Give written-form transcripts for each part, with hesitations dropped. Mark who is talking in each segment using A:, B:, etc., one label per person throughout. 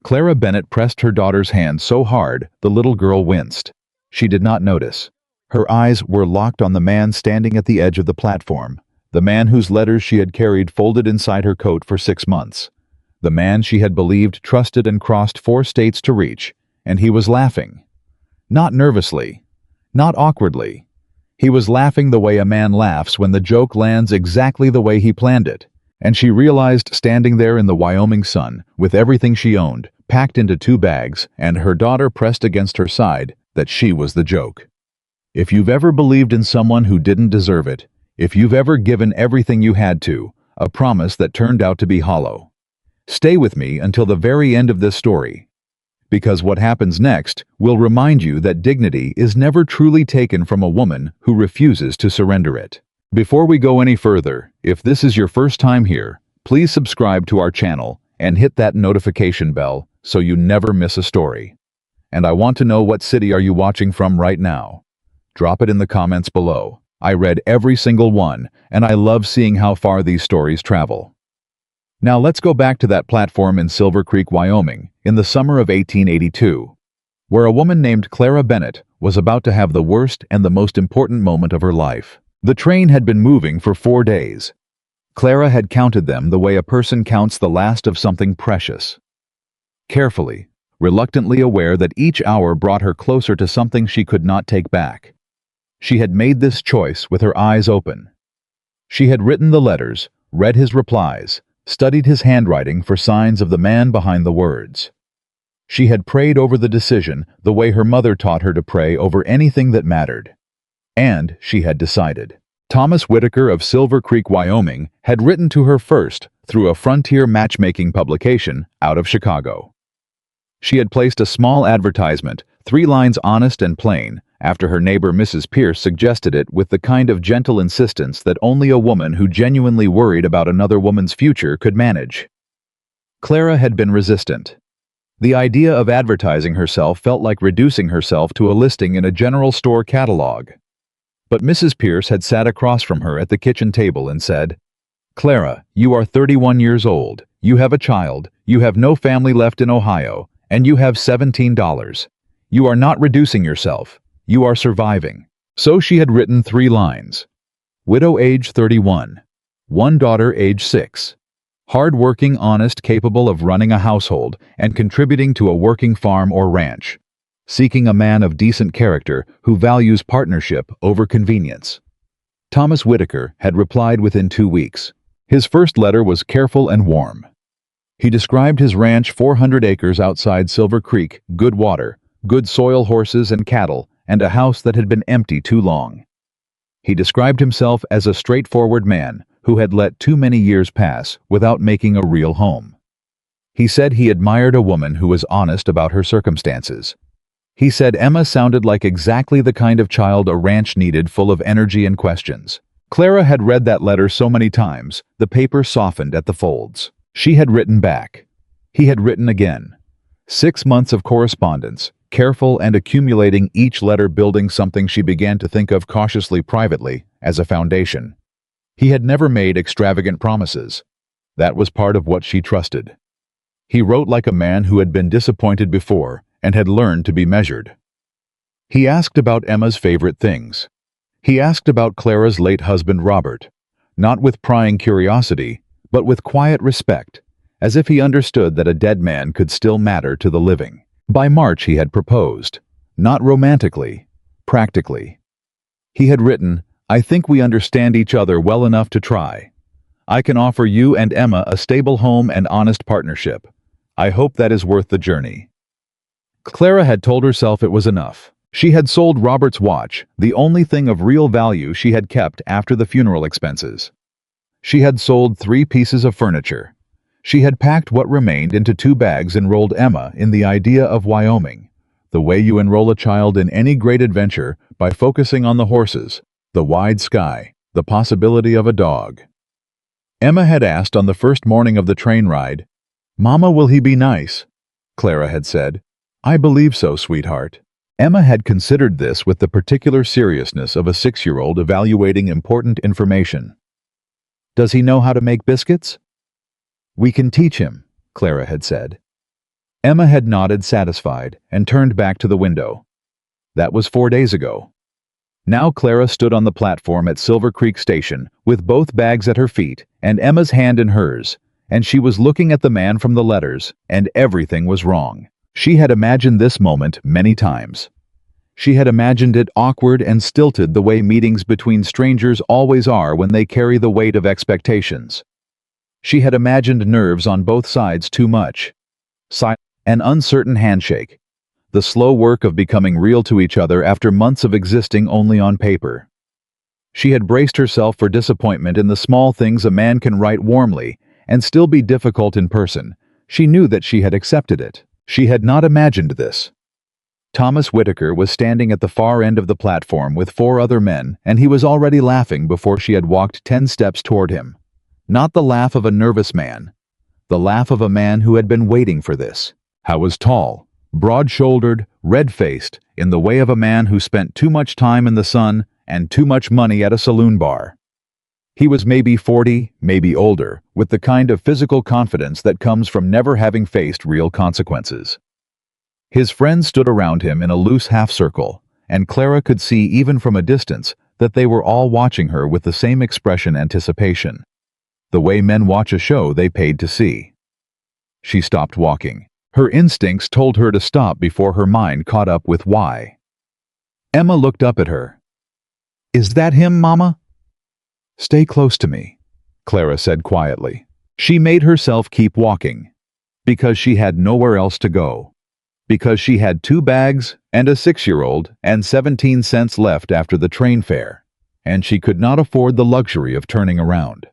A: Clara Bennett pressed her daughter's hand so hard the little girl winced. She did not notice. Her eyes were locked on the man standing at the edge of the platform, the man whose letters she had carried folded inside her coat for 6 months, the man she had believed trusted and crossed 4 states to reach, and he was laughing. Not nervously, not awkwardly. He was laughing the way a man laughs when the joke lands exactly the way he planned it, and she realized standing there in the Wyoming sun, with everything she owned, packed into 2 bags, and her daughter pressed against her side, that she was the joke. If you've ever believed in someone who didn't deserve it, if you've ever given everything you had to, a promise that turned out to be hollow, stay with me until the very end of this story. Because what happens next will remind you that dignity is never truly taken from a woman who refuses to surrender it. Before we go any further, if this is your first time here, please subscribe to our channel and hit that notification bell so you never miss a story. And I want to know, what city are you watching from right now? Drop it in the comments below. I read every single one, and I love seeing how far these stories travel. Now let's go back to that platform in Silver Creek, Wyoming, in the summer of 1882, where a woman named Clara Bennett was about to have the worst and the most important moment of her life. The train had been moving for 4 days. Clara had counted them the way a person counts the last of something precious. Carefully, reluctantly aware that each hour brought her closer to something she could not take back. She had made this choice with her eyes open. She had written the letters, read his replies, studied his handwriting for signs of the man behind the words. She had prayed over the decision the way her mother taught her to pray over anything that mattered. And she had decided. Thomas Whitaker of Silver Creek, Wyoming, had written to her first through a frontier matchmaking publication out of Chicago. She had placed a small advertisement, 3 lines honest and plain, after her neighbor Mrs. Pierce suggested it with the kind of gentle insistence that only a woman who genuinely worried about another woman's future could manage. Clara had been resistant. The idea of advertising herself felt like reducing herself to a listing in a general store catalog. But Mrs. Pierce had sat across from her at the kitchen table and said, "Clara, you are 31 years old, you have a child, you have no family left in Ohio, and you have $17. You are not reducing yourself. You are surviving." So she had written 3 lines. Widow, age 31. 1 daughter, age 6. Hard-working, honest, capable of running a household and contributing to a working farm or ranch. Seeking a man of decent character who values partnership over convenience. Thomas Whitaker had replied within 2 weeks. His first letter was careful and warm. He described his ranch, 400 acres outside Silver Creek, good water, good soil, horses and cattle, and a house that had been empty too long. He described himself as a straightforward man who had let too many years pass without making a real home. He said he admired a woman who was honest about her circumstances. He said Emma sounded like exactly the kind of child a ranch needed, full of energy and questions. Clara had read that letter so many times, the paper softened at the folds. She had written back. He had written again. 6 months of correspondence, careful and accumulating, each letter building something she began to think of cautiously privately as a foundation. He had never made extravagant promises. That was part of what she trusted. He wrote like a man who had been disappointed before and had learned to be measured. He asked about Emma's favorite things. He asked about Clara's late husband Robert, not with prying curiosity, but with quiet respect, as if he understood that a dead man could still matter to the living. By March he had proposed, not romantically, practically. He had written, "I think we understand each other well enough to try. I can offer you and Emma a stable home and honest partnership. I hope that is worth the journey." Clara had told herself it was enough. She had sold Robert's watch, the only thing of real value she had kept after the funeral expenses. She had sold 3 pieces of furniture. She had packed what remained into 2 bags and enrolled Emma in the idea of Wyoming, the way you enroll a child in any great adventure, by focusing on the horses, the wide sky, the possibility of a dog. Emma had asked on the first morning of the train ride, "Mama, will he be nice?" Clara had said, "I believe so, sweetheart." Emma had considered this with the particular seriousness of a 6-year-old evaluating important information. "Does he know how to make biscuits?" "We can teach him," Clara had said. Emma had nodded satisfied and turned back to the window. That was 4 days ago. Now Clara stood on the platform at Silver Creek Station with both bags at her feet and Emma's hand in hers, and she was looking at the man from the letters, and everything was wrong. She had imagined this moment many times. She had imagined it awkward and stilted the way meetings between strangers always are when they carry the weight of expectations. She had imagined nerves on both sides too much. An uncertain handshake. The slow work of becoming real to each other after months of existing only on paper. She had braced herself for disappointment in the small things a man can write warmly and still be difficult in person. She knew that she had accepted it. She had not imagined this. Thomas Whitaker was standing at the far end of the platform with 4 other men, and he was already laughing before she had walked 10 steps toward him. Not the laugh of a nervous man. The laugh of a man who had been waiting for this. He was tall, broad-shouldered, red-faced, in the way of a man who spent too much time in the sun and too much money at a saloon bar. He was maybe 40, maybe older, with the kind of physical confidence that comes from never having faced real consequences. His friends stood around him in a loose half-circle, and Clara could see even from a distance that they were all watching her with the same expression anticipation. The way men watch a show they paid to see. She stopped walking. Her instincts told her to stop before her mind caught up with why. Emma looked up at her. "Is that him, Mama?" "Stay close to me," Clara said quietly. She made herself keep walking. Because she had nowhere else to go. Because she had 2 bags and a 6-year-old and 17 cents left after the train fare, and she could not afford the luxury of turning around.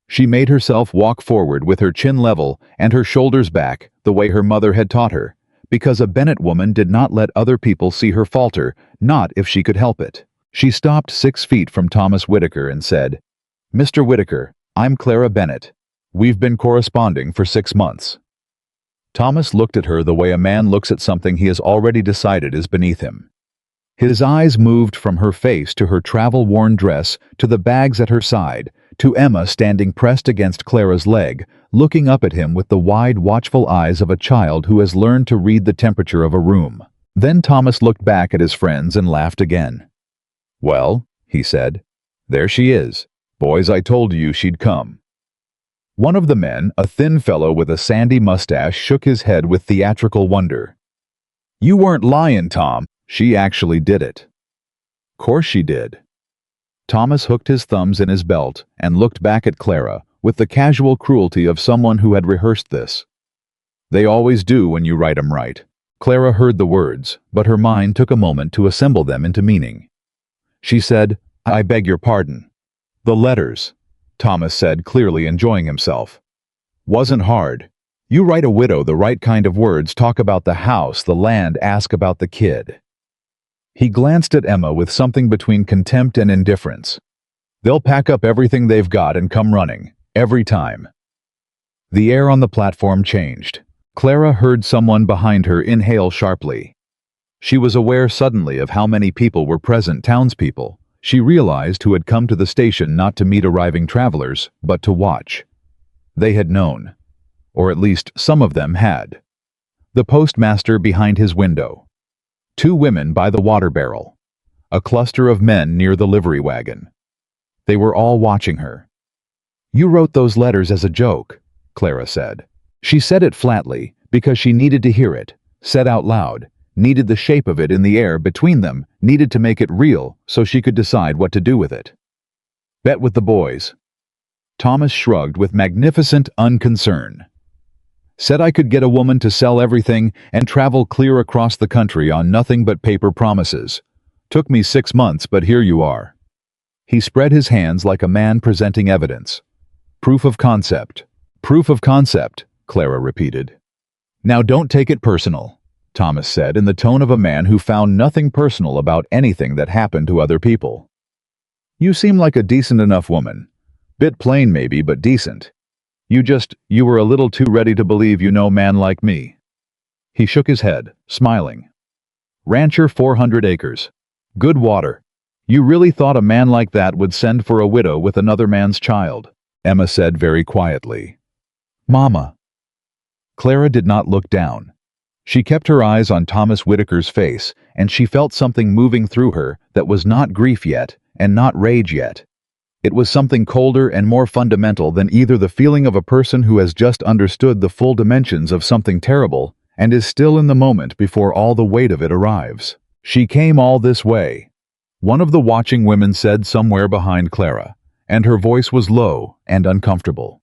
A: She made herself walk forward with her chin level and her shoulders back, the way her mother had taught her, because a Bennett woman did not let other people see her falter, not if she could help it. She stopped 6 feet from Thomas Whitaker and said, "Mr. Whitaker, I'm Clara Bennett. We've been corresponding for 6 months." Thomas looked at her the way a man looks at something he has already decided is beneath him. His eyes moved from her face to her travel-worn dress to the bags at her side, to Emma standing pressed against Clara's leg, looking up at him with the wide, watchful eyes of a child who has learned to read the temperature of a room. Then Thomas looked back at his friends and laughed again. "Well," he said, "there she is. Boys, I told you she'd come." One of the men, a thin fellow with a sandy mustache, shook his head with theatrical wonder. "You weren't lying, Tom. She actually did it." "Course she did." Thomas hooked his thumbs in his belt and looked back at Clara with the casual cruelty of someone who had rehearsed this. "They always do when you write 'em right." Clara heard the words, but her mind took a moment to assemble them into meaning. She said, "I beg your pardon." "The letters," Thomas said, clearly enjoying himself. "Wasn't hard. You write a widow the right kind of words, talk about the house, the land, ask about the kid." He glanced at Emma with something between contempt and indifference. "They'll pack up everything they've got and come running, every time." The air on the platform changed. Clara heard someone behind her inhale sharply. She was aware suddenly of how many people were present, townspeople. She realized who had come to the station not to meet arriving travelers, but to watch. They had known. Or at least some of them had. The postmaster behind his window. 2 women by the water barrel. A cluster of men near the livery wagon. They were all watching her. "You wrote those letters as a joke," Clara said. She said it flatly, because she needed to hear it, said out loud, needed the shape of it in the air between them, needed to make it real so she could decide what to do with it. "Bet with the boys." Thomas shrugged with magnificent unconcern. "Said I could get a woman to sell everything and travel clear across the country on nothing but paper promises. Took me 6 months, but here you are." He spread his hands like a man presenting evidence. "Proof of concept." "Proof of concept," Clara repeated. "Now don't take it personal," Thomas said in the tone of a man who found nothing personal about anything that happened to other people. "You seem like a decent enough woman. Bit plain maybe, but decent. You were a little too ready to believe you know man like me." He shook his head, smiling. "Rancher 400 acres. Good water. You really thought a man like that would send for a widow with another man's child," Emma said very quietly. "Mama." Clara did not look down. She kept her eyes on Thomas Whitaker's face, and she felt something moving through her that was not grief yet, and not rage yet. It was something colder and more fundamental than either the feeling of a person who has just understood the full dimensions of something terrible and is still in the moment before all the weight of it arrives. She came all this way, one of the watching women said somewhere behind Clara, and her voice was low and uncomfortable.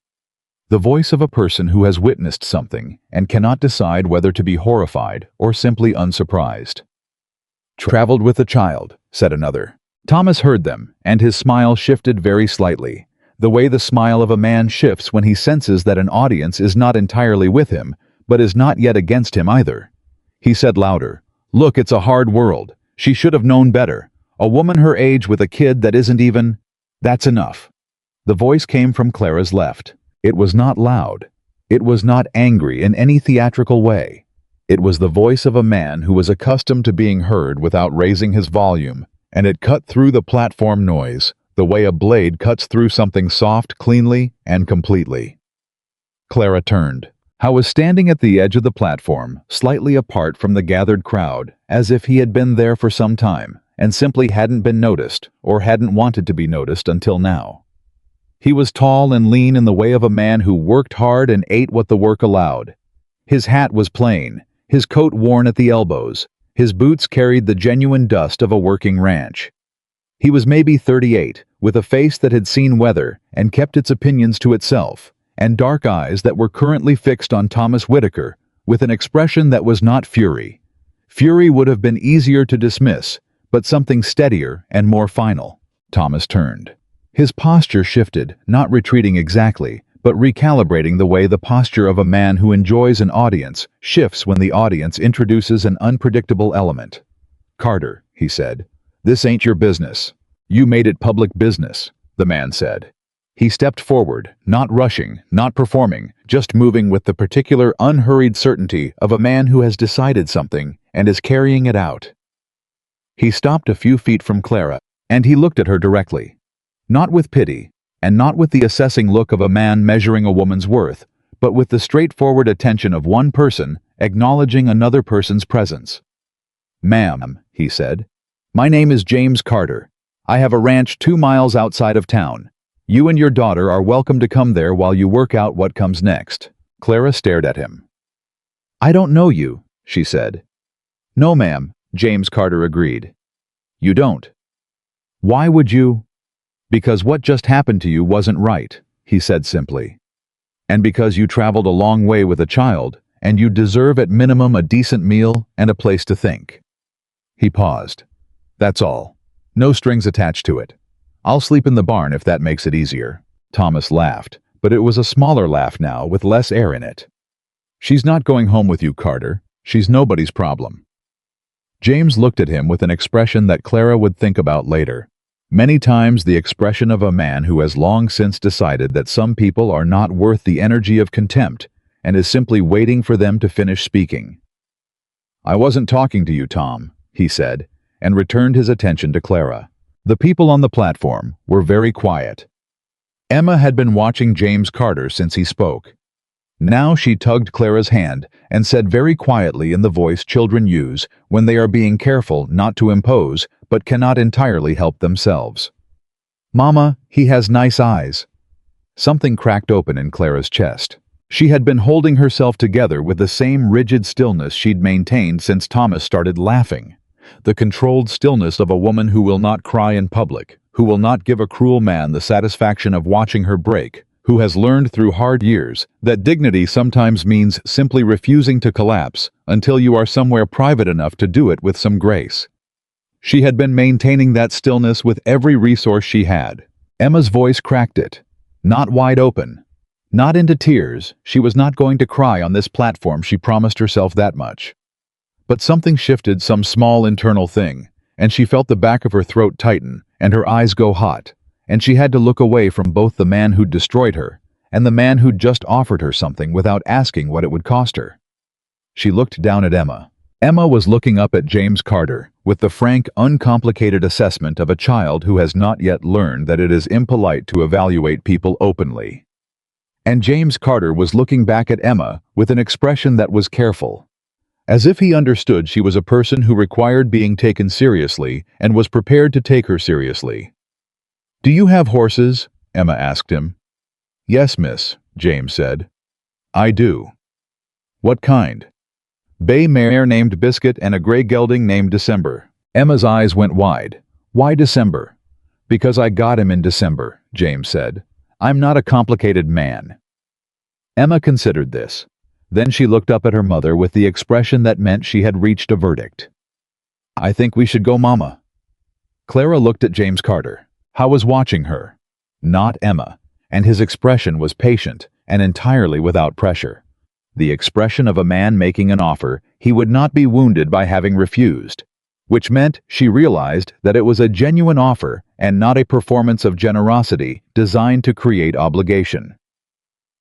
A: The voice of a person who has witnessed something and cannot decide whether to be horrified or simply unsurprised. "Traveled with a child," said another. Thomas heard them, and his smile shifted very slightly, the way the smile of a man shifts when he senses that an audience is not entirely with him, but is not yet against him either. He said louder, "Look, it's a hard world. She should have known better. A woman her age with a kid that isn't even... That's enough." The voice came from Clara's left. It was not loud. It was not angry in any theatrical way. It was the voice of a man who was accustomed to being heard without raising his volume, and it cut through the platform noise, the way a blade cuts through something soft cleanly and completely. Clara turned. Howe was standing at the edge of the platform, slightly apart from the gathered crowd, as if he had been there for some time, and simply hadn't been noticed, or hadn't wanted to be noticed until now. He was tall and lean in the way of a man who worked hard and ate what the work allowed. His hat was plain, his coat worn at the elbows, his boots carried the genuine dust of a working ranch. He was maybe 38, with a face that had seen weather and kept its opinions to itself, and dark eyes that were currently fixed on Thomas Whitaker, with an expression that was not fury. Fury would have been easier to dismiss, but something steadier and more final. Thomas turned. His posture shifted, not retreating exactly, but recalibrating the way the posture of a man who enjoys an audience shifts when the audience introduces an unpredictable element. "Carter," he said, "this ain't your business. You made it public business," the man said. He stepped forward, not rushing, not performing, just moving with the particular unhurried certainty of a man who has decided something and is carrying it out. He stopped a few feet from Clara, and he looked at her directly. Not with pity, and not with the assessing look of a man measuring a woman's worth, but with the straightforward attention of one person acknowledging another person's presence. "Ma'am," he said, "my name is James Carter. I have a ranch 2 miles outside of town. You and your daughter are welcome to come there while you work out what comes next." Clara stared at him. "I don't know you," she said. "No, ma'am," James Carter agreed. "You don't. Why would you?" "Because what just happened to you wasn't right," he said simply. "And because you traveled a long way with a child, and you deserve at minimum a decent meal and a place to think." He paused. "That's all. No strings attached to it. I'll sleep in the barn if that makes it easier." Thomas laughed, but it was a smaller laugh now with less air in it. "She's not going home with you, Carter. She's nobody's problem." James looked at him with an expression that Clara would think about later. Many times the expression of a man who has long since decided that some people are not worth the energy of contempt and is simply waiting for them to finish speaking. "I wasn't talking to you, Tom," he said, and returned his attention to Clara. The people on the platform were very quiet. Emma had been watching James Carter since he spoke. Now she tugged Clara's hand and said very quietly in the voice children use when they are being careful not to impose but cannot entirely help themselves. "Mama, he has nice eyes." Something cracked open in Clara's chest. She had been holding herself together with the same rigid stillness she'd maintained since Thomas started laughing. The controlled stillness of a woman who will not cry in public, who will not give a cruel man the satisfaction of watching her break, who has learned through hard years that dignity sometimes means simply refusing to collapse until you are somewhere private enough to do it with some grace. She had been maintaining that stillness with every resource she had. Emma's voice cracked it. Not wide open. Not into tears. She was not going to cry on this platform, she promised herself that much. But something shifted, some small internal thing, and she felt the back of her throat tighten and her eyes go hot, and she had to look away from both the man who'd destroyed her and the man who'd just offered her something without asking what it would cost her. She looked down at Emma. Emma was looking up at James Carter with the frank, uncomplicated assessment of a child who has not yet learned that it is impolite to evaluate people openly. And James Carter was looking back at Emma with an expression that was careful, as if he understood she was a person who required being taken seriously and was prepared to take her seriously. "Do you have horses?" Emma asked him. "Yes, miss," James said. "I do." "What kind?" "Bay mare named Biscuit and a gray gelding named December." Emma's eyes went wide. "Why December?" "Because I got him in December," James said. "I'm not a complicated man." Emma considered this. Then she looked up at her mother with the expression that meant she had reached a verdict. "I think we should go, Mama." Clara looked at James Carter. He was watching her, not Emma, and his expression was patient and entirely without pressure. The expression of a man making an offer he would not be wounded by having refused, which meant she realized that it was a genuine offer and not a performance of generosity designed to create obligation.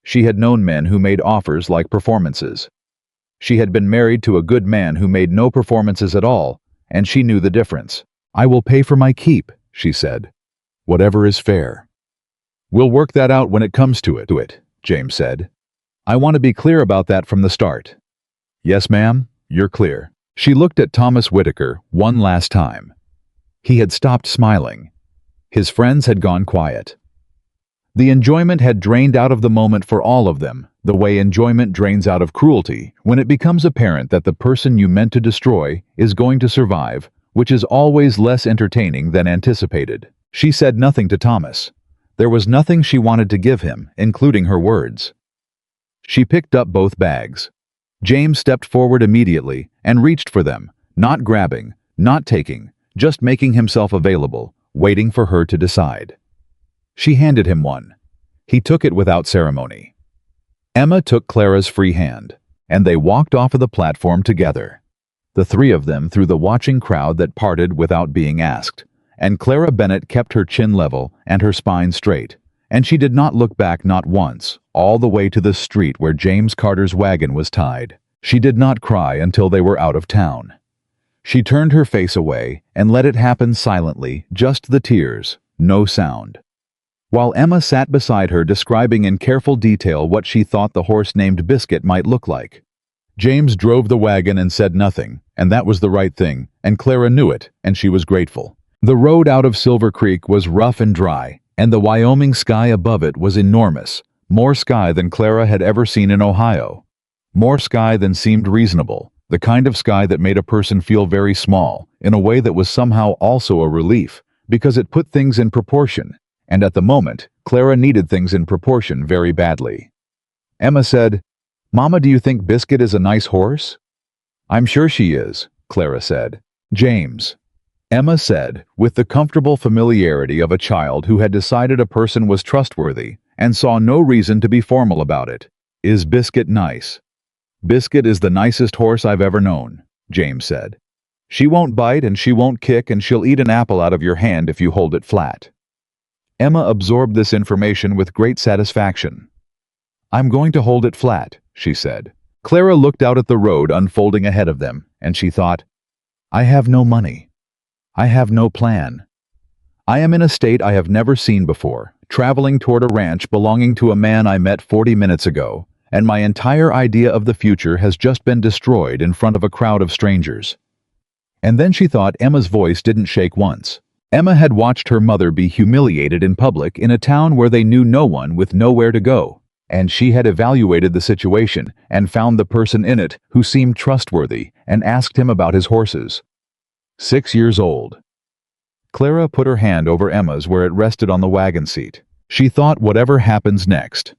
A: She had known men who made offers like performances. She had been married to a good man who made no performances at all, and she knew the difference. "I will pay for my keep," she said. "Whatever is fair." "We'll work that out when it comes to it, James said. "I want to be clear about that from the start." "Yes, ma'am, you're clear." She looked at Thomas Whitaker one last time. He had stopped smiling. His friends had gone quiet. The enjoyment had drained out of the moment for all of them, the way enjoyment drains out of cruelty when it becomes apparent that the person you meant to destroy is going to survive, which is always less entertaining than anticipated. She said nothing to Thomas. There was nothing she wanted to give him, including her words. She picked up both bags. James stepped forward immediately and reached for them, not grabbing, not taking, just making himself available, waiting for her to decide. She handed him one. He took it without ceremony. Emma took Clara's free hand, and they walked off of the platform together. The three of them through the watching crowd that parted without being asked, and Clara Bennett kept her chin level and her spine straight, and she did not look back not once, all the way to the street where James Carter's wagon was tied. She did not cry until they were out of town. She turned her face away and let it happen silently, just the tears, no sound. While Emma sat beside her describing in careful detail what she thought the horse named Biscuit might look like. James drove the wagon and said nothing, and that was the right thing, and Clara knew it, and she was grateful. The road out of Silver Creek was rough and dry, and the Wyoming sky above it was enormous, more sky than Clara had ever seen in Ohio. More sky than seemed reasonable, the kind of sky that made a person feel very small, in a way that was somehow also a relief, because it put things in proportion. And at the moment, Clara needed things in proportion very badly. Emma said, "Mama, do you think Biscuit is a nice horse?" "I'm sure she is," Clara said. "James," Emma said, with the comfortable familiarity of a child who had decided a person was trustworthy and saw no reason to be formal about it, "is Biscuit nice?" "Biscuit is the nicest horse I've ever known," James said. "She won't bite and she won't kick and she'll eat an apple out of your hand if you hold it flat." Emma absorbed this information with great satisfaction. "I'm going to hold it flat," she said. Clara looked out at the road unfolding ahead of them, and she thought, "I have no money. I have no plan. I am in a state I have never seen before, traveling toward a ranch belonging to a man I met 40 minutes ago, and my entire idea of the future has just been destroyed in front of a crowd of strangers." And then she thought Emma's voice didn't shake once. Emma had watched her mother be humiliated in public in a town where they knew no one with nowhere to go, and she had evaluated the situation and found the person in it who seemed trustworthy and asked him about his horses. 6 years old. Clara put her hand over Emma's where it rested on the wagon seat. She thought, whatever happens next,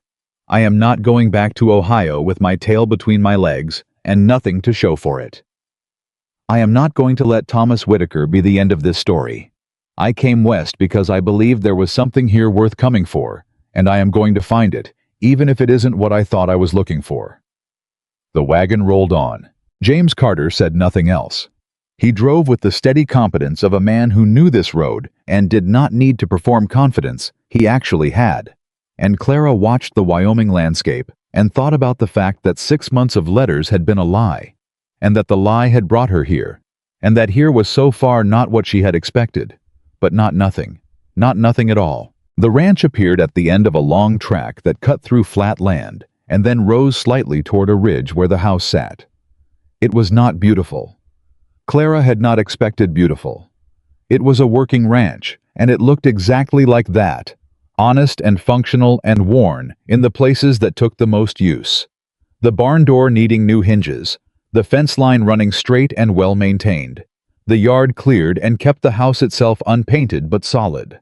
A: I am not going back to Ohio with my tail between my legs and nothing to show for it. I am not going to let Thomas Whitaker be the end of this story. I came west because I believed there was something here worth coming for, and I am going to find it, even if it isn't what I thought I was looking for. The wagon rolled on. James Carter said nothing else. He drove with the steady competence of a man who knew this road and did not need to perform confidence he actually had. And Clara watched the Wyoming landscape and thought about the fact that 6 months of letters had been a lie, and that the lie had brought her here, and that here was so far not what she had expected. But not nothing at all. The ranch appeared at the end of a long track that cut through flat land and then rose slightly toward a ridge where the house sat. It was not beautiful. Clara had not expected beautiful. It was a working ranch, and it looked exactly like that, honest and functional and worn in the places that took the most use. The barn door needing new hinges, the fence line running straight and well-maintained, the yard cleared and kept the house itself unpainted but solid.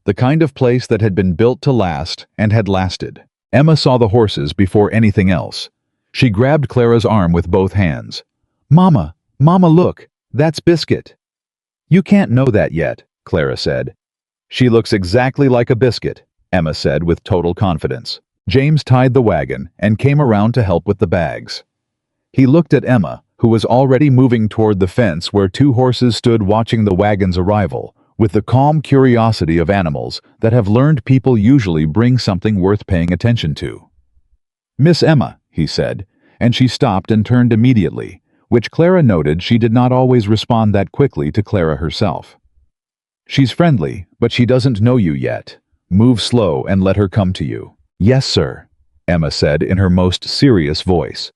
A: The kind of place that had been built to last and had lasted. Emma saw the horses before anything else. She grabbed Clara's arm with both hands. "Mama, Mama, look, that's Biscuit." "You can't know that yet," Clara said. "She looks exactly like a biscuit," Emma said with total confidence. James tied the wagon and came around to help with the bags. He looked at Emma, who was already moving toward the fence where two horses stood watching the wagon's arrival, with the calm curiosity of animals that have learned people usually bring something worth paying attention to. "Miss Emma," he said, and she stopped and turned immediately, which Clara noted she did not always respond that quickly to Clara herself. "She's friendly, but she doesn't know you yet. Move slow and let her come to you." "Yes, sir," Emma said in her most serious voice.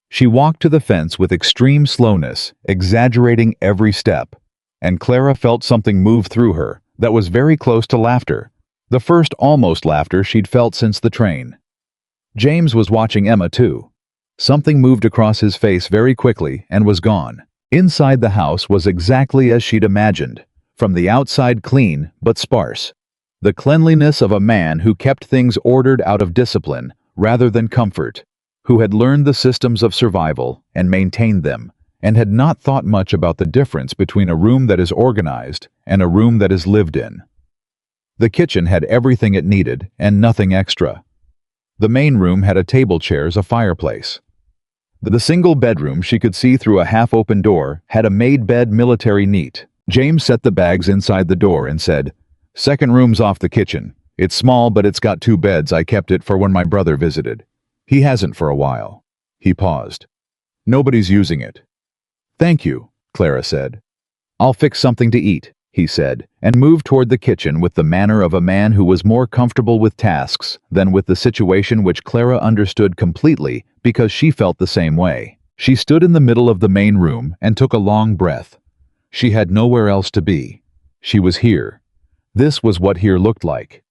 A: She walked to the fence with extreme slowness, exaggerating every step, and Clara felt something move through her that was very close to laughter, the first almost laughter she'd felt since the train. James was watching Emma too. Something moved across his face very quickly and was gone. Inside the house was exactly as she'd imagined, from the outside clean but sparse. The cleanliness of a man who kept things ordered out of discipline rather than comfort, who had learned the systems of survival and maintained them, and had not thought much about the difference between a room that is organized and a room that is lived in. The kitchen had everything it needed and nothing extra. The main room had a table, chairs, a fireplace. The single bedroom she could see through a half-open door had a made bed military neat. James set the bags inside the door and said, "Second room's off the kitchen. It's small, but it's got 2 beds. I kept it for when my brother visited. He hasn't for a while." He paused. "Nobody's using it." "Thank you," Clara said. "I'll fix something to eat," he said, and moved toward the kitchen with the manner of a man who was more comfortable with tasks than with the situation, which Clara understood completely because she felt the same way. She stood in the middle of the main room and took a long breath. She had nowhere else to be. She was here. This was what here looked like.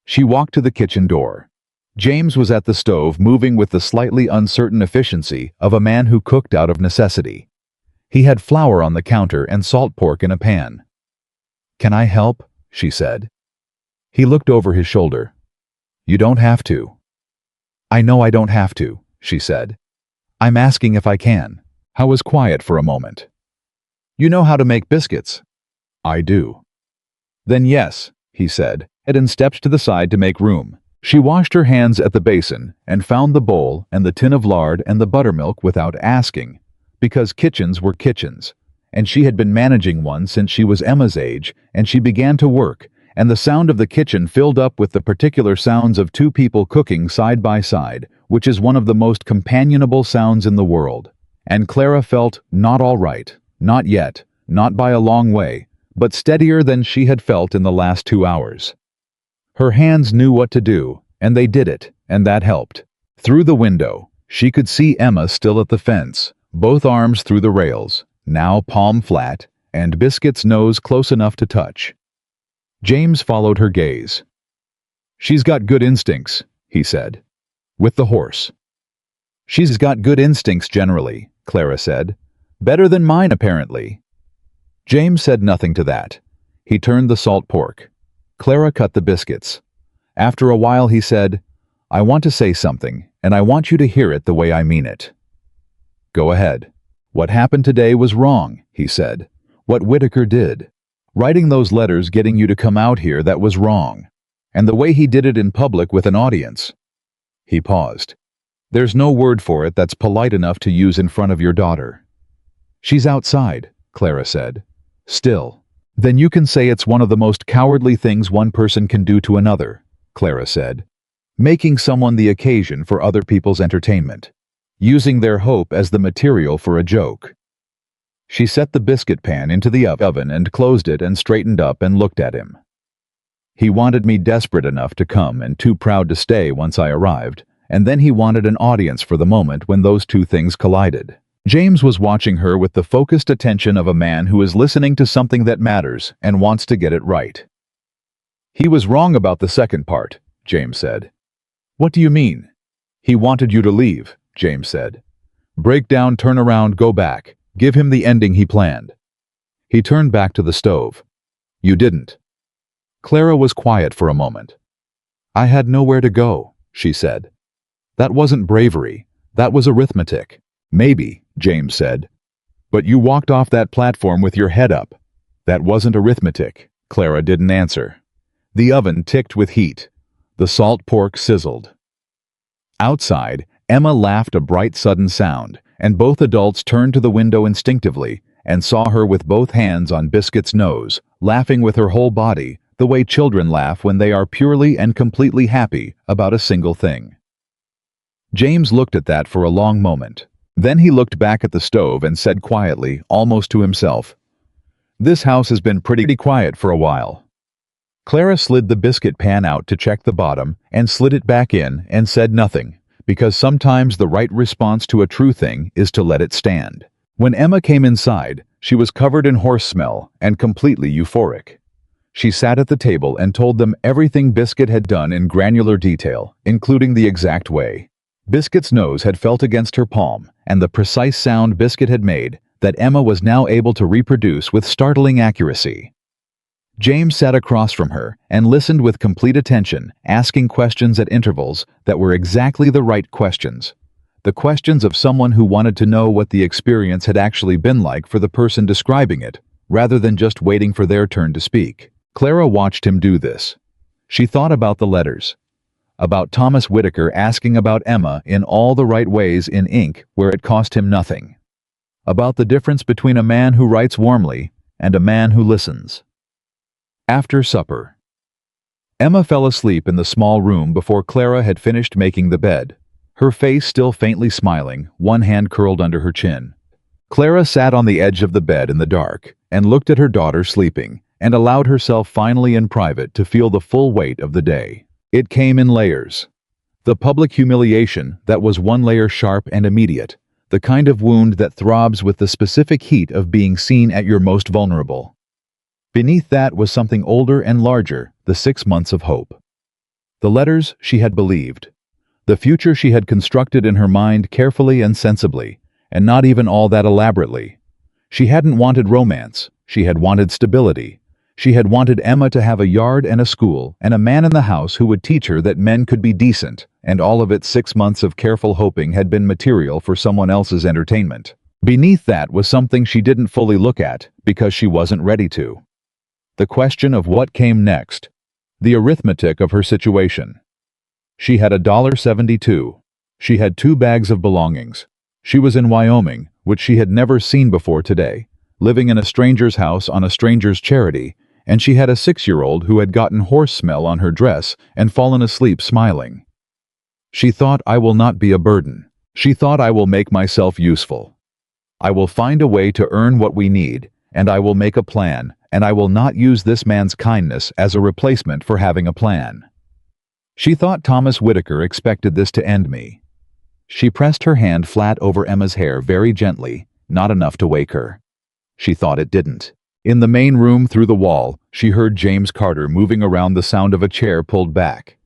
A: She walked to the kitchen door. James was at the stove, moving with the slightly uncertain efficiency of a man who cooked out of necessity. He had flour on the counter and salt pork in a pan. "Can I help?" she said. He looked over his shoulder. "You don't have to." "I know I don't have to," she said. "I'm asking if I can." I was quiet for a moment. "You know how to make biscuits?" "I do." "Then yes," he said, and stepped to the side to make room. She washed her hands at the basin and found the bowl and the tin of lard and the buttermilk without asking, because kitchens were kitchens, and she had been managing one since she was Emma's age, and she began to work, and the sound of the kitchen filled up with the particular sounds of 2 people cooking side by side, which is one of the most companionable sounds in the world. And Clara felt not all right, not yet, not by a long way, but steadier than she had felt in the last 2 hours. Her hands knew what to do, and they did it, and that helped. Through the window, she could see Emma still at the fence, both arms through the rails, now palm flat, and Biscuit's nose close enough to touch. James followed her gaze. "She's got good instincts," he said. "With the horse." "She's got good instincts generally," Clara said. "Better than mine, apparently." James said nothing to that. He turned the salt pork. Clara cut the biscuits. After a while he said, "I want to say something, and I want you to hear it the way I mean it." "Go ahead." "What happened today was wrong," he said. "What Whitaker did. Writing those letters, getting you to come out here, that was wrong. And the way he did it in public with an audience." He paused. "There's no word for it that's polite enough to use in front of your daughter." "She's outside," Clara said. "Still." "Then you can say it's one of the most cowardly things one person can do to another," Clara said. "Making someone the occasion for other people's entertainment. Using their hope as the material for a joke." She set the biscuit pan into the oven and closed it and straightened up and looked at him. He wanted me desperate enough to come and too proud to stay once I arrived, and then he wanted an audience for the moment when those two things collided. James was watching her with the focused attention of a man who is listening to something that matters and wants to get it right. He was wrong about the second part, James said. What do you mean? He wanted you to leave, James said. Break down, turn around, go back. Give him the ending he planned. He turned back to the stove. You didn't. Clara was quiet for a moment. I had nowhere to go, she said. That wasn't bravery. That was arithmetic. Maybe, James said. But you walked off that platform with your head up. That wasn't arithmetic. Clara didn't answer. The oven ticked with heat. The salt pork sizzled. Outside, Emma laughed a bright sudden sound, and both adults turned to the window instinctively and saw her with both hands on Biscuit's nose, laughing with her whole body, the way children laugh when they are purely and completely happy about a single thing. James looked at that for a long moment. Then he looked back at the stove and said quietly, almost to himself, "This house has been pretty quiet for a while." Clara slid the biscuit pan out to check the bottom and slid it back in and said nothing, because sometimes the right response to a true thing is to let it stand. When Emma came inside, she was covered in horse smell and completely euphoric. She sat at the table and told them everything Biscuit had done in granular detail, including the exact way. Biscuit's nose had felt against her palm, and the precise sound Biscuit had made that Emma was now able to reproduce with startling accuracy. James sat across from her and listened with complete attention, asking questions at intervals that were exactly the right questions. The questions of someone who wanted to know what the experience had actually been like for the person describing it, rather than just waiting for their turn to speak. Clara watched him do this. She thought about the letters. About Thomas Whitaker asking about Emma in all the right ways in ink where it cost him nothing. About the difference between a man who writes warmly and a man who listens. After supper, Emma fell asleep in the small room before Clara had finished making the bed, her face still faintly smiling, one hand curled under her chin. Clara sat on the edge of the bed in the dark and looked at her daughter sleeping and allowed herself finally in private to feel the full weight of the day. It came in layers. The public humiliation that was one layer sharp and immediate, the kind of wound that throbs with the specific heat of being seen at your most vulnerable. Beneath that was something older and larger, the 6 months of hope. The letters she had believed. The future she had constructed in her mind carefully and sensibly, and not even all that elaborately. She hadn't wanted romance, she had wanted stability. She had wanted Emma to have a yard and a school and a man in the house who would teach her that men could be decent, and all of its 6 months of careful hoping had been material for someone else's entertainment. Beneath that was something she didn't fully look at because she wasn't ready to. The question of what came next. The arithmetic of her situation. She had $1.72. She had 2 bags of belongings. She was in Wyoming, which she had never seen before today, living in a stranger's house on a stranger's charity, and she had a 6-year-old who had gotten horse smell on her dress and fallen asleep smiling. She thought, I will not be a burden. She thought, I will make myself useful. I will find a way to earn what we need, and I will make a plan, and I will not use this man's kindness as a replacement for having a plan. She thought Thomas Whitaker expected this to end me. She pressed her hand flat over Emma's hair very gently, not enough to wake her. She thought it didn't. In the main room through the wall, she heard James Carter moving around, the sound of a chair pulled back.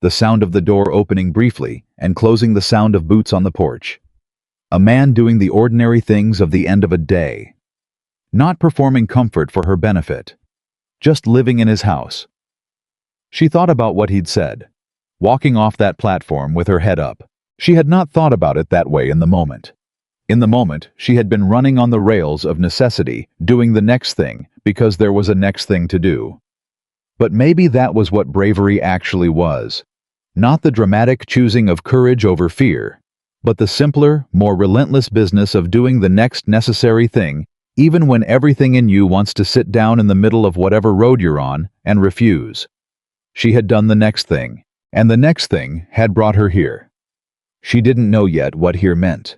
A: The sound of the door opening briefly and closing, the sound of boots on the porch. A man doing the ordinary things of the end of a day. Not performing comfort for her benefit. Just living in his house. She thought about what he'd said. Walking off that platform with her head up. She had not thought about it that way in the moment. In the moment, she had been running on the rails of necessity, doing the next thing, because there was a next thing to do. But maybe that was what bravery actually was. Not the dramatic choosing of courage over fear, but the simpler, more relentless business of doing the next necessary thing, even when everything in you wants to sit down in the middle of whatever road you're on and refuse. She had done the next thing, and the next thing had brought her here. She didn't know yet what here meant.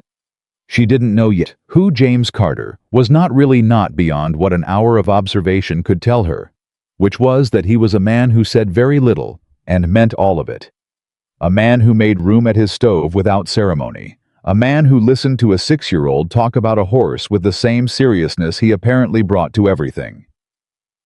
A: She didn't know yet who James Carter was, not really, not beyond what an hour of observation could tell her. which was that he was a man who said very little and meant all of it. A man who made room at his stove without ceremony. A man who listened to a 6-year-old talk about a horse with the same seriousness he apparently brought to everything.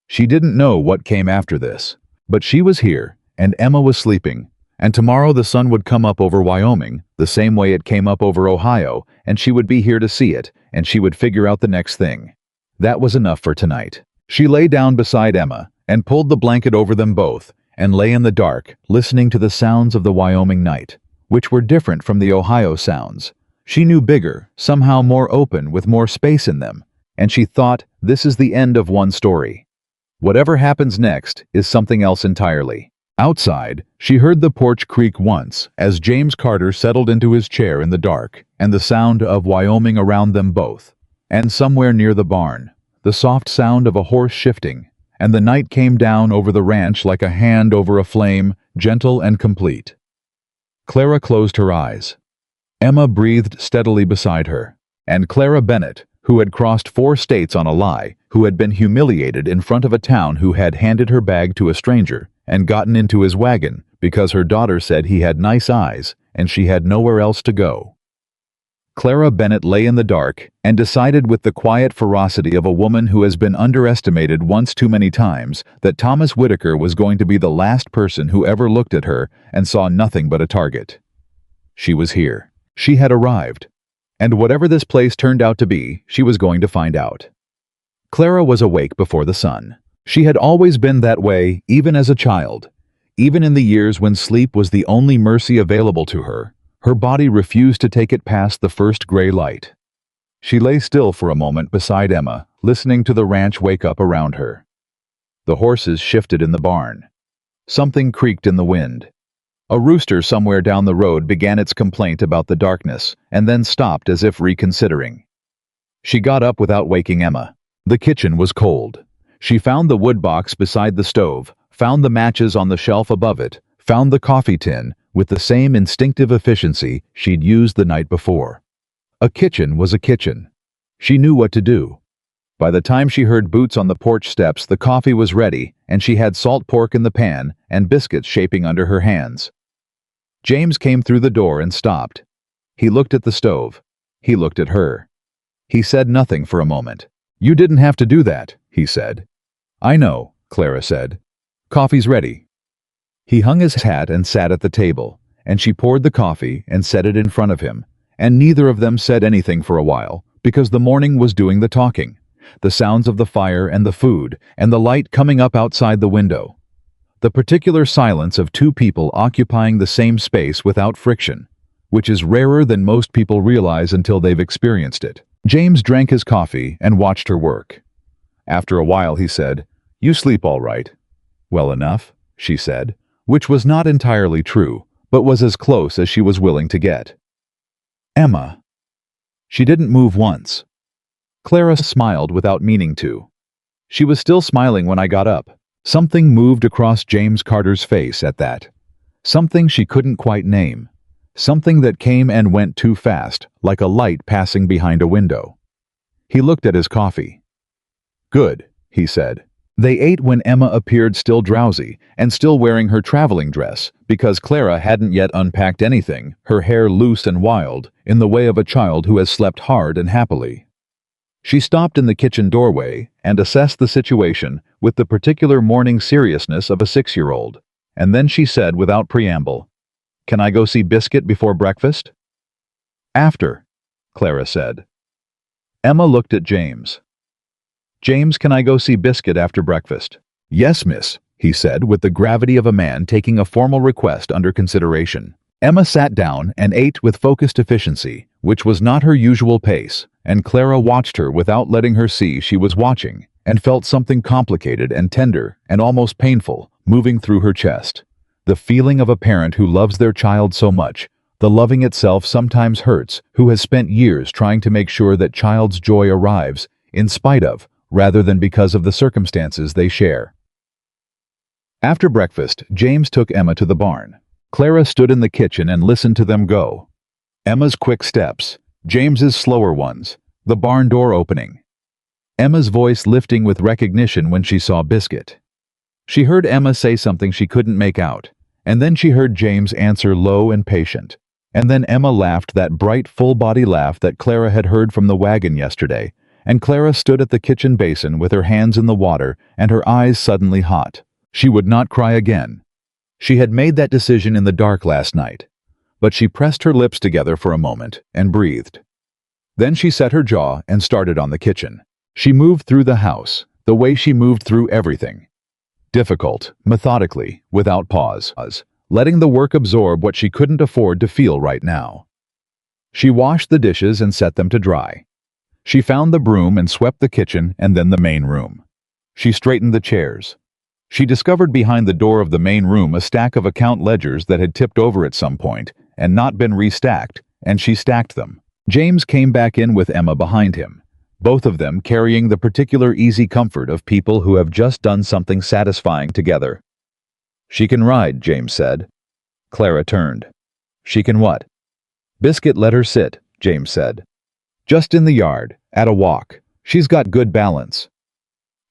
A: She didn't know what came after this, but she was here, and Emma was sleeping, and tomorrow the sun would come up over Wyoming, the same way it came up over Ohio, and she would be here to see it, and she would figure out the next thing. That was enough for tonight. She lay down beside Emma, and pulled the blanket over them both, and lay in the dark, listening to the sounds of the Wyoming night, which were different from the Ohio sounds. She knew bigger, somehow more open, with more space in them, and she thought, this is the end of one story. Whatever happens next is something else entirely. Outside, she heard the porch creak once as James Carter settled into his chair in the dark, and the sound of Wyoming around them both. And somewhere near the barn, the soft sound of a horse shifting, and the night came down over the ranch like a hand over a flame, gentle and complete. Clara closed her eyes. Emma breathed steadily beside her, and Clara Bennett, who had crossed 4 states on a lie, who had been humiliated in front of a town who had handed her bag to a stranger and gotten into his wagon because her daughter said he had nice eyes and she had nowhere else to go. Clara Bennett lay in the dark and decided with the quiet ferocity of a woman who has been underestimated once too many times that Thomas Whitaker was going to be the last person who ever looked at her and saw nothing but a target. She was here. She had arrived. And whatever this place turned out to be, she was going to find out. Clara was awake before the sun. She had always been that way, even as a child. Even in the years when sleep was the only mercy available to her, her body refused to take it past the first gray light. She lay still for a moment beside Emma, listening to the ranch wake up around her. The horses shifted in the barn. Something creaked in the wind. A rooster somewhere down the road began its complaint about the darkness, and then stopped as if reconsidering. She got up without waking Emma. The kitchen was cold. She found the wood box beside the stove, found the matches on the shelf above it, found the coffee tin, with the same instinctive efficiency she'd used the night before. A kitchen was a kitchen. She knew what to do. By the time she heard boots on the porch steps, the coffee was ready, and she had salt pork in the pan and biscuits shaping under her hands. James came through the door and stopped. He looked at the stove. He looked at her. He said nothing for a moment. "You didn't have to do that," he said. "I know," Clara said. "Coffee's ready." He hung his hat and sat at the table, and she poured the coffee and set it in front of him, and neither of them said anything for a while, because the morning was doing the talking, the sounds of the fire and the food, and the light coming up outside the window. The particular silence of 2 people occupying the same space without friction, which is rarer than most people realize until they've experienced it. James drank his coffee and watched her work. After a while he said, "You sleep all right." "Well enough," she said, which was not entirely true, but was as close as she was willing to get. "Emma." She didn't move once. Clara smiled without meaning to. She was still smiling when I got up. Something moved across James Carter's face at that. Something she couldn't quite name. Something that came and went too fast, like a light passing behind a window. He looked at his coffee. "Good," he said. They ate when Emma appeared still drowsy and still wearing her traveling dress, because Clara hadn't yet unpacked anything, her hair loose and wild, in the way of a child who has slept hard and happily. She stopped in the kitchen doorway and assessed the situation with the particular morning seriousness of a 6-year-old, and then she said without preamble, "Can I go see Biscuit before breakfast?" "After," Clara said. Emma looked at James. "James, can I go see Biscuit after breakfast?" "Yes, miss," he said with the gravity of a man taking a formal request under consideration. Emma sat down and ate with focused efficiency, which was not her usual pace, and Clara watched her without letting her see she was watching, and felt something complicated and tender and almost painful moving through her chest. The feeling of a parent who loves their child so much, the loving itself sometimes hurts, who has spent years trying to make sure that child's joy arrives, in spite of, rather than because of the circumstances they share. After breakfast, James took Emma to the barn. Clara stood in the kitchen and listened to them go. Emma's quick steps, James's slower ones, the barn door opening. Emma's voice lifting with recognition when she saw Biscuit. She heard Emma say something she couldn't make out, and then she heard James answer low and patient. And then Emma laughed, that bright, full-body laugh that Clara had heard from the wagon yesterday, and Clara stood at the kitchen basin with her hands in the water and her eyes suddenly hot. She would not cry again. She had made that decision in the dark last night, but she pressed her lips together for a moment and breathed. Then she set her jaw and started on the kitchen. She moved through the house, the way she moved through everything. Difficult, methodically, without pause, letting the work absorb what she couldn't afford to feel right now. She washed the dishes and set them to dry. She found the broom and swept the kitchen and then the main room. She straightened the chairs. She discovered behind the door of the main room a stack of account ledgers that had tipped over at some point and not been restacked, and she stacked them. James came back in with Emma behind him, both of them carrying the particular easy comfort of people who have just done something satisfying together. "She can ride," James said. Clara turned. "She can what?" "Biscuit let her sit," James said. "Just in the yard, at a walk. She's got good balance."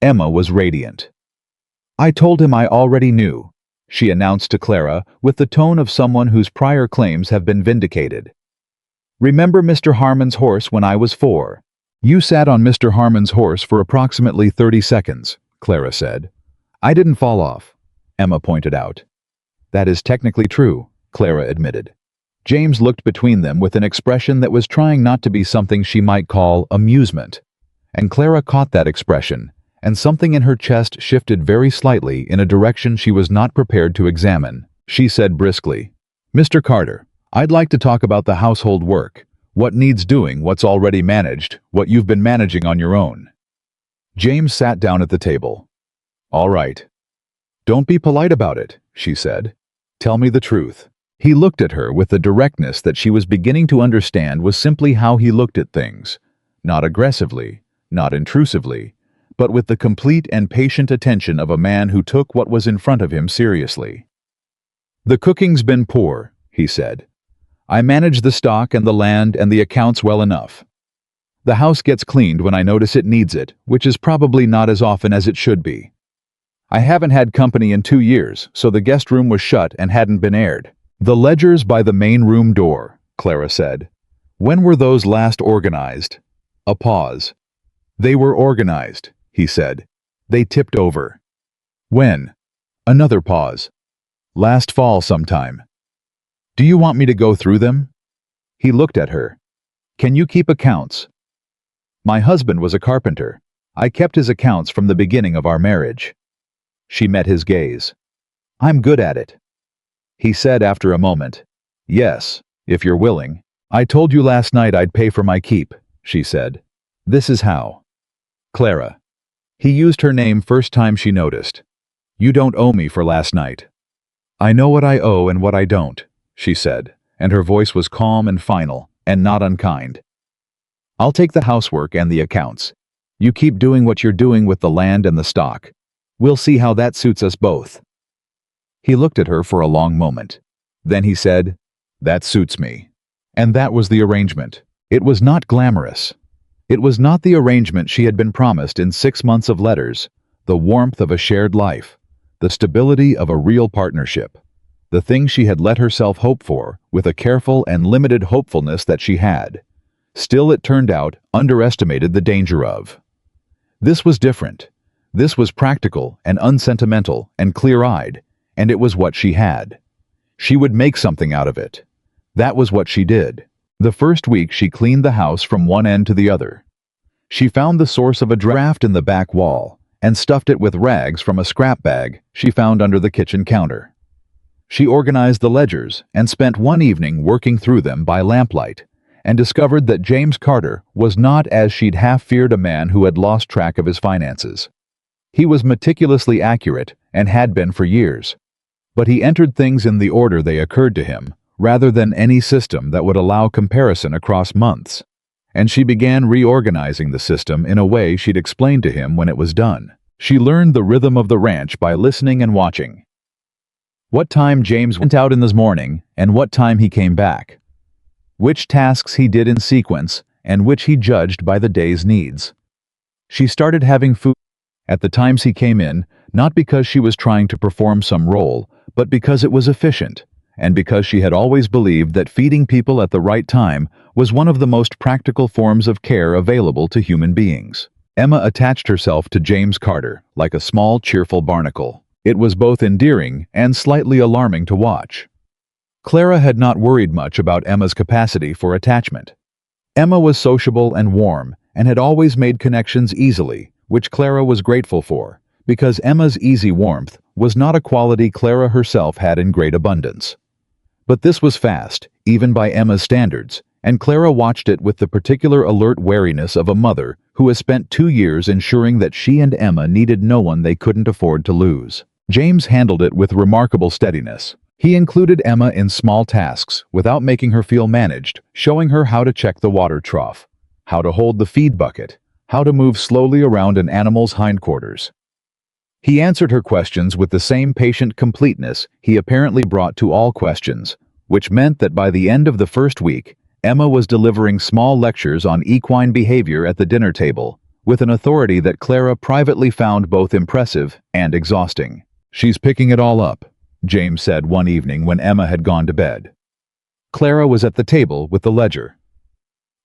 A: Emma was radiant. "I told him I already knew," she announced to Clara with the tone of someone whose prior claims have been vindicated. "Remember Mr. Harmon's horse when I was 4? "You sat on Mr. Harmon's horse for approximately 30 seconds, Clara said. "I didn't fall off," Emma pointed out. "That is technically true," Clara admitted. James looked between them with an expression that was trying not to be something she might call amusement. And Clara caught that expression, and something in her chest shifted very slightly in a direction she was not prepared to examine. She said briskly, "Mr. Carter, I'd like to talk about the household work. What needs doing, what's already managed, what you've been managing on your own." James sat down at the table. "All right. Don't be polite about it," she said. "Tell me the truth." He looked at her with the directness that she was beginning to understand was simply how he looked at things. Not aggressively, not intrusively, but with the complete and patient attention of a man who took what was in front of him seriously. "The cooking's been poor," he said. "I manage the stock and the land and the accounts well enough. The house gets cleaned when I notice it needs it, which is probably not as often as it should be. I haven't had company in 2 years, so the guest room was shut and hadn't been aired." "The ledgers by the main room door," Clara said. "When were those last organized?" A pause. "They were organized," he said. "They tipped over." "When?" Another pause. "Last fall sometime." "Do you want me to go through them?" He looked at her. "Can you keep accounts?" "My husband was a carpenter. I kept his accounts from the beginning of our marriage." She met his gaze. "I'm good at it," he said after a moment. "Yes, if you're willing." "I told you last night I'd pay for my keep," she said. "This is how." "Clara." He used her name first time she noticed. "You don't owe me for last night." "I know what I owe and what I don't," she said, and her voice was calm and final, and not unkind. "I'll take the housework and the accounts. You keep doing what you're doing with the land and the stock. We'll see how that suits us both." He looked at her for a long moment. Then he said, "That suits me." And that was the arrangement. It was not glamorous. It was not the arrangement she had been promised in 6 months of letters, the warmth of a shared life, the stability of a real partnership, the thing she had let herself hope for with a careful and limited hopefulness that she had. Still, it turned out, underestimated the danger of. This was different. This was practical and unsentimental and clear-eyed, and it was what she had. She would make something out of it. That was what she did. The first week she cleaned the house from one end to the other. She found the source of a draft in the back wall and stuffed it with rags from a scrap bag she found under the kitchen counter. She organized the ledgers and spent one evening working through them by lamplight and discovered that James Carter was not as she'd half feared, a man who had lost track of his finances. He was meticulously accurate and had been for years. But he entered things in the order they occurred to him, rather than any system that would allow comparison across months. And she began reorganizing the system in a way she'd explained to him when it was done. She learned the rhythm of the ranch by listening and watching. What time James went out in the morning and what time he came back. Which tasks he did in sequence and which he judged by the day's needs. She started having food At the times he came in, not because she was trying to perform some role, but because it was efficient, and because she had always believed that feeding people at the right time was one of the most practical forms of care available to human beings. Emma attached herself to James Carter like a small, cheerful barnacle. It was both endearing and slightly alarming to watch. Clara had not worried much about Emma's capacity for attachment. Emma was sociable and warm, and had always made connections easily, which Clara was grateful for, because Emma's easy warmth was not a quality Clara herself had in great abundance. But this was fast, even by Emma's standards, and Clara watched it with the particular alert wariness of a mother who has spent 2 years ensuring that she and Emma needed no one they couldn't afford to lose. James handled it with remarkable steadiness. He included Emma in small tasks without making her feel managed, showing her how to check the water trough, how to hold the feed bucket, how to move slowly around an animal's hindquarters. He answered her questions with the same patient completeness he apparently brought to all questions, which meant that by the end of the first week, Emma was delivering small lectures on equine behavior at the dinner table, with an authority that Clara privately found both impressive and exhausting. "She's picking it all up," James said one evening when Emma had gone to bed. Clara was at the table with the ledger.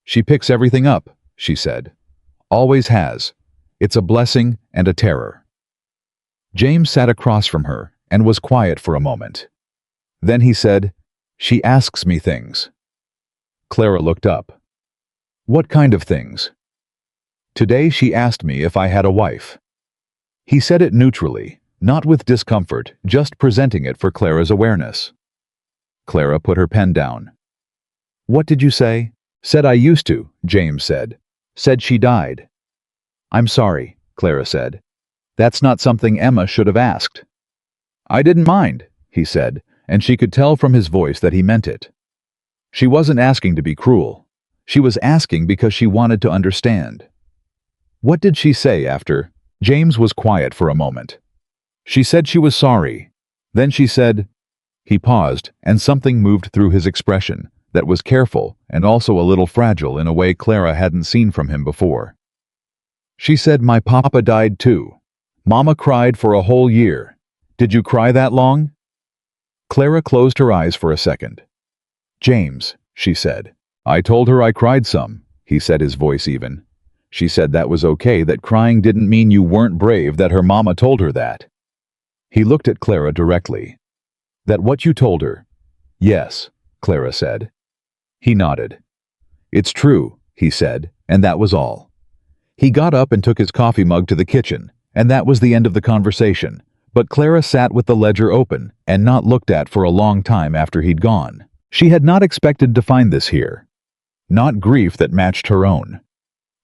A: "She picks everything up," she said. "Always has. It's a blessing and a terror." James sat across from her and was quiet for a moment. Then he said, "She asks me things." Clara looked up. "What kind of things?" "Today she asked me if I had a wife." He said it neutrally, not with discomfort, just presenting it for Clara's awareness. Clara put her pen down. "What did you say?" "Said I used to," James said. "Said she died." "I'm sorry," Clara said. "That's not something Emma should have asked." "I didn't mind," he said, and she could tell from his voice that he meant it. She wasn't asking to be cruel. She was asking because she wanted to understand. "What did she say after?" James was quiet for a moment. "She said she was sorry. Then she said—" He paused, and something moved through his expression that was careful and also a little fragile in a way Clara hadn't seen from him before. "She said my papa died too. Mama cried for a whole year. Did you cry that long?" Clara closed her eyes for a second. "James," she said. "I told her I cried some," he said, his voice even. "She said that was okay, that crying didn't mean you weren't brave, that her mama told her that." He looked at Clara directly. "That what you told her?" "Yes," Clara said. He nodded. "It's true," he said, and that was all. He got up and took his coffee mug to the kitchen, and that was the end of the conversation, but Clara sat with the ledger open and not looked at for a long time after he'd gone. She had not expected to find this here. Not grief that matched her own.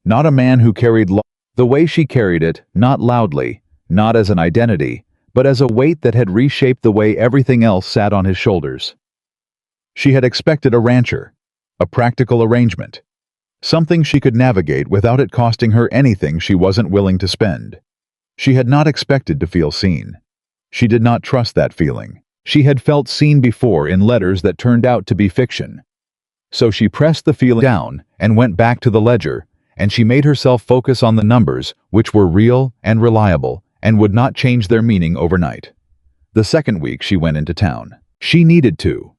A: Not a man who carried the way she carried it, not loudly, not as an identity, but as a weight that had reshaped the way everything else sat on his shoulders. She had expected a rancher, a practical arrangement, something she could navigate without it costing her anything she wasn't willing to spend. She had not expected to feel seen. She did not trust that feeling. She had felt seen before in letters that turned out to be fiction. So she pressed the feeling down and went back to the ledger, and she made herself focus on the numbers, which were real and reliable and would not change their meaning overnight. The second week she went into town. She needed to.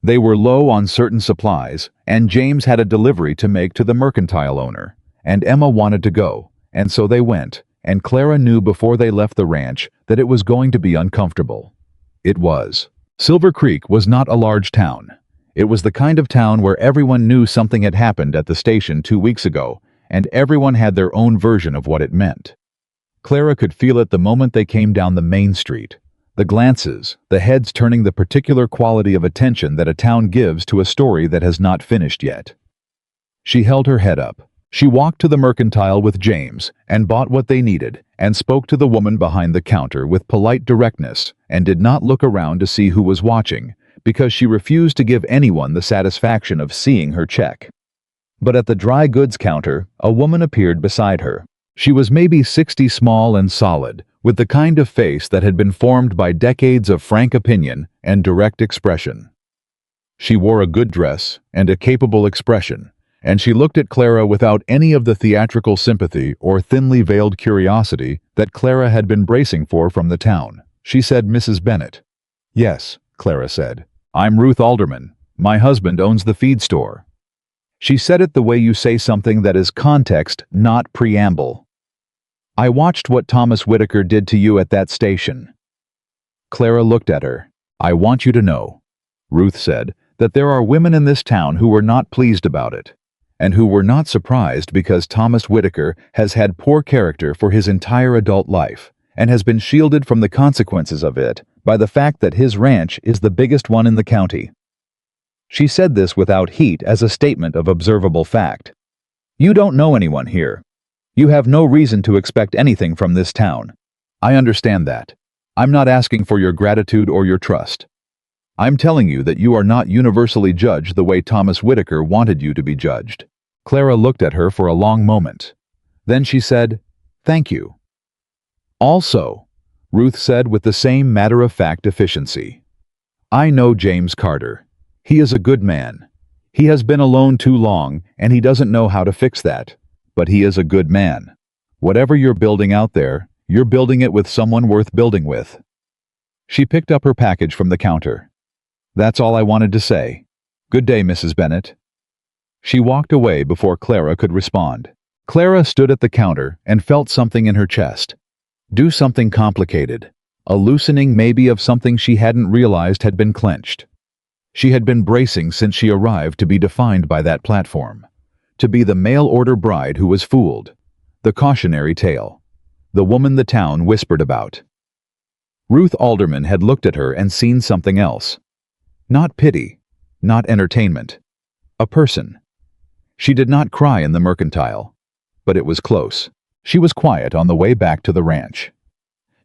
A: They were low on certain supplies, and James had a delivery to make to the mercantile owner, and Emma wanted to go, and so they went, and Clara knew before they left the ranch that it was going to be uncomfortable. It was. Silver Creek was not a large town. It was the kind of town where everyone knew something had happened at the station 2 weeks ago, and everyone had their own version of what it meant. Clara could feel it the moment they came down the main street. The glances, the heads turning, the particular quality of attention that a town gives to a story that has not finished yet. She held her head up. She walked to the mercantile with James and bought what they needed and spoke to the woman behind the counter with polite directness and did not look around to see who was watching because she refused to give anyone the satisfaction of seeing her check. But at the dry goods counter, a woman appeared beside her. She was maybe 60, small and solid, with the kind of face that had been formed by decades of frank opinion and direct expression. She wore a good dress and a capable expression, and she looked at Clara without any of the theatrical sympathy or thinly veiled curiosity that Clara had been bracing for from the town. She said, "Mrs. Bennett." "Yes," Clara said. "I'm Ruth Alderman. My husband owns the feed store." She said it the way you say something that is context, not preamble. "I watched what Thomas Whitaker did to you at that station." Clara looked at her. "I want you to know," Ruth said, "that there are women in this town who were not pleased about it, and who were not surprised because Thomas Whitaker has had poor character for his entire adult life, and has been shielded from the consequences of it by the fact that his ranch is the biggest one in the county." She said this without heat as a statement of observable fact. "You don't know anyone here. You have no reason to expect anything from this town. I understand that. I'm not asking for your gratitude or your trust. I'm telling you that you are not universally judged the way Thomas Whitaker wanted you to be judged." Clara looked at her for a long moment. Then she said, "Thank you." "Also," Ruth said with the same matter-of-fact efficiency, "I know James Carter. He is a good man. He has been alone too long, and he doesn't know how to fix that. But he is a good man. Whatever you're building out there, you're building it with someone worth building with." She picked up her package from the counter. "That's all I wanted to say. Good day, Mrs. Bennett." She walked away before Clara could respond. Clara stood at the counter and felt something in her chest. Do something complicated. A loosening maybe of something she hadn't realized had been clenched. She had been bracing since she arrived to be defined by that platform. To be the mail-order bride who was fooled. The cautionary tale. The woman the town whispered about. Ruth Alderman had looked at her and seen something else. Not pity. Not entertainment. A person. She did not cry in the mercantile. But it was close. She was quiet on the way back to the ranch.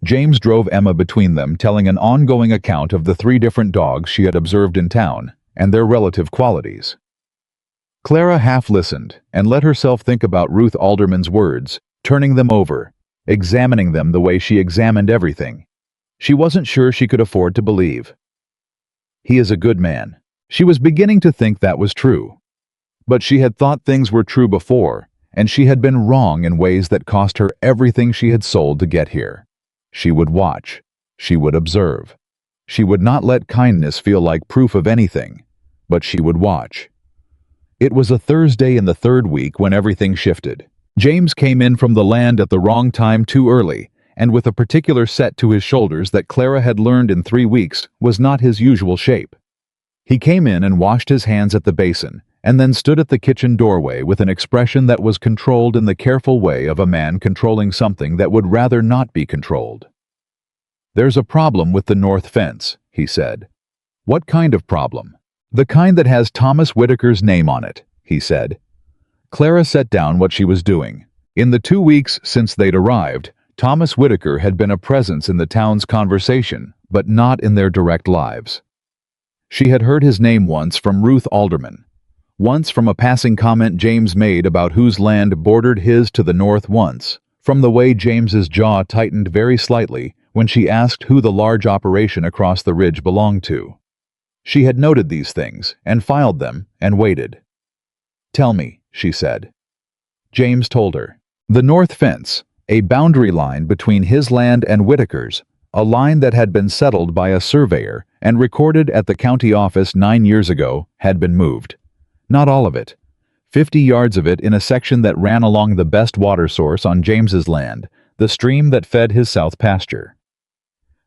A: James drove Emma between them, telling an ongoing account of the 3 different dogs she had observed in town, and their relative qualities. Clara half listened, and let herself think about Ruth Alderman's words, turning them over, examining them the way she examined everything. She wasn't sure she could afford to believe. He is a good man. She was beginning to think that was true. But she had thought things were true before, and she had been wrong in ways that cost her everything she had sold to get here. She would watch. She would observe. She would not let kindness feel like proof of anything, but she would watch. It was a Thursday in the 3rd week when everything shifted. James came in from the land at the wrong time too early, and with a particular set to his shoulders that Clara had learned in 3 weeks was not his usual shape. He came in and washed his hands at the basin, and then stood at the kitchen doorway with an expression that was controlled in the careful way of a man controlling something that would rather not be controlled. "There's a problem with the north fence," he said. "What kind of problem?" "The kind that has Thomas Whitaker's name on it," he said. Clara set down what she was doing. In the 2 weeks since they'd arrived, Thomas Whitaker had been a presence in the town's conversation, but not in their direct lives. She had heard his name once from Ruth Alderman. Once from a passing comment James made about whose land bordered his to the north once, from the way James's jaw tightened very slightly when she asked who the large operation across the ridge belonged to. She had noted these things, and filed them, and waited. "Tell me," she said. James told her. The north fence, a boundary line between his land and Whitaker's, a line that had been settled by a surveyor and recorded at the county office 9 years ago, had been moved. Not all of it. 50 yards of it in a section that ran along the best water source on James's land, the stream that fed his south pasture.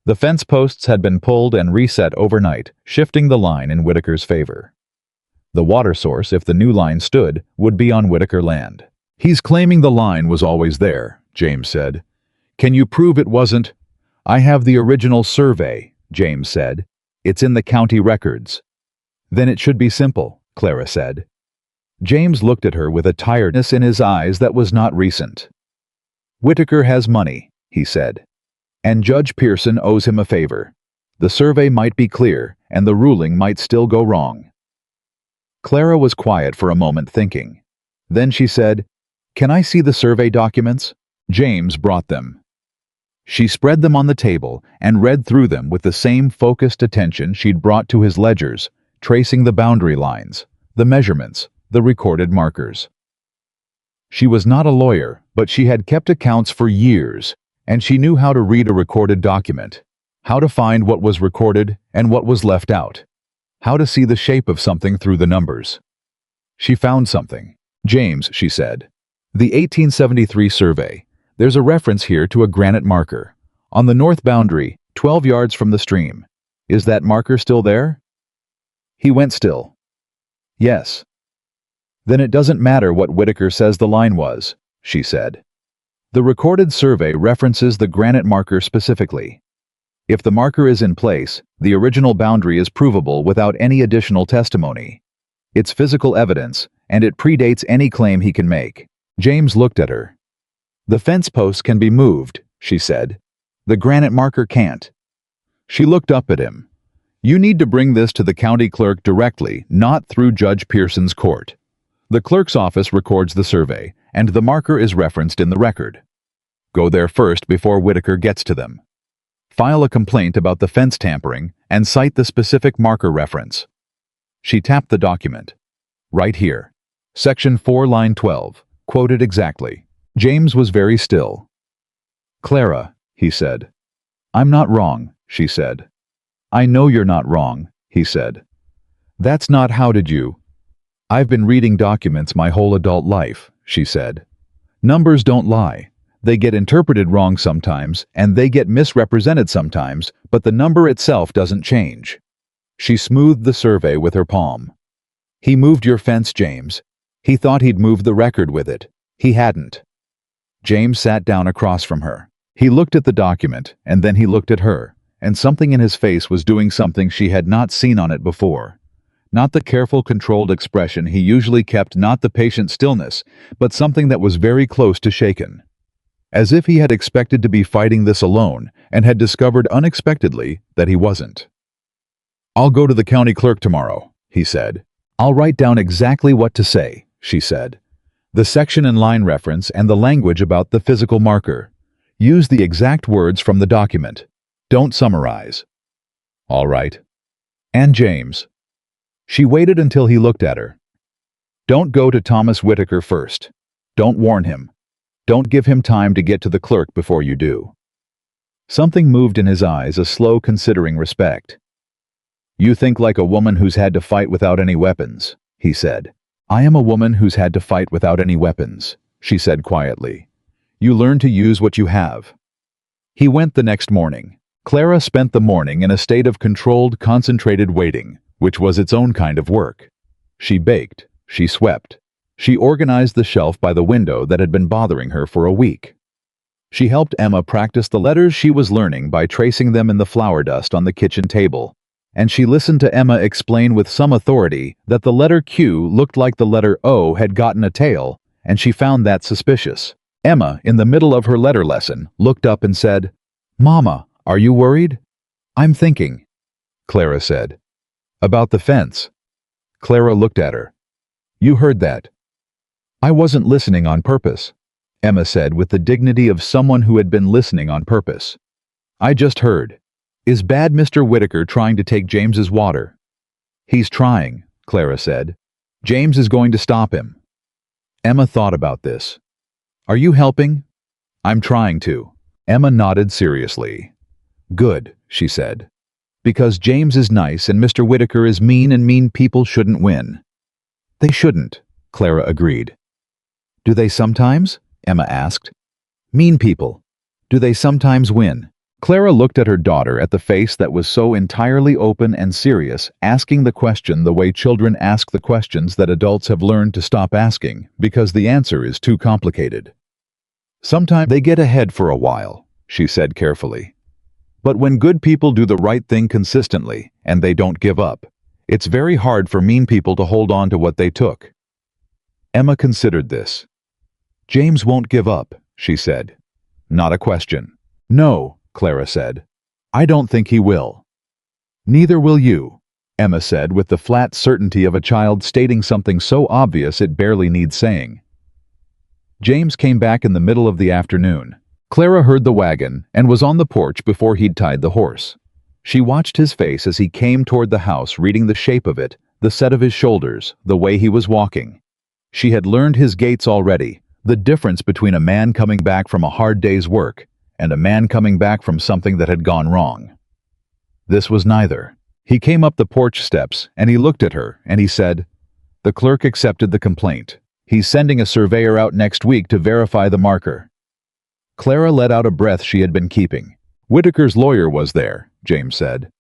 A: The fence posts had been pulled and reset overnight, shifting the line in Whitaker's favor. The water source, if the new line stood, would be on Whitaker land. "He's claiming the line was always there," James said. "Can you prove it wasn't?" "I have the original survey," James said. "It's in the county records." "Then it should be simple," Clara said. James looked at her with a tiredness in his eyes that was not recent. "Whitaker has money," he said. "And Judge Pearson owes him a favor. The survey might be clear, and the ruling might still go wrong." Clara was quiet for a moment thinking. Then she said, "Can I see the survey documents?" James brought them. She spread them on the table and read through them with the same focused attention she'd brought to his ledgers, tracing the boundary lines, the measurements, the recorded markers. She was not a lawyer, but she had kept accounts for years, and she knew how to read a recorded document, how to find what was recorded and what was left out, how to see the shape of something through the numbers. She found something. "James," she said. "The 1873 survey. There's a reference here to a granite marker. On the north boundary, 12 yards from the stream. Is that marker still there?" He went still. "Yes." "Then it doesn't matter what Whitaker says the line was," she said. "The recorded survey references the granite marker specifically. If the marker is in place, the original boundary is provable without any additional testimony. It's physical evidence, and it predates any claim he can make." James looked at her. "The fence posts can be moved," she said. "The granite marker can't." She looked up at him. "You need to bring this to the county clerk directly, not through Judge Pearson's court. The clerk's office records the survey, and the marker is referenced in the record. Go there first before Whitaker gets to them. File a complaint about the fence tampering and cite the specific marker reference." She tapped the document. "Right here. Section 4, line 12. Quoted exactly." James was very still. "Clara," he said. "I'm not wrong," she said. "I know you're not wrong," he said. "That's not how did you—" "I've been reading documents my whole adult life," she said. "Numbers don't lie. They get interpreted wrong sometimes, and they get misrepresented sometimes, but the number itself doesn't change." She smoothed the survey with her palm. "He moved your fence, James. He thought he'd moved the record with it. He hadn't." James sat down across from her. He looked at the document, and then he looked at her, and something in his face was doing something she had not seen on it before. Not the careful, controlled expression he usually kept, not the patient stillness, but something that was very close to shaken. As if he had expected to be fighting this alone, and had discovered unexpectedly that he wasn't. "I'll go to the county clerk tomorrow," he said. "I'll write down exactly what to say," she said. "The section and line reference and the language about the physical marker. Use the exact words from the document. Don't summarize." "All right." "And James." She waited until he looked at her. "Don't go to Thomas Whitaker first. Don't warn him. Don't give him time to get to the clerk before you do." Something moved in his eyes, a slow, considering respect. "You think like a woman who's had to fight without any weapons," he said. "I am a woman who's had to fight without any weapons," she said quietly. "You learn to use what you have." He went the next morning. Clara spent the morning in a state of controlled, concentrated waiting, which was its own kind of work. She baked, she swept, she organized the shelf by the window that had been bothering her for a week. She helped Emma practice the letters she was learning by tracing them in the flour dust on the kitchen table, and she listened to Emma explain with some authority that the letter Q looked like the letter O had gotten a tail, and she found that suspicious. Emma, in the middle of her letter lesson, looked up and said, "Mama, are you worried?" "I'm thinking," Clara said. "About the fence." Clara looked at her. "You heard that." "I wasn't listening on purpose," Emma said with the dignity of someone who had been listening on purpose. "I just heard. Is bad Mr. Whitaker trying to take James's water?" "He's trying," Clara said. "James is going to stop him." Emma thought about this. "Are you helping?" "I'm trying to." Emma nodded seriously. "Good," she said. "Because James is nice and Mr. Whitaker is mean, and mean people shouldn't win." "They shouldn't," Clara agreed. "Do they sometimes?" Emma asked. "Mean people. Do they sometimes win?" Clara looked at her daughter, at the face that was so entirely open and serious, asking the question the way children ask the questions that adults have learned to stop asking because the answer is too complicated. "Sometimes they get ahead for a while," she said carefully. "But when good people do the right thing consistently, and they don't give up, it's very hard for mean people to hold on to what they took." Emma considered this. "James won't give up," she said. "Not a question." "No," Clara said. "I don't think he will." "Neither will you," Emma said with the flat certainty of a child stating something so obvious it barely needs saying. James came back in the middle of the afternoon. Clara heard the wagon and was on the porch before he'd tied the horse. She watched his face as he came toward the house, reading the shape of it, the set of his shoulders, the way he was walking. She had learned his gaits already, the difference between a man coming back from a hard day's work and a man coming back from something that had gone wrong. This was neither. He came up the porch steps and he looked at her and he said, "The clerk accepted the complaint. He's sending a surveyor out next week to verify the marker." Clara let out a breath she had been keeping. Whitaker's lawyer was there, James said.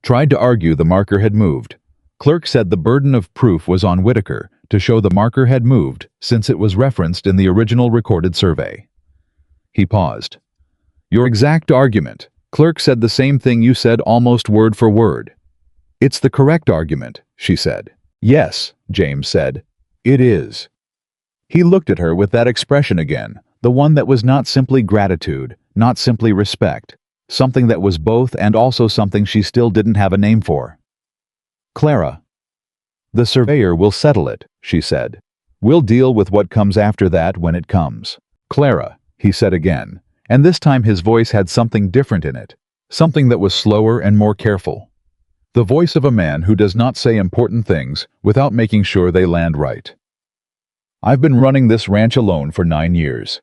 A: Tried to argue the marker had moved. Clerk said the burden of proof was on Whitaker to show the marker had moved since it was referenced in the original recorded survey. He paused. "Your exact argument." Clerk said the same thing you said almost word for word. "It's the correct argument," she said. "Yes," James said. "It is." He looked at her with that expression again, the one that was not simply gratitude, not simply respect, something that was both and also something she still didn't have a name for. "Clara." "The surveyor will settle it," she said. "We'll deal with what comes after that when it comes." "Clara," he said again, and this time his voice had something different in it, something that was slower and more careful. The voice of a man who does not say important things without making sure they land right. "I've been running this ranch alone for 9 years.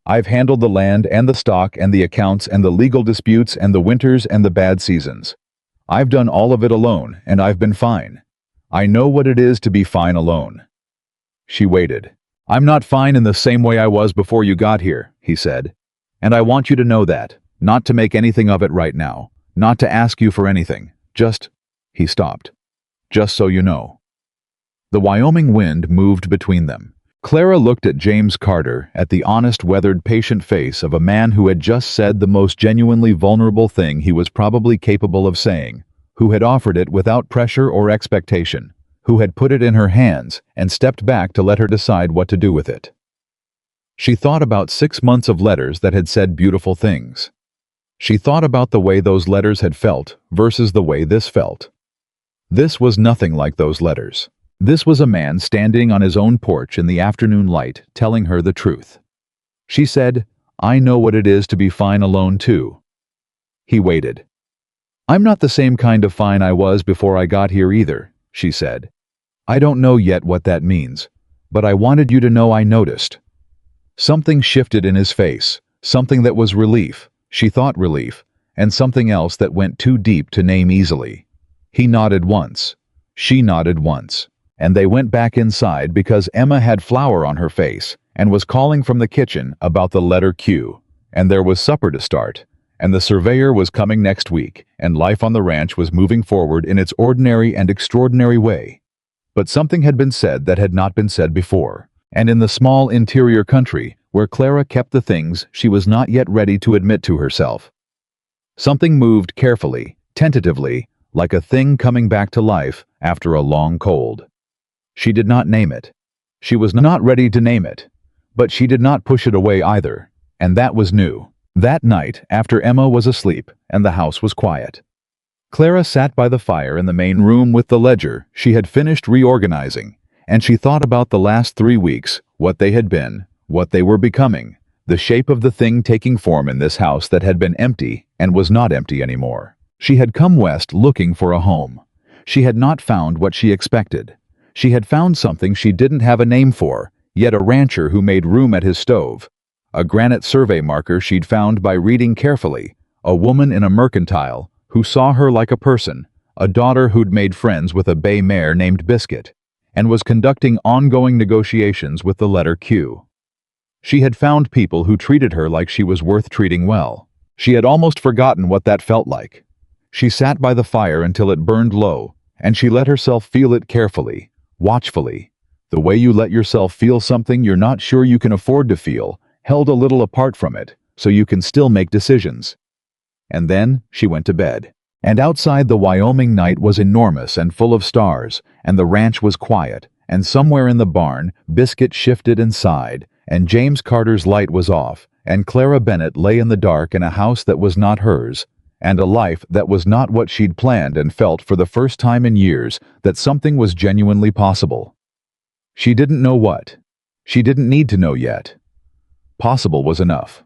A: I've handled the land and the stock and the accounts and the legal disputes and the winters and the bad seasons. I've done all of it alone, and I've been fine. I know what it is to be fine alone." She waited. "I'm not fine in the same way I was before you got here," he said. "And I want you to know that, not to make anything of it right now, not to ask you for anything, just—" He stopped. "Just so you know." The Wyoming wind moved between them. Clara looked at James Carter, at the honest, weathered, patient face of a man who had just said the most genuinely vulnerable thing he was probably capable of saying, who had offered it without pressure or expectation, who had put it in her hands and stepped back to let her decide what to do with it. She thought about 6 months of letters that had said beautiful things. She thought about the way those letters had felt versus the way this felt. This was nothing like those letters. This was a man standing on his own porch in the afternoon light telling her the truth. She said, "I know what it is to be fine alone too." He waited. "I'm not the same kind of fine I was before I got here either," she said. "I don't know yet what that means, but I wanted you to know I noticed." Something shifted in his face, something that was relief, she thought relief, and something else that went too deep to name easily. He nodded once. She nodded once. And they went back inside because Emma had flour on her face and was calling from the kitchen about the letter Q, and there was supper to start, and the surveyor was coming next week, and life on the ranch was moving forward in its ordinary and extraordinary way. But something had been said that had not been said before, and in the small interior country where Clara kept the things she was not yet ready to admit to herself. Something moved carefully, tentatively, like a thing coming back to life after a long cold. She did not name it. She was not ready to name it, but she did not push it away either, and that was new. That night, after Emma was asleep and the house was quiet, Clara sat by the fire in the main room with the ledger she had finished reorganizing, and she thought about the last 3 weeks, what they had been, what they were becoming, the shape of the thing taking form in this house that had been empty and was not empty anymore. She had come west looking for a home. She had not found what she expected. She had found something she didn't have a name for, yet a rancher who made room at his stove, a granite survey marker she'd found by reading carefully, a woman in a mercantile who saw her like a person, a daughter who'd made friends with a bay mare named Biscuit, and was conducting ongoing negotiations with the letter Q. She had found people who treated her like she was worth treating well. She had almost forgotten what that felt like. She sat by the fire until it burned low, and she let herself feel it carefully, watchfully, the way you let yourself feel something you're not sure you can afford to feel, held a little apart from it, so you can still make decisions. And then she went to bed. And outside the Wyoming night was enormous and full of stars, and the ranch was quiet, and somewhere in the barn, Biscuit shifted and sighed, and James Carter's light was off, and Clara Bennett lay in the dark in a house that was not hers, and a life that was not what she'd planned, and felt for the first time in years that something was genuinely possible. She didn't know what. She didn't need to know yet. Possible was enough.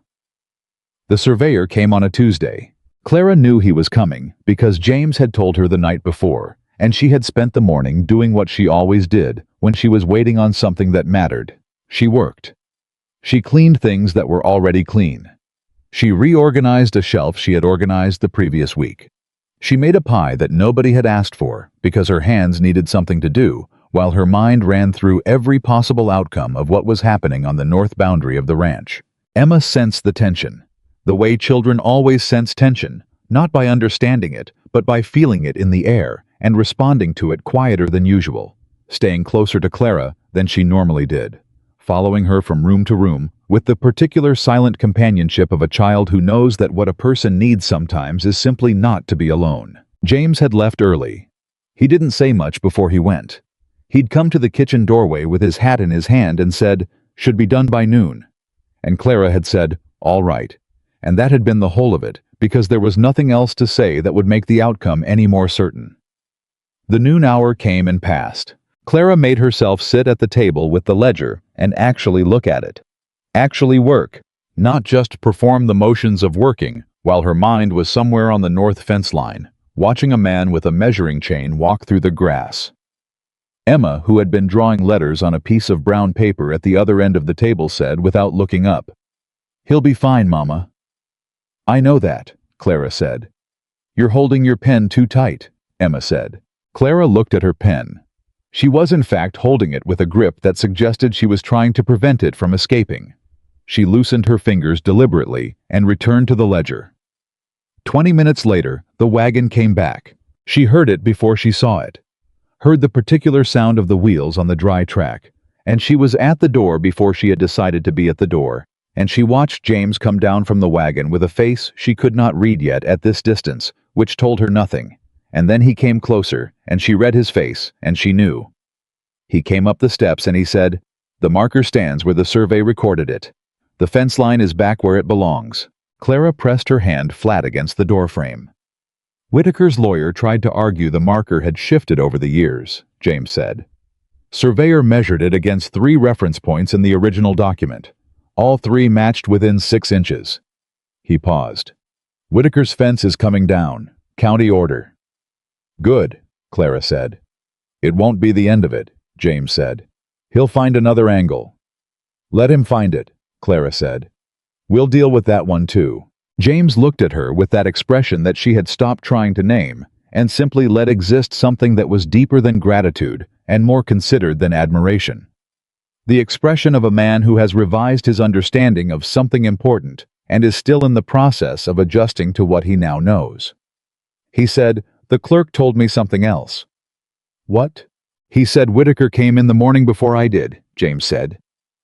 A: The surveyor came on a Tuesday. Clara knew he was coming because James had told her the night before, and she had spent the morning doing what she always did when she was waiting on something that mattered. She worked. She cleaned things that were already clean. She reorganized a shelf she had organized the previous week. She made a pie that nobody had asked for because her hands needed something to do, while her mind ran through every possible outcome of what was happening on the north boundary of the ranch. Emma sensed the tension, the way children always sense tension, not by understanding it, but by feeling it in the air and responding to it quieter than usual, staying closer to Clara than she normally did, following her from room to room, with the particular silent companionship of a child who knows that what a person needs sometimes is simply not to be alone. James had left early. He didn't say much before he went. He'd come to the kitchen doorway with his hat in his hand and said, "Should be done by noon." And Clara had said, "All right." And that had been the whole of it, because there was nothing else to say that would make the outcome any more certain. The noon hour came and passed. Clara made herself sit at the table with the ledger and actually look at it. Actually work, not just perform the motions of working, while her mind was somewhere on the north fence line, watching a man with a measuring chain walk through the grass. Emma, who had been drawing letters on a piece of brown paper at the other end of the table, said without looking up, "He'll be fine, Mama." "I know that," Clara said. "You're holding your pen too tight," Emma said. Clara looked at her pen. She was in fact holding it with a grip that suggested she was trying to prevent it from escaping. She loosened her fingers deliberately and returned to the ledger. 20 minutes later, the wagon came back. She heard it before she saw it, heard the particular sound of the wheels on the dry track, and she was at the door before she had decided to be at the door, and she watched James come down from the wagon with a face she could not read yet at this distance, which told her nothing. And then he came closer, and she read his face, and she knew. He came up the steps and he said, "The marker stands where the survey recorded it. The fence line is back where it belongs." Clara pressed her hand flat against the doorframe. "Whitaker's lawyer tried to argue the marker had shifted over the years," James said. "Surveyor measured it against 3 reference points in the original document. All 3 matched within 6 inches. He paused. "Whitaker's fence is coming down. County order." "Good," Clara said. "It won't be the end of it," James said. "He'll find another angle." "Let him find it," Clara said. "We'll deal with that one too." James looked at her with that expression that she had stopped trying to name, and simply let exist something that was deeper than gratitude and more considered than admiration. The expression of a man who has revised his understanding of something important and is still in the process of adjusting to what he now knows. He said, "The clerk told me something else." "What?" "He said Whitaker came in the morning before I did," James said.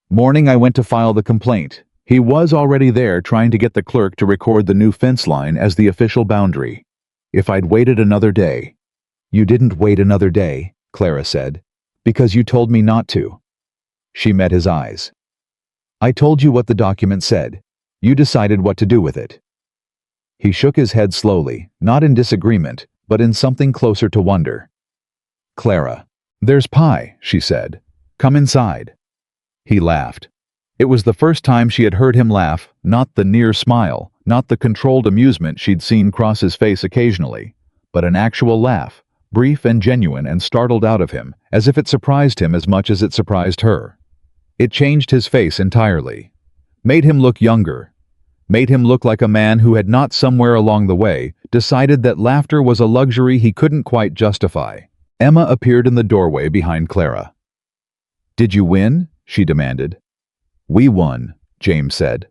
A: "Morning I went to file the complaint. He was already there trying to get the clerk to record the new fence line as the official boundary. If I'd waited another day—" "You didn't wait another day," Clara said, "because you told me not to." She met his eyes. "I told you what the document said. You decided what to do with it." He shook his head slowly, not in disagreement, but in something closer to wonder. "Clara, there's pie," she said. "Come inside." He laughed. It was the first time she had heard him laugh, not the near smile, not the controlled amusement she'd seen cross his face occasionally, but an actual laugh, brief and genuine and startled out of him, as if it surprised him as much as it surprised her. It changed his face entirely, made him look younger, made him look like a man who had not somewhere along the way decided that laughter was a luxury he couldn't quite justify. Emma appeared in the doorway behind Clara. "Did you win?" she demanded. "We won," James said.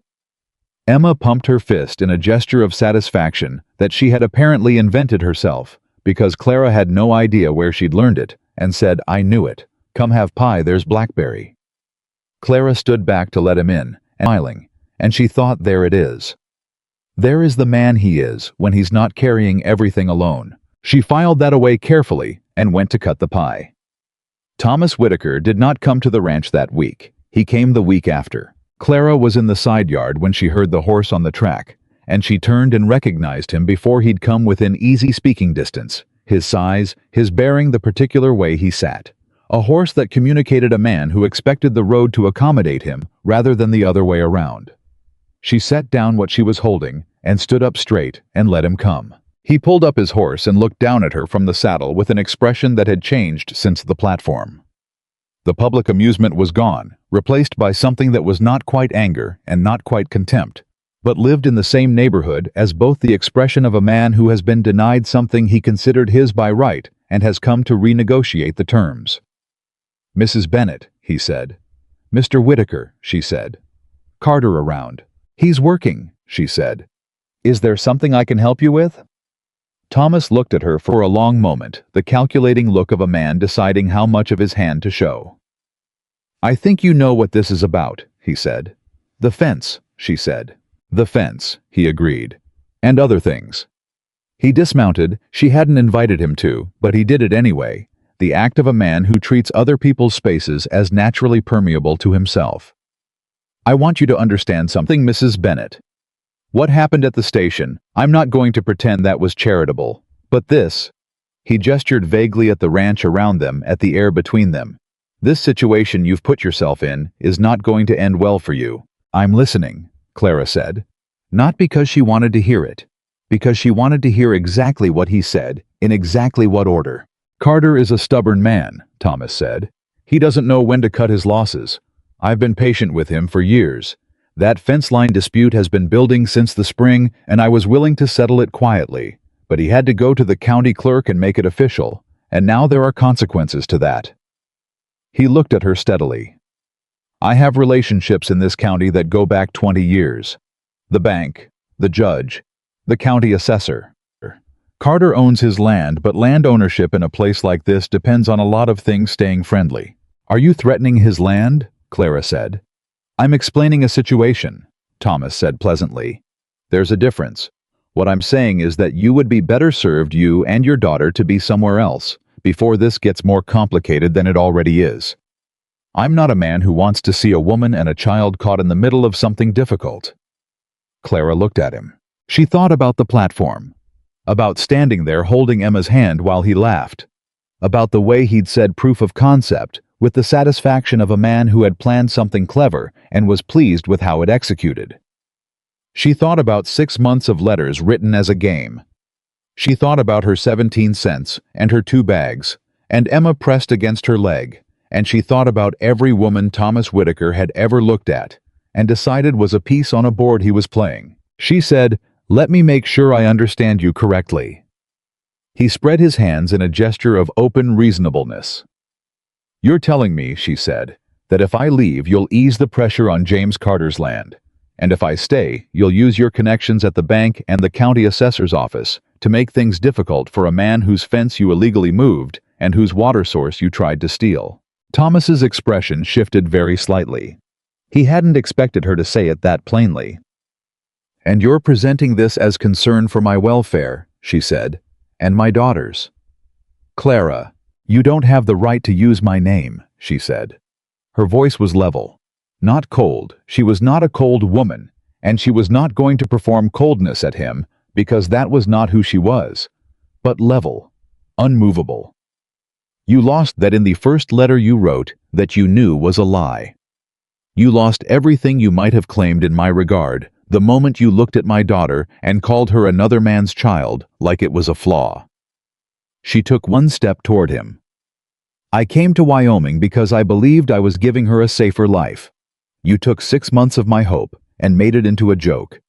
A: Emma pumped her fist in a gesture of satisfaction that she had apparently invented herself, because Clara had no idea where she'd learned it, and said, "I knew it. Come have pie, there's blackberry." Clara stood back to let him in, smiling, and she thought, there it is. There is the man he is when he's not carrying everything alone. She filed that away carefully and went to cut the pie. Thomas Whitaker did not come to the ranch that week. He came the week after. Clara was in the side yard when she heard the horse on the track, and she turned and recognized him before he'd come within easy speaking distance. His size, his bearing, the particular way he sat. A horse that communicated a man who expected the road to accommodate him rather than the other way around. She set down what she was holding and stood up straight and let him come. He pulled up his horse and looked down at her from the saddle with an expression that had changed since the platform. The public amusement was gone, replaced by something that was not quite anger and not quite contempt, but lived in the same neighborhood as both the expression of a man who has been denied something he considered his by right and has come to renegotiate the terms. "Mrs. Bennett," he said. "Mr. Whitaker," she said. "Carter around." "He's working," she said. "Is there something I can help you with?" Thomas looked at her for a long moment, the calculating look of a man deciding how much of his hand to show. "I think you know what this is about," he said. "The fence," she said. "The fence," he agreed. "And other things." He dismounted. She hadn't invited him to, but he did it anyway, the act of a man who treats other people's spaces as naturally permeable to himself. "I want you to understand something, Mrs. Bennett. What happened at the station, I'm not going to pretend that was charitable, but this—" he gestured vaguely at the ranch around them, at the air between them. "This situation you've put yourself in is not going to end well for you." "I'm listening," Clara said. Not because she wanted to hear it, because she wanted to hear exactly what he said, in exactly what order. "Carter is a stubborn man," Thomas said. "He doesn't know when to cut his losses. I've been patient with him for years. That fence line dispute has been building since the spring, and I was willing to settle it quietly, but he had to go to the county clerk and make it official, and now there are consequences to that." He looked at her steadily. "I have relationships in this county that go back 20 years. The bank, the judge, the county assessor. Carter owns his land, but land ownership in a place like this depends on a lot of things staying friendly." "Are you threatening his land?" Clara said. "I'm explaining a situation," Thomas said pleasantly. "There's a difference. What I'm saying is that you would be better served, you and your daughter, to be somewhere else, before this gets more complicated than it already is. I'm not a man who wants to see a woman and a child caught in the middle of something difficult." Clara looked at him. She thought about the platform, about standing there holding Emma's hand while he laughed, about the way he'd said proof of concept, with the satisfaction of a man who had planned something clever and was pleased with how it executed. She thought about 6 months of letters written as a game. She thought about her 17 cents and her 2 bags, and Emma pressed against her leg, and she thought about every woman Thomas Whitaker had ever looked at, and decided was a piece on a board he was playing. She said, "Let me make sure I understand you correctly." He spread his hands in a gesture of open reasonableness. "You're telling me," she said, "that if I leave you'll ease the pressure on James Carter's land, and if I stay you'll use your connections at the bank and the county assessor's office to make things difficult for a man whose fence you illegally moved and whose water source you tried to steal." Thomas's expression shifted very slightly. He hadn't expected her to say it that plainly. "And you're presenting this as concern for my welfare," she said, "and my daughter's." "Clara, you don't have the right to use my name," she said. Her voice was level. Not cold. She was not a cold woman, and she was not going to perform coldness at him, because that was not who she was. But level, unmovable. "You lost that in the first letter you wrote that you knew was a lie. You lost everything you might have claimed in my regard the moment you looked at my daughter and called her another man's child like it was a flaw." She took one step toward him. "I came to Wyoming because I believed I was giving her a safer life. You took 6 months of my hope and made it into a joke.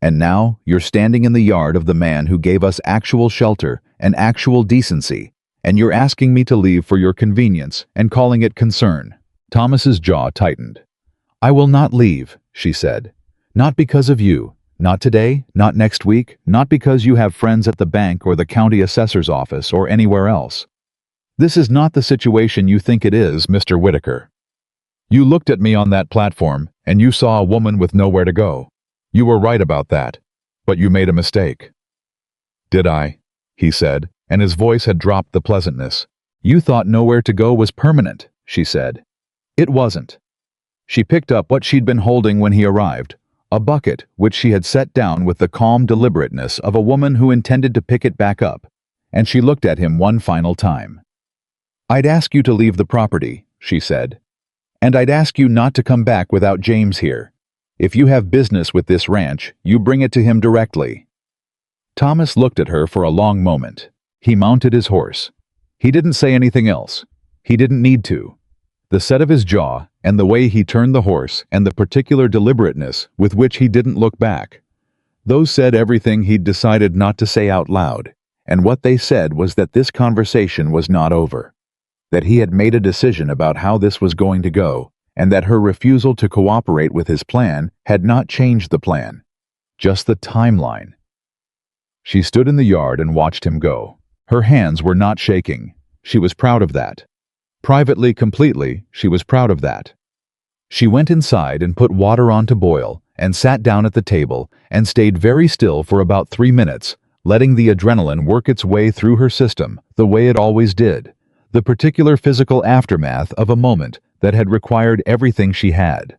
A: And now you're standing in the yard of the man who gave us actual shelter and actual decency, and you're asking me to leave for your convenience and calling it concern." Thomas's jaw tightened. "I will not leave," she said. "Not because of you. Not today, not next week, not because you have friends at the bank or the county assessor's office or anywhere else. This is not the situation you think it is, Mr. Whitaker. You looked at me on that platform, and you saw a woman with nowhere to go. You were right about that, but you made a mistake." "Did I?" he said, and his voice had dropped the pleasantness. "You thought nowhere to go was permanent," she said. "It wasn't." She picked up what she'd been holding when he arrived, a bucket which she had set down with the calm deliberateness of a woman who intended to pick it back up, and she looked at him one final time. "I'd ask you to leave the property," she said. "And I'd ask you not to come back without James here. If you have business with this ranch, you bring it to him directly." Thomas looked at her for a long moment. He mounted his horse. He didn't say anything else. He didn't need to. The set of his jaw, and the way he turned the horse, and the particular deliberateness with which he didn't look back, those said everything he'd decided not to say out loud. And what they said was that this conversation was not over. That he had made a decision about how this was going to go, and that her refusal to cooperate with his plan had not changed the plan. Just the timeline. She stood in the yard and watched him go. Her hands were not shaking. She was proud of that. Privately, completely, she was proud of that. She went inside and put water on to boil, and sat down at the table, and stayed very still for about 3 minutes, letting the adrenaline work its way through her system, the way it always did, the particular physical aftermath of a moment that had required everything she had.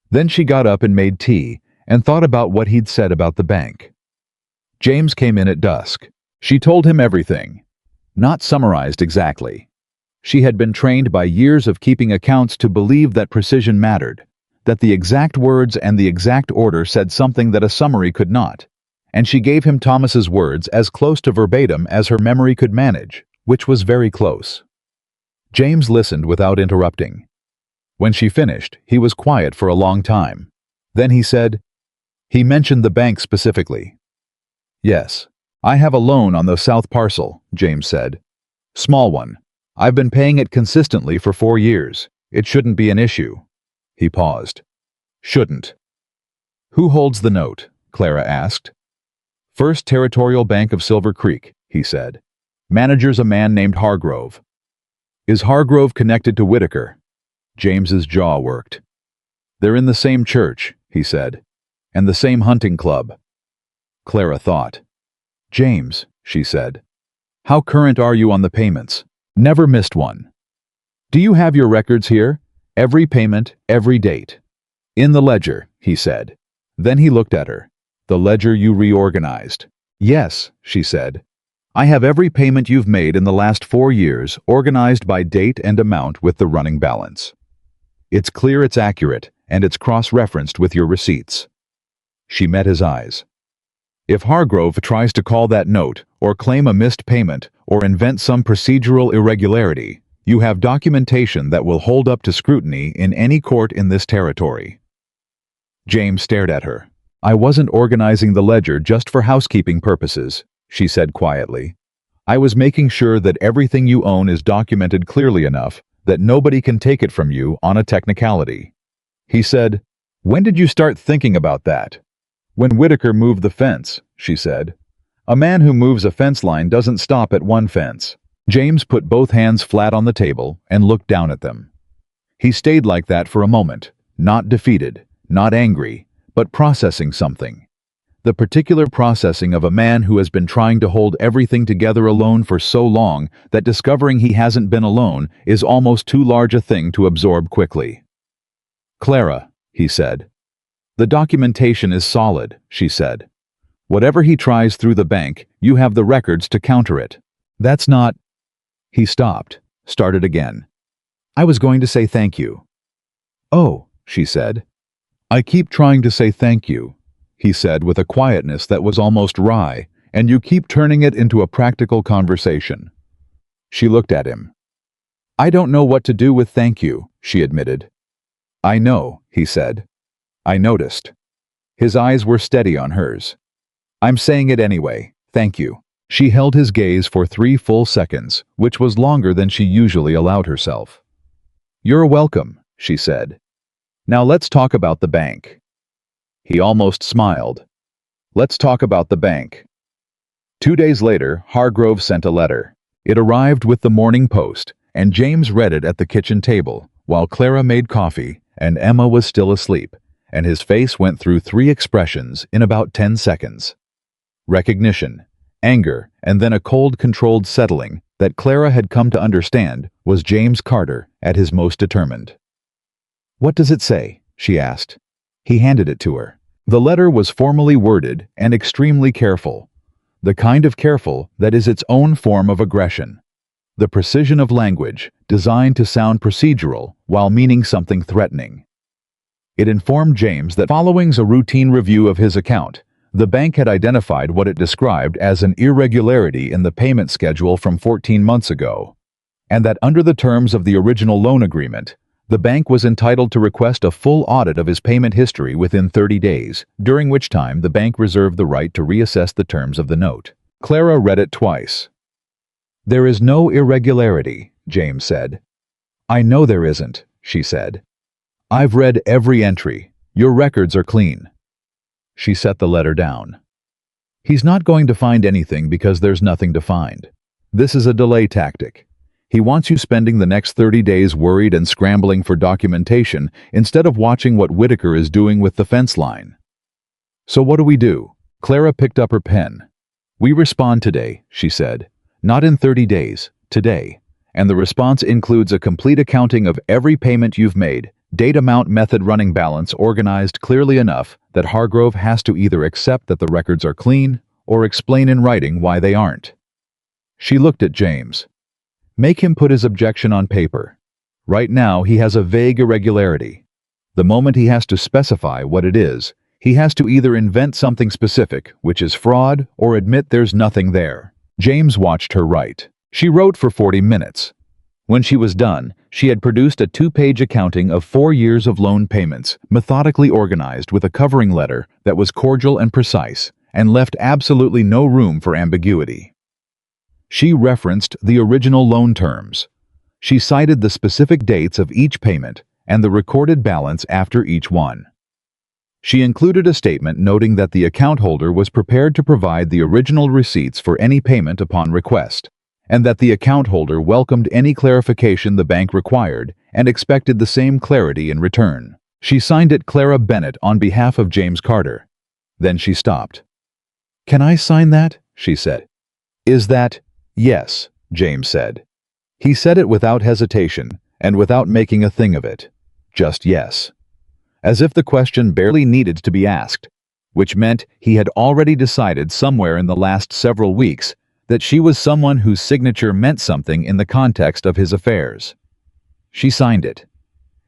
A: Then she got up and made tea, and thought about what he'd said about the bank. James came in at dusk. She told him everything. Not summarized exactly. She had been trained by years of keeping accounts to believe that precision mattered, that the exact words and the exact order said something that a summary could not, and she gave him Thomas's words as close to verbatim as her memory could manage, which was very close. James listened without interrupting. When she finished, he was quiet for a long time. Then he said, "He mentioned the bank specifically." "Yes. I have a loan on the south parcel," James said. "Small one. I've been paying it consistently for 4 years. It shouldn't be an issue." He paused. "Shouldn't." "Who holds the note?" Clara asked. "First Territorial Bank of Silver Creek," he said. "Manager's a man named Hargrove." "Is Hargrove connected to Whitaker?" James's jaw worked. "They're in the same church," he said, "and the same hunting club." Clara thought. "James," she said, "how current are you on the payments?" "Never missed one." "Do you have your records here? Every payment, every date." "In the ledger," he said. Then he looked at her. "The ledger you reorganized." "Yes," she said. "I have every payment you've made in the last 4 years organized by date and amount with the running balance. It's clear, it's accurate, and it's cross-referenced with your receipts." She met his eyes. "If Hargrove tries to call that note, or claim a missed payment, or invent some procedural irregularity, you have documentation that will hold up to scrutiny in any court in this territory." James stared at her. "I wasn't organizing the ledger just for housekeeping purposes," she said quietly. "I was making sure that everything you own is documented clearly enough that nobody can take it from you on a technicality." He said, "When did you start thinking about that?" "When Whitaker moved the fence," she said. "A man who moves a fence line doesn't stop at one fence." James put both hands flat on the table and looked down at them. He stayed like that for a moment, not defeated, not angry, but processing something. The particular processing of a man who has been trying to hold everything together alone for so long that discovering he hasn't been alone is almost too large a thing to absorb quickly. "Clara," he said. "The documentation is solid," she said. "Whatever he tries through the bank, you have the records to counter it. That's not—" He stopped, started again. "I was going to say thank you." "Oh," she said. "I keep trying to say thank you," he said with a quietness that was almost wry, "and you keep turning it into a practical conversation." She looked at him. "I don't know what to do with thank you," she admitted. "I know," he said. "I noticed." His eyes were steady on hers. "I'm saying it anyway, thank you." She held his gaze for 3 full seconds, which was longer than she usually allowed herself. "You're welcome," she said. "Now let's talk about the bank." He almost smiled. "Let's talk about the bank." 2 days later, Hargrove sent a letter. It arrived with the Morning Post, and James read it at the kitchen table, while Clara made coffee, and Emma was still asleep, and his face went through 3 expressions in about 10 seconds. Recognition, anger, and then a cold, controlled settling that Clara had come to understand was James Carter at his most determined. "What does it say?" she asked. He handed it to her. The letter was formally worded and extremely careful, the kind of careful that is its own form of aggression. The precision of language, designed to sound procedural while meaning something threatening. It informed James that following a routine review of his account, The bank had identified what it described as an irregularity in the payment schedule from 14 months ago, and that under the terms of the original loan agreement, the bank was entitled to request a full audit of his payment history within 30 days, during which time the bank reserved the right to reassess the terms of the note. Clara read it twice. "There is no irregularity," James said. "I know there isn't," she said. "I've read every entry. Your records are clean." She set the letter down. "He's not going to find anything because there's nothing to find. This is a delay tactic. He wants you spending the next 30 days worried and scrambling for documentation instead of watching what Whitaker is doing with the fence line. So what do we do?" Clara picked up her pen. "We respond today," she said. "Not in 30 days, today. And the response includes a complete accounting of every payment you've made, date, amount, method, running balance, organized clearly enough that Hargrove has to either accept that the records are clean or explain in writing why they aren't." She looked at James. "Make him put his objection on paper. Right now he has a vague irregularity. The moment he has to specify what it is, he has to either invent something specific, which is fraud, or admit there's nothing there." James watched her write. She wrote for 40 minutes. When she was done, she had produced a 2-page accounting of 4 years of loan payments, methodically organized with a covering letter that was cordial and precise, and left absolutely no room for ambiguity. She referenced the original loan terms. She cited the specific dates of each payment and the recorded balance after each one. She included a statement noting that the account holder was prepared to provide the original receipts for any payment upon request, and that the account holder welcomed any clarification the bank required and expected the same clarity in return. She signed it Clara Bennett on behalf of James Carter. Then she stopped. "Can I sign that?" she said. "Is that—" "Yes," James said. He said it without hesitation and without making a thing of it. Just yes. As if the question barely needed to be asked, which meant he had already decided somewhere in the last several weeks that she was someone whose signature meant something in the context of his affairs. She signed it.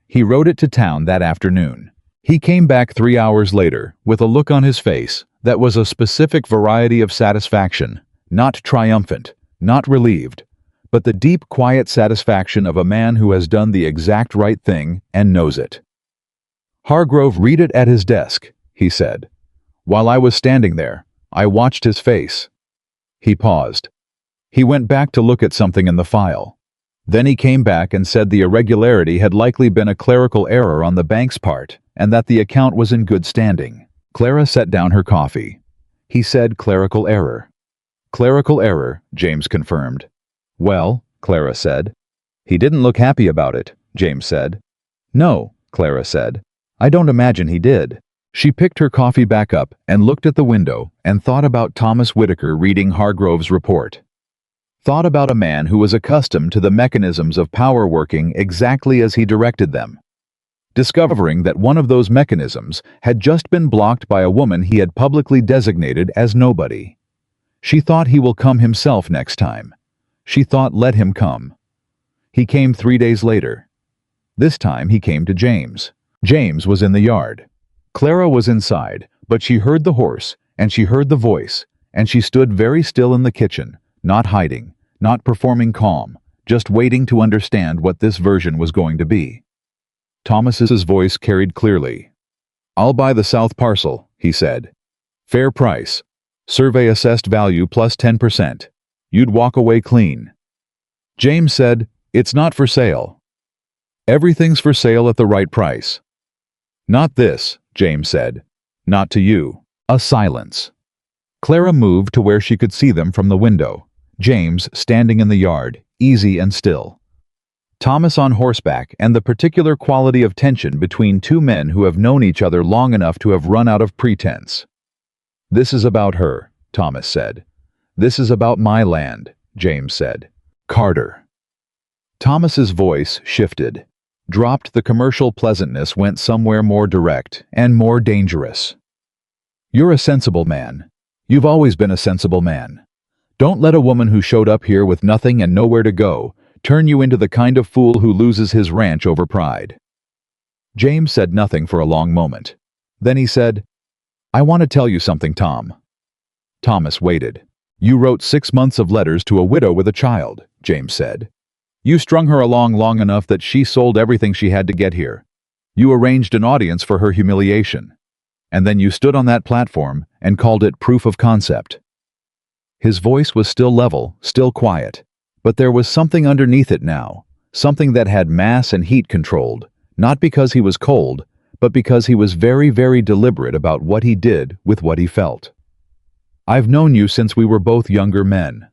A: He wrote it to town that afternoon. He came back 3 hours later with a look on his face that was a specific variety of satisfaction, not triumphant, not relieved, but the deep, quiet satisfaction of a man who has done the exact right thing and knows it. "Hargrove read it at his desk," he said. "While I was standing there, I watched his face." He paused. He went back to look at something in the file. Then he came back and said the irregularity had likely been a clerical error on the bank's part and that the account was in good standing. Clara set down her coffee. He said clerical error. "Clerical error," James confirmed. "Well," Clara said. "He didn't look happy about it," James said. "No," Clara said. "I don't imagine he did." She picked her coffee back up and looked at the window and thought about Thomas Whitaker reading Hargrove's report. Thought about a man who was accustomed to the mechanisms of power working exactly as he directed them. Discovering that one of those mechanisms had just been blocked by a woman he had publicly designated as nobody. She thought he will come himself next time. She thought let him come. He came 3 days later. This time he came to James. James was in the yard. Clara was inside, but she heard the horse, and she heard the voice, and she stood very still in the kitchen, not hiding, not performing calm, just waiting to understand what this version was going to be. Thomas's voice carried clearly. "I'll buy the south parcel," he said. "Fair price. Survey assessed value plus 10%. You'd walk away clean." James said, "It's not for sale." "Everything's for sale at the right price." "Not this," James said. "Not to you." A silence. Clara moved to where she could see them from the window. James standing in the yard, easy and still. Thomas on horseback, and the particular quality of tension between two men who have known each other long enough to have run out of pretense. "This is about her," Thomas said. "This is about my land," James said. "Carter." Thomas's voice shifted. Dropped the commercial pleasantness, went somewhere more direct and more dangerous. "You're a sensible man. You've always been a sensible man. Don't let a woman who showed up here with nothing and nowhere to go turn you into the kind of fool who loses his ranch over pride." James said nothing for a long moment. Then he said, I want to tell you something, Tom. Thomas waited. You wrote 6 months of letters to a widow with a child, James said. You strung her along long enough that she sold everything she had to get here. You arranged an audience for her humiliation. And then you stood on that platform and called it proof of concept. His voice was still level, still quiet, but there was something underneath it now, something that had mass and heat controlled, not because he was cold, but because he was very, very deliberate about what he did with what he felt. I've known you since we were both younger men.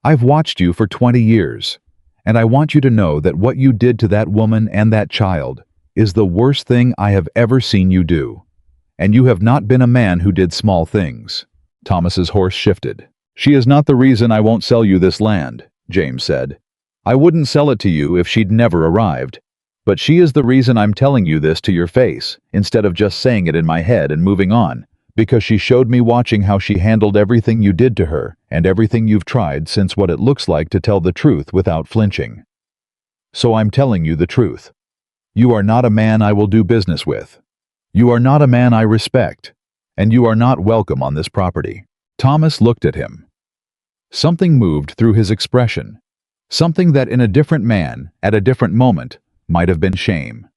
A: I've watched you for 20 years, and I want you to know that what you did to that woman and that child is the worst thing I have ever seen you do. And you have not been a man who did small things. Thomas's horse shifted. She is not the reason I won't sell you this land, James said. I wouldn't sell it to you if she'd never arrived. But she is the reason I'm telling you this to your face, instead of just saying it in my head and moving on, because she showed me watching how she handled everything you did to her and everything you've tried since what it looks like to tell the truth without flinching. So I'm telling you the truth. You are not a man I will do business with. You are not a man I respect, and you are not welcome on this property. Thomas looked at him. Something moved through his expression, something that in a different man, at a different moment, might have been shame.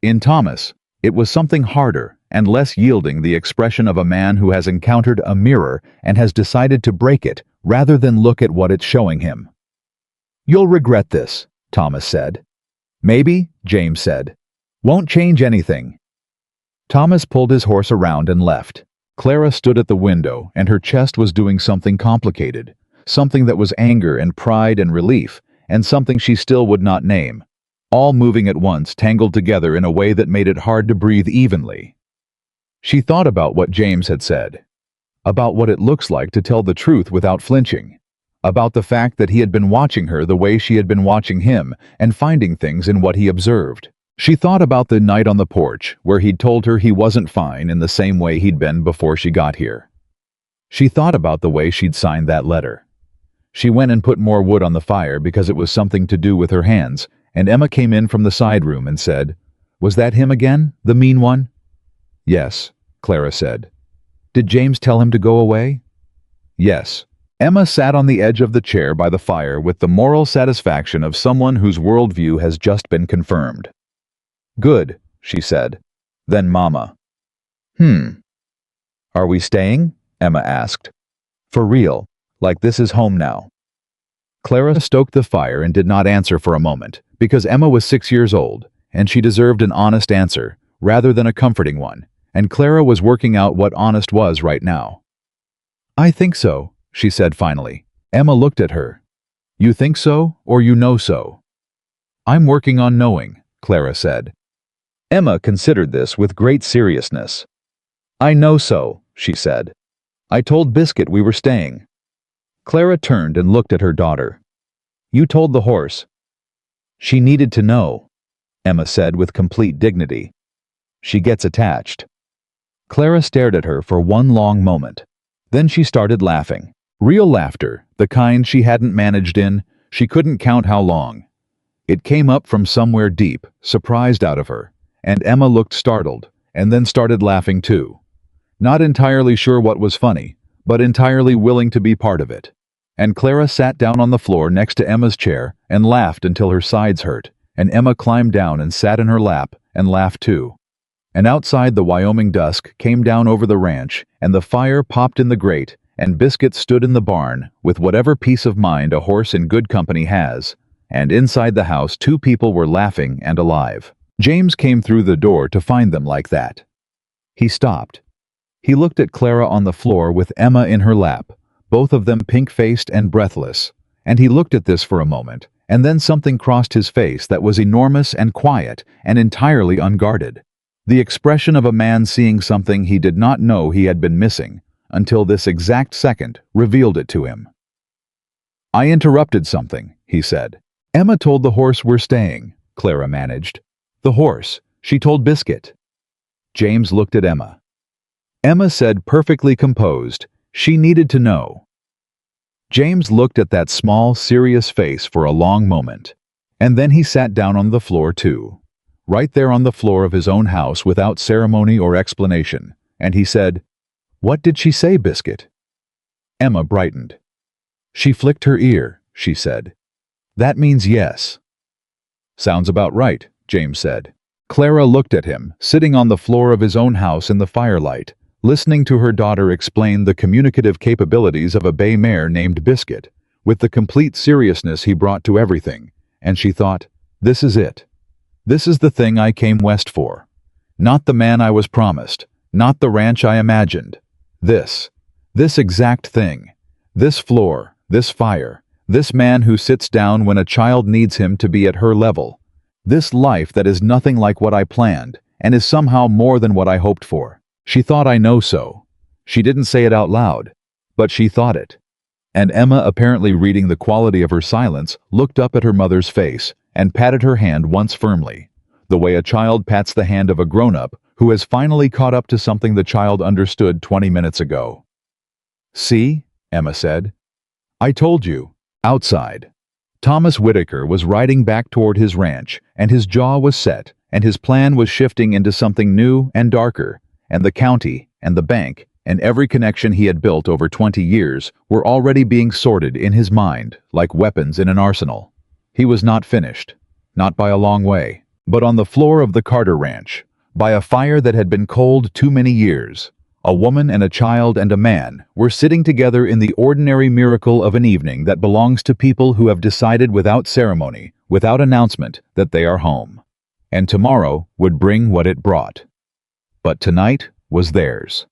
A: In Thomas, it was something harder and less yielding, the expression of a man who has encountered a mirror and has decided to break it rather than look at what it's showing him. You'll regret this, Thomas said. Maybe, James said. Won't change anything. Thomas pulled his horse around and left. Clara stood at the window, and her chest was doing something complicated, something that was anger and pride and relief, and something she still would not name, all moving at once, tangled together in a way that made it hard to breathe evenly. She thought about what James had said, about what it looks like to tell the truth without flinching, about the fact that he had been watching her the way she had been watching him and finding things in what he observed. She thought about the night on the porch where he'd told her he wasn't fine in the same way he'd been before she got here. She thought about the way she'd signed that letter. She went and put more wood on the fire because it was something to do with her hands, and Emma came in from the side room and said, "Was that him again, the mean one?" "Yes," Clara said. "Did James tell him to go away?" "Yes." Emma sat on the edge of the chair by the fire with the moral satisfaction of someone whose worldview has just been confirmed. "Good," she said. "Then Mama." "Are we staying?" Emma asked. "For real, like this is home now." Clara stoked the fire and did not answer for a moment, because Emma was 6 years old, and she deserved an honest answer, rather than a comforting one, and Clara was working out what honest was right now. "I think so," she said finally. Emma looked at her. "You think so, or you know so?" "I'm working on knowing," Clara said. Emma considered this with great seriousness. "I know so," she said. "I told Biscuit we were staying." Clara turned and looked at her daughter. "You told the horse." "She needed to know," Emma said with complete dignity. "She gets attached." Clara stared at her for one long moment. Then she started laughing. Real laughter, the kind she hadn't managed in, she couldn't count how long. It came up from somewhere deep, surprised out of her, and Emma looked startled, and then started laughing too. Not entirely sure what was funny, but entirely willing to be part of it. And Clara sat down on the floor next to Emma's chair and laughed until her sides hurt, and Emma climbed down and sat in her lap and laughed too. And outside the Wyoming dusk came down over the ranch, and the fire popped in the grate, and Biscuit stood in the barn with whatever peace of mind a horse in good company has, and inside the house 2 people were laughing and alive. James came through the door to find them like that. He stopped. He looked at Clara on the floor with Emma in her lap, both of them pink-faced and breathless, and he looked at this for a moment, and then something crossed his face that was enormous and quiet and entirely unguarded. The expression of a man seeing something he did not know he had been missing, until this exact second revealed it to him. "I interrupted something," he said. "Emma told the horse we're staying," Clara managed. "The horse. She told Biscuit." James looked at Emma. Emma said, perfectly composed, she needed to know. James looked at that small, serious face for a long moment, and then he sat down on the floor too, right there on the floor of his own house without ceremony or explanation, and he said, "What did she say, Biscuit?" Emma brightened. "She flicked her ear," she said. "That means yes." "Sounds about right," James said. Clara looked at him, sitting on the floor of his own house in the firelight, listening to her daughter explain the communicative capabilities of a bay mare named Biscuit, with the complete seriousness he brought to everything, and she thought, "This is it. This is the thing I came west for. Not the man I was promised, not the ranch I imagined. This exact thing. This floor, this fire, this man who sits down when a child needs him to be at her level. This life that is nothing like what I planned, and is somehow more than what I hoped for." She thought, "I know so." She didn't say it out loud, but she thought it. And Emma, apparently reading the quality of her silence, looked up at her mother's face and patted her hand once firmly, the way a child pats the hand of a grown-up who has finally caught up to something the child understood 20 minutes ago. "See?" Emma said. "I told you." Outside, Thomas Whitaker was riding back toward his ranch, and his jaw was set, and his plan was shifting into something new and darker, and the county, and the bank, and every connection he had built over 20 years were already being sorted in his mind like weapons in an arsenal. He was not finished, not by a long way, but on the floor of the Carter Ranch, by a fire that had been cold too many years, a woman and a child and a man were sitting together in the ordinary miracle of an evening that belongs to people who have decided without ceremony, without announcement, that they are home. And tomorrow would bring what it brought. But tonight was theirs.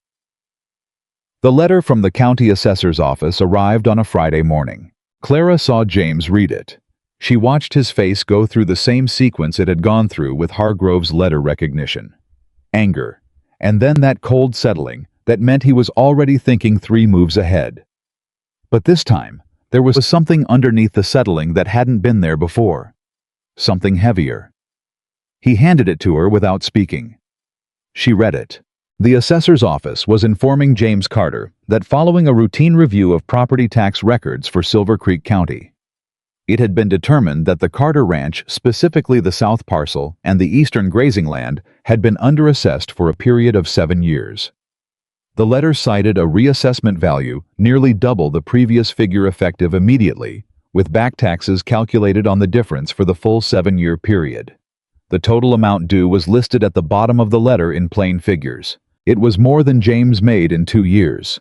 A: The letter from the county assessor's office arrived on a Friday morning. Clara saw James read it. She watched his face go through the same sequence it had gone through with Hargrove's letter recognition. Anger, and then that cold settling that meant he was already thinking 3 moves ahead. But this time, there was something underneath the settling that hadn't been there before. Something heavier. He handed it to her without speaking. She read it. The assessor's office was informing James Carter that following a routine review of property tax records for Silver Creek County, it had been determined that the Carter Ranch, specifically the south parcel and the eastern grazing land, had been underassessed for a period of 7 years. The letter cited a reassessment value nearly double the previous figure effective immediately, with back taxes calculated on the difference for the full 7-year period. The total amount due was listed at the bottom of the letter in plain figures. It was more than James made in 2 years.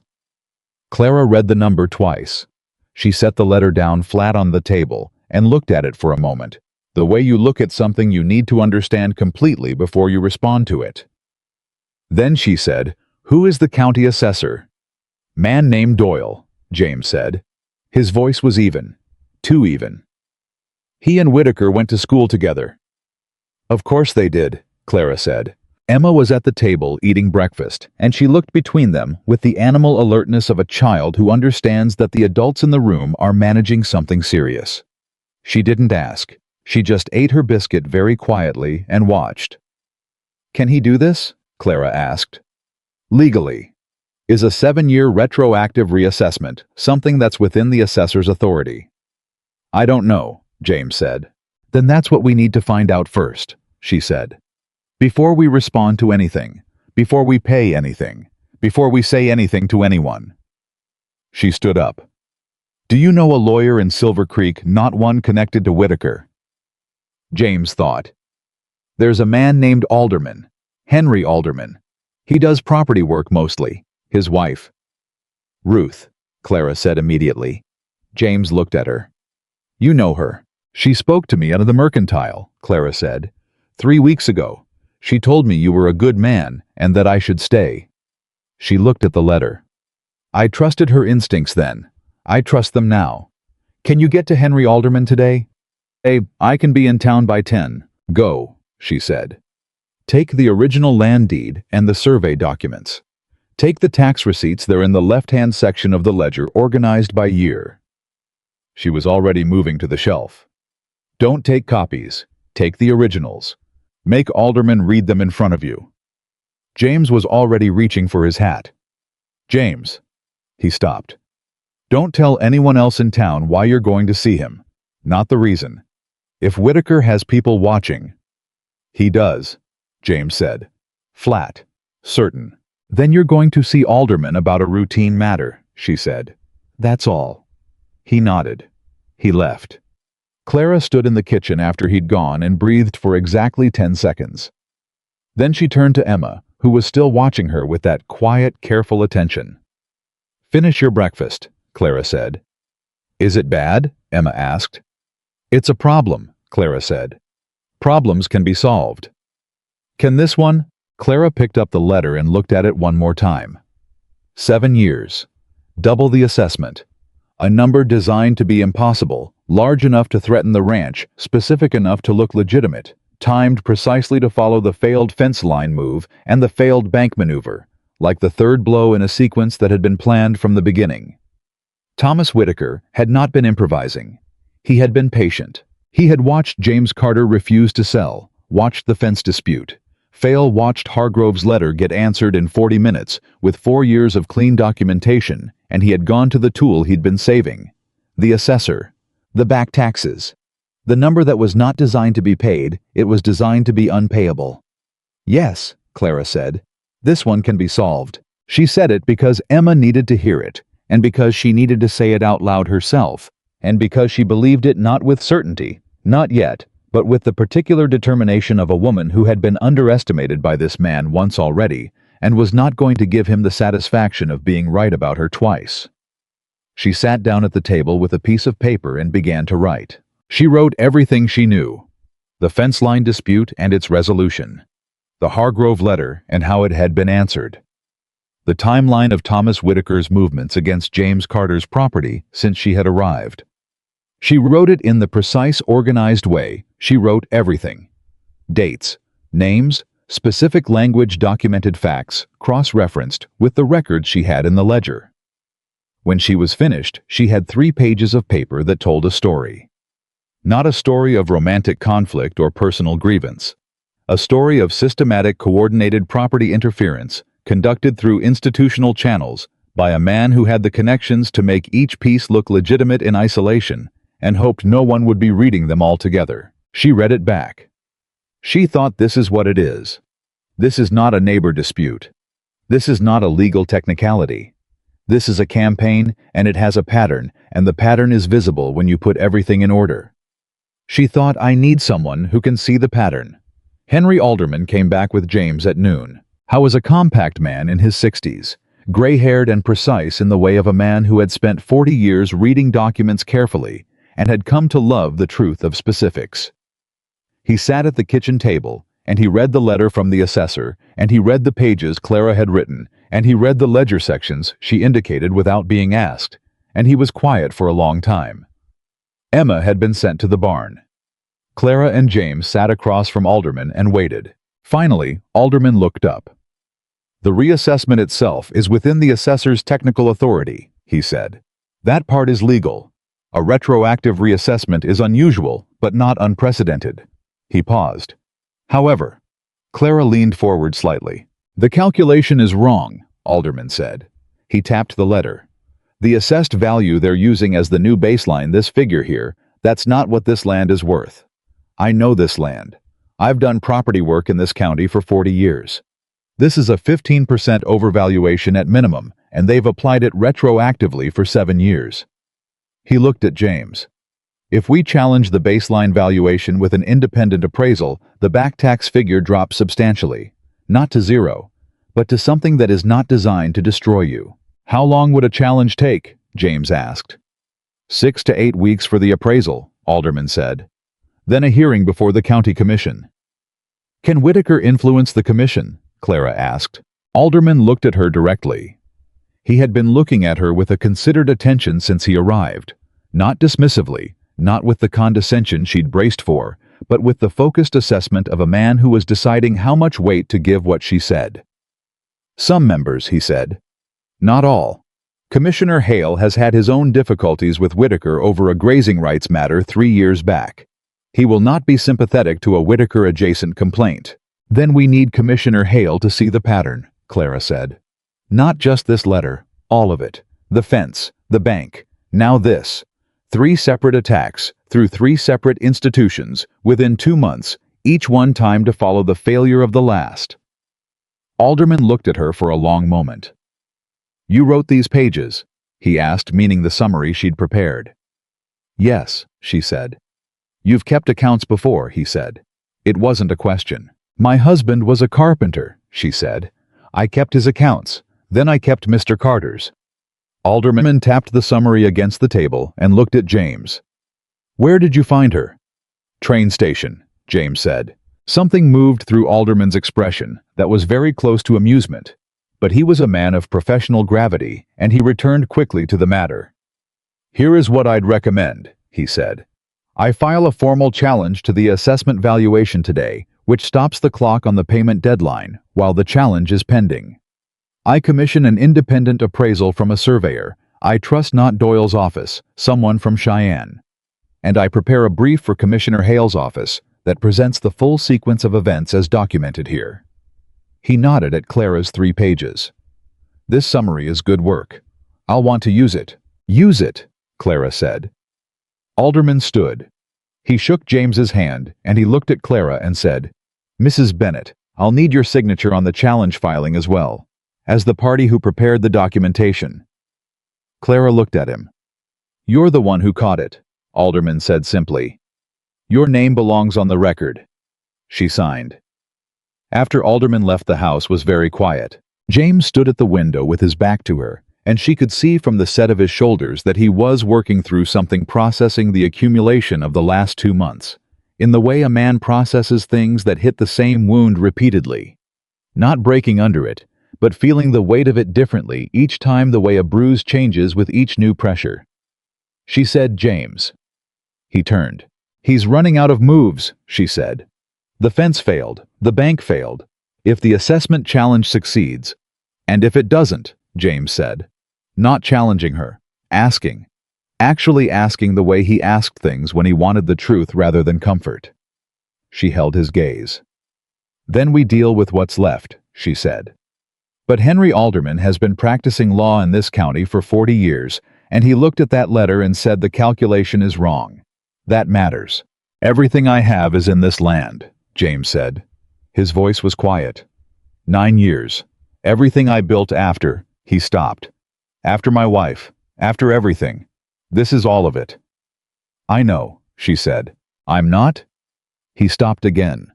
A: Clara read the number twice. She set the letter down flat on the table and looked at it for a moment, the way you look at something you need to understand completely before you respond to it. Then she said, "Who is the county assessor?" "Man named Doyle," James said. His voice was even. Too even. "He and Whitaker went to school together." "Of course they did," Clara said. Emma was at the table eating breakfast, and she looked between them with the animal alertness of a child who understands that the adults in the room are managing something serious. She didn't ask. She just ate her biscuit very quietly and watched. "Can he do this?" Clara asked. "Legally. Is a 7-year retroactive reassessment something that's within the assessor's authority?" "I don't know," James said. "Then that's what we need to find out first," she said. "Before we respond to anything, before we pay anything, before we say anything to anyone." She stood up. "Do you know a lawyer in Silver Creek, not one connected to Whitaker?" James thought. "There's a man named Alderman, Henry Alderman. He does property work mostly. His wife." "Ruth," Clara said immediately. James looked at her. "You know her. She spoke to me out of the Mercantile," Clara said. 3 weeks ago. She told me you were a good man and that I should stay." She looked at the letter. "I trusted her instincts then. I trust them now. Can you get to Henry Alderman today?" "I can be in town by 10. Go," she said. "Take the original land deed and the survey documents. Take the tax receipts, they're in the left-hand section of the ledger organized by year." She was already moving to the shelf. "Don't take copies. Take the originals. Make Alderman read them in front of you." James was already reaching for his hat. "James." He stopped. "Don't tell anyone else in town why you're going to see him. Not the reason. If Whitaker has people watching—" "He does," James said. Flat. Certain. "Then you're going to see Alderman about a routine matter," she said. "That's all." He nodded. He left. Clara stood in the kitchen after he'd gone and breathed for exactly 10 seconds. Then she turned to Emma, who was still watching her with that quiet, careful attention. "Finish your breakfast," Clara said. "Is it bad?" Emma asked. "It's a problem," Clara said. "Problems can be solved." "Can this one?" Clara picked up the letter and looked at it one more time. 7 years. Double the assessment. A number designed to be impossible, large enough to threaten the ranch, specific enough to look legitimate, timed precisely to follow the failed fence line move and the failed bank maneuver, like the third blow in a sequence that had been planned from the beginning. Thomas Whitaker had not been improvising. He had been patient. He had watched James Carter refuse to sell, watched the fence dispute, fail, watched Hargrove's letter get answered in 40 minutes with 4 years of clean documentation, and he had gone to the tool he'd been saving. The assessor. The back taxes. The number that was not designed to be paid, it was designed to be unpayable. "Yes," Clara said. "This one can be solved." She said it because Emma needed to hear it, and because she needed to say it out loud herself, and because she believed it not with certainty, not yet, but with the particular determination of a woman who had been underestimated by this man once already, and was not going to give him the satisfaction of being right about her twice. She sat down at the table with a piece of paper and began to write. She wrote everything she knew. The fence line dispute and its resolution. The Hargrove letter and how it had been answered. The timeline of Thomas Whitaker's movements against James Carter's property since she had arrived. She wrote it in the precise, organized way. She wrote everything. Dates, names, specific language, documented facts, cross-referenced with the records she had in the ledger. When she was finished, she had 3 pages of paper that told a story. Not a story of romantic conflict or personal grievance. A story of systematic, coordinated property interference conducted through institutional channels by a man who had the connections to make each piece look legitimate in isolation and hoped no one would be reading them all together. She read it back. She thought, this is what it is. This is not a neighbor dispute. This is not a legal technicality. This is a campaign, and it has a pattern, and the pattern is visible when you put everything in order. She thought, I need someone who can see the pattern. Henry Alderman came back with James at noon. How was a compact man in his 60s, gray-haired and precise in the way of a man who had spent 40 years reading documents carefully and had come to love the truth of specifics. He sat at the kitchen table, and he read the letter from the assessor, and he read the pages Clara had written, and he read the ledger sections she indicated without being asked, and he was quiet for a long time. Emma had been sent to the barn. Clara and James sat across from Alderman and waited. Finally, Alderman looked up. The reassessment itself is within the assessor's technical authority, he said. That part is legal. A retroactive reassessment is unusual, but not unprecedented. He paused. However, Clara leaned forward slightly. The calculation is wrong, Alderman said. He tapped the letter. The assessed value they're using as the new baseline, this figure here, that's not what this land is worth. I know this land. I've done property work in this county for 40 years. This is a 15% overvaluation at minimum, and they've applied it retroactively for 7 years. He looked at James. If we challenge the baseline valuation with an independent appraisal, the back tax figure drops substantially. Not to zero, but to something that is not designed to destroy you. How long would a challenge take? James asked. 6 to 8 weeks for the appraisal, Alderman said. Then a hearing before the county commission. Can Whitaker influence the commission? Clara asked. Alderman looked at her directly. He had been looking at her with a considered attention since he arrived. Not dismissively, not with the condescension she'd braced for, but with the focused assessment of a man who was deciding how much weight to give what she said. Some members, he said. Not all. Commissioner Hale has had his own difficulties with Whitaker over a grazing rights matter 3 years back. He will not be sympathetic to a Whitaker-adjacent complaint. Then we need Commissioner Hale to see the pattern, Clara said. Not just this letter, all of it. The fence, the bank, now this. 3 separate attacks, through 3 separate institutions, within 2 months, each one timed to follow the failure of the last. Alderman looked at her for a long moment. "You wrote these pages?" he asked, meaning the summary she'd prepared. "Yes," she said. "You've kept accounts before," he said. It wasn't a question. "My husband was a carpenter," she said. "I kept his accounts. Then I kept Mr. Carter's." Alderman tapped the summary against the table and looked at James. "Where did you find her?" "Train station," James said. Something moved through Alderman's expression that was very close to amusement, but he was a man of professional gravity, and he returned quickly to the matter. "Here is what I'd recommend," he said. "I file a formal challenge to the assessment valuation today, which stops the clock on the payment deadline while the challenge is pending. I commission an independent appraisal from a surveyor. I trust not Doyle's office, someone from Cheyenne. And I prepare a brief for Commissioner Hale's office that presents the full sequence of events as documented here." He nodded at Clara's 3 pages. "This summary is good work. I'll want to use it." "Use it," Clara said. Alderman stood. He shook James's hand, and he looked at Clara and said, "Mrs. Bennett, I'll need your signature on the challenge filing as well, as the party who prepared the documentation." Clara looked at him. "You're the one who caught it," Alderman said simply. "Your name belongs on the record." She signed. After Alderman left, the house was very quiet. James stood at the window with his back to her, and she could see from the set of his shoulders that he was working through something, processing the accumulation of the last 2 months, in the way a man processes things that hit the same wound repeatedly. Not breaking under it, but feeling the weight of it differently each time, the way a bruise changes with each new pressure. She said, "James." He turned. "He's running out of moves," she said. "The fence failed. The bank failed. If the assessment challenge succeeds, and if it doesn't," James said. Not challenging her. Asking. Actually asking the way he asked things when he wanted the truth rather than comfort. She held his gaze. "Then we deal with what's left," she said. "But Henry Alderman has been practicing law in this county for 40 years, and he looked at that letter and said the calculation is wrong. That matters. Everything I have is in this land," James said. His voice was quiet. 9 years. Everything I built after," he stopped. "After my wife. After everything. This is all of it." "I know," she said. "I'm not?" He stopped again.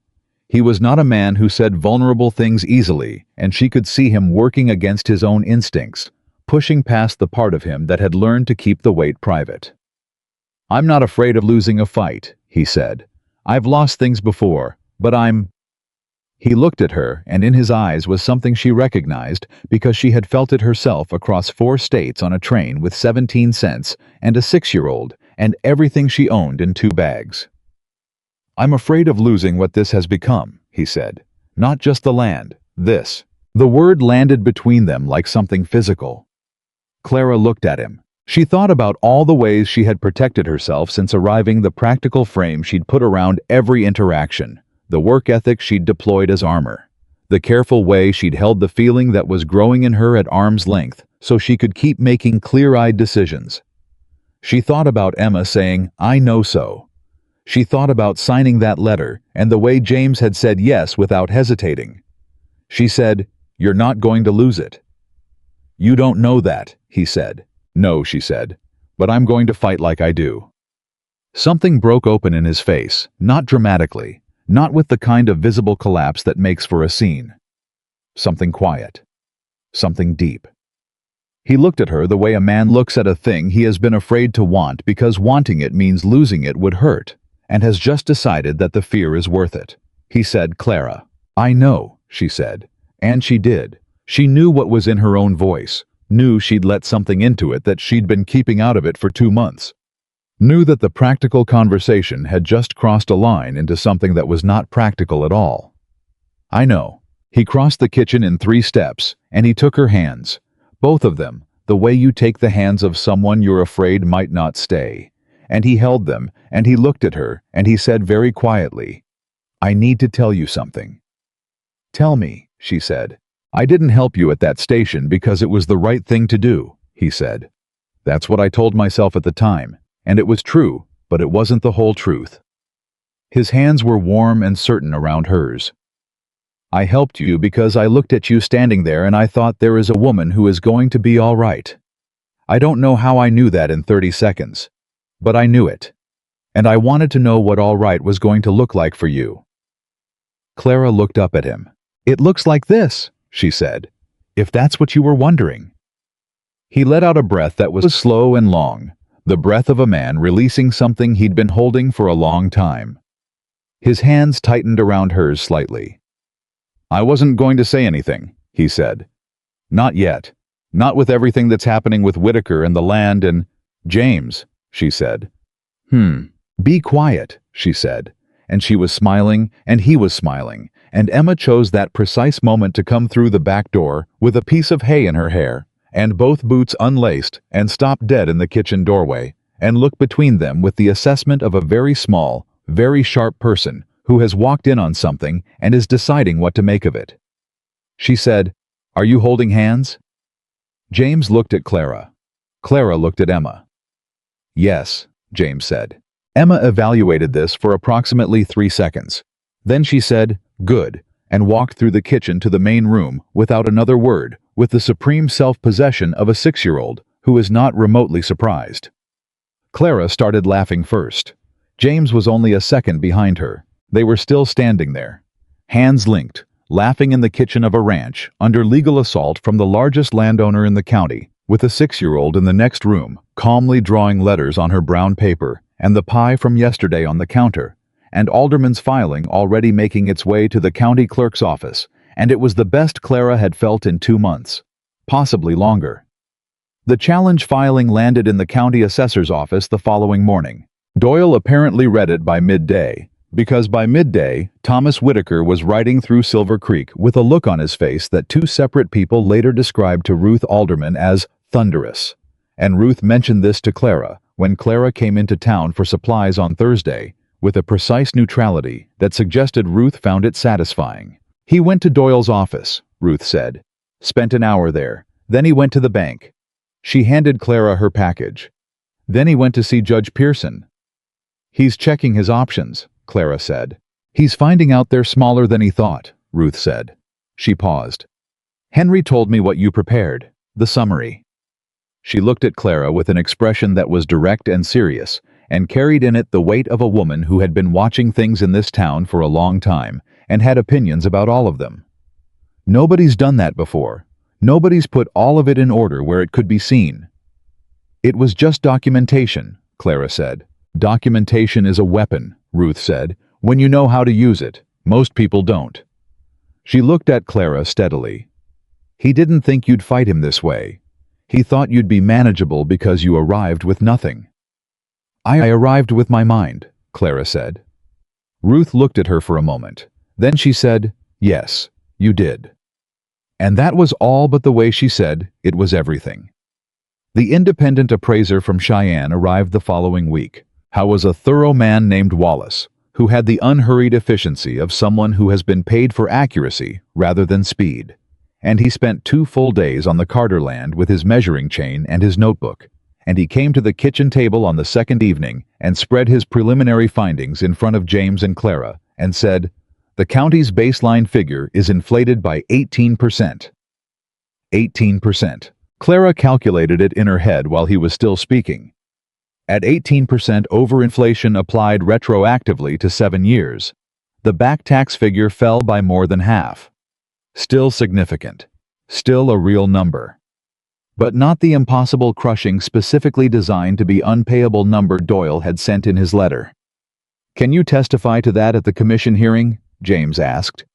A: He was not a man who said vulnerable things easily, and she could see him working against his own instincts, pushing past the part of him that had learned to keep the weight private. "I'm not afraid of losing a fight," he said. "I've lost things before, but I'm—" He looked at her, and in his eyes was something she recognized because she had felt it herself across 4 states on a train with 17 cents and a 6-year-old and everything she owned in 2 bags. "I'm afraid of losing what this has become," he said. "Not just the land, this." The word landed between them like something physical. Clara looked at him. She thought about all the ways she had protected herself since arriving, the practical frame she'd put around every interaction, the work ethic she'd deployed as armor, the careful way she'd held the feeling that was growing in her at arm's length so she could keep making clear-eyed decisions. She thought about Emma saying, "I know so." She thought about signing that letter and the way James had said yes without hesitating. She said, "You're not going to lose it." "You don't know that," he said. "No," she said, "but I'm going to fight like I do." Something broke open in his face, not dramatically, not with the kind of visible collapse that makes for a scene. Something quiet. Something deep. He looked at her the way a man looks at a thing he has been afraid to want because wanting it means losing it would hurt, and has just decided that the fear is worth it. He said, "Clara." "I know," she said. And she did. She knew what was in her own voice, knew she'd let something into it that she'd been keeping out of it for 2 months. Knew that the practical conversation had just crossed a line into something that was not practical at all. "I know." He crossed the kitchen in 3 steps, and he took her hands. Both of them, the way you take the hands of someone you're afraid might not stay. And he held them, and he looked at her, and he said very quietly, "I need to tell you something." "Tell me," she said. "I didn't help you at that station because it was the right thing to do," he said. "That's what I told myself at the time. And it was true, but it wasn't the whole truth." His hands were warm and certain around hers. I helped you because I looked at you standing there and I thought there is a woman who is going to be all right. I don't know how I knew that in 30 seconds. But I knew it. And I wanted to know what all right was going to look like for you. Clara looked up at him. It looks like this, she said, if that's what you were wondering. He let out a breath that was slow and long, the breath of a man releasing something he'd been holding for a long time. His hands tightened around hers slightly. I wasn't going to say anything, he said. Not yet. Not with everything that's happening with Whitaker and the land and James, she said. Be quiet, she said. And she was smiling, and he was smiling, and Emma chose that precise moment to come through the back door with a piece of hay in her hair, and both boots unlaced, and stop dead in the kitchen doorway, and look between them with the assessment of a very small, very sharp person who has walked in on something and is deciding what to make of it. She said, Are you holding hands? James looked at Clara. Clara looked at Emma. Yes, James said. Emma evaluated this for approximately 3 seconds. Then she said, Good, and walked through the kitchen to the main room without another word, with the supreme self-possession of a 6-year-old who is not remotely surprised. Clara started laughing first. James was only a second behind her. They were still standing there, hands linked, laughing in the kitchen of a ranch under legal assault from the largest landowner in the county, with a 6-year-old in the next room, calmly drawing letters on her brown paper, and the pie from yesterday on the counter, and Alderman's filing already making its way to the county clerk's office, and it was the best Clara had felt in 2 months, possibly longer. The challenge filing landed in the county assessor's office the following morning. Doyle apparently read it by midday, because by midday, Thomas Whitaker was riding through Silver Creek with a look on his face that 2 separate people later described to Ruth Alderman as thunderous. And Ruth mentioned this to Clara when Clara came into town for supplies on Thursday, with a precise neutrality that suggested Ruth found it satisfying. He went to Doyle's office, Ruth said. Spent an hour there. Then he went to the bank. She handed Clara her package. Then he went to see Judge Pearson. He's checking his options, Clara said. He's finding out they're smaller than he thought, Ruth said. She paused. Henry told me what you prepared, the summary. She looked at Clara with an expression that was direct and serious, and carried in it the weight of a woman who had been watching things in this town for a long time, and had opinions about all of them. Nobody's done that before. Nobody's put all of it in order where it could be seen. It was just documentation, Clara said. Documentation is a weapon, Ruth said, when you know how to use it. Most people don't. She looked at Clara steadily. He didn't think you'd fight him this way. He thought you'd be manageable because you arrived with nothing. I arrived with my mind, Clara said. Ruth looked at her for a moment. Then she said, Yes, you did. And that was all but the way she said it was everything. The independent appraiser from Cheyenne arrived the following week. How was a thorough man named Wallace, who had the unhurried efficiency of someone who has been paid for accuracy rather than speed. And he spent 2 full days on the Carter land with his measuring chain and his notebook. And he came to the kitchen table on the second evening and spread his preliminary findings in front of James and Clara and said, The county's baseline figure is inflated by 18%. 18%. Clara calculated it in her head while he was still speaking. At 18% overinflation applied retroactively to 7 years, the back tax figure fell by more than half. Still significant. Still a real number. But not the impossible crushing specifically designed to be unpayable number Doyle had sent in his letter. Can you testify to that at the commission hearing? James asked.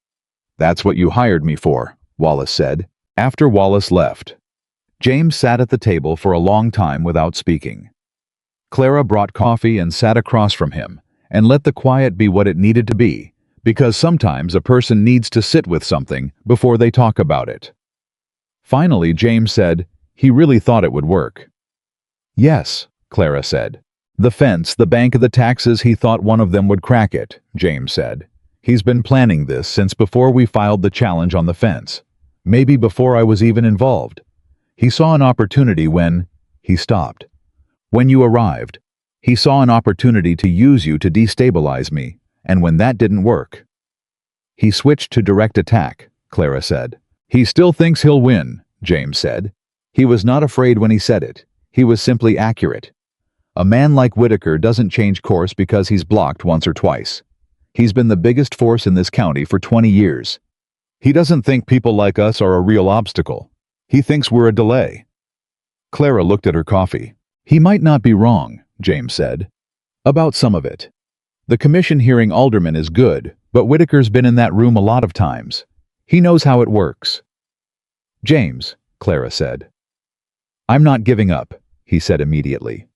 A: That's what you hired me for, Wallace said. After Wallace left, James sat at the table for a long time without speaking. Clara brought coffee and sat across from him, and let the quiet be what it needed to be, because sometimes a person needs to sit with something before they talk about it. Finally, James said, he really thought it would work. Yes, Clara said. The fence, the bank of the taxes, he thought one of them would crack it, James said. He's been planning this since before we filed the challenge on the fence. Maybe before I was even involved. He saw an opportunity when he stopped. When you arrived, he saw an opportunity to use you to destabilize me, and when that didn't work. He switched to direct attack, Clara said. He still thinks he'll win, James said. He was not afraid when he said it. He was simply accurate. A man like Whitaker doesn't change course because he's blocked once or twice. He's been the biggest force in this county for 20 years. He doesn't think people like us are a real obstacle. He thinks we're a delay. Clara looked at her coffee. He might not be wrong, James said. About some of it. The commission hearing aldermen is good, but Whitaker's been in that room a lot of times. He knows how it works. James, Clara said. I'm not giving up, he said immediately.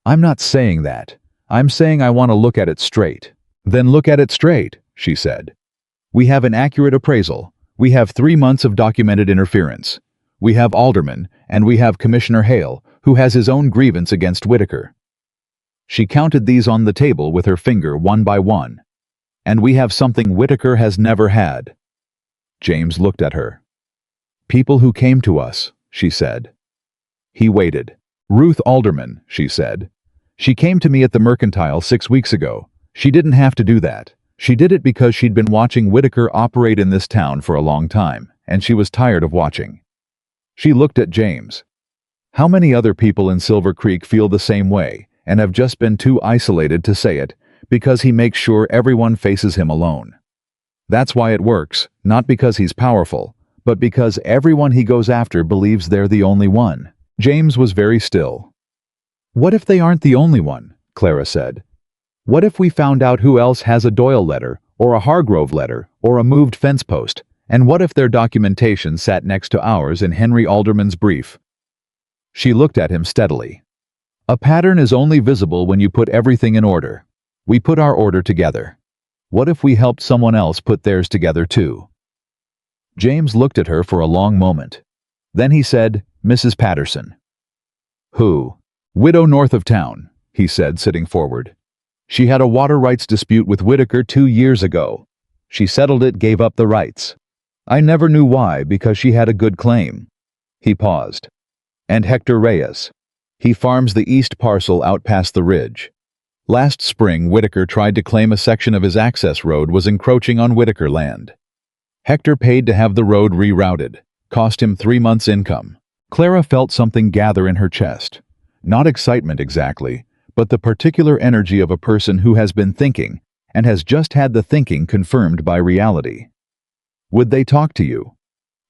A: I'm not saying that. I'm saying I want to look at it straight. Then look at it straight, she said. We have an accurate appraisal. We have 3 months of documented interference. We have aldermen, and we have Commissioner Hale, who has his own grievance against Whitaker. She counted these on the table with her finger one by one. And we have something Whitaker has never had. James looked at her. People who came to us, she said. He waited. Ruth Alderman, she said. She came to me at the Mercantile 6 weeks ago. She didn't have to do that. She did it because she'd been watching Whitaker operate in this town for a long time, and she was tired of watching. She looked at James. How many other people in Silver Creek feel the same way, and have just been too isolated to say it, because he makes sure everyone faces him alone? That's why it works, not because he's powerful, but because everyone he goes after believes they're the only one. James was very still. What if they aren't the only one? Clara said. What if we found out who else has a Doyle letter, or a Hargrove letter, or a moved fence post? And what if their documentation sat next to ours in Henry Alderman's brief? She looked at him steadily. A pattern is only visible when you put everything in order. We put our order together. What if we helped someone else put theirs together too? James looked at her for a long moment. Then he said, Mrs. Patterson. Who? Widow north of town, he said, sitting forward. She had a water rights dispute with Whitaker 2 years ago. She settled it, gave up the rights. I never knew why, because she had a good claim. He paused. And Hector Reyes. He farms the east parcel out past the ridge. Last spring, Whitaker tried to claim a section of his access road was encroaching on Whitaker land. Hector paid to have the road rerouted. Cost him 3 months' income. Clara felt something gather in her chest. Not excitement exactly, but the particular energy of a person who has been thinking, and has just had the thinking confirmed by reality. Would they talk to you?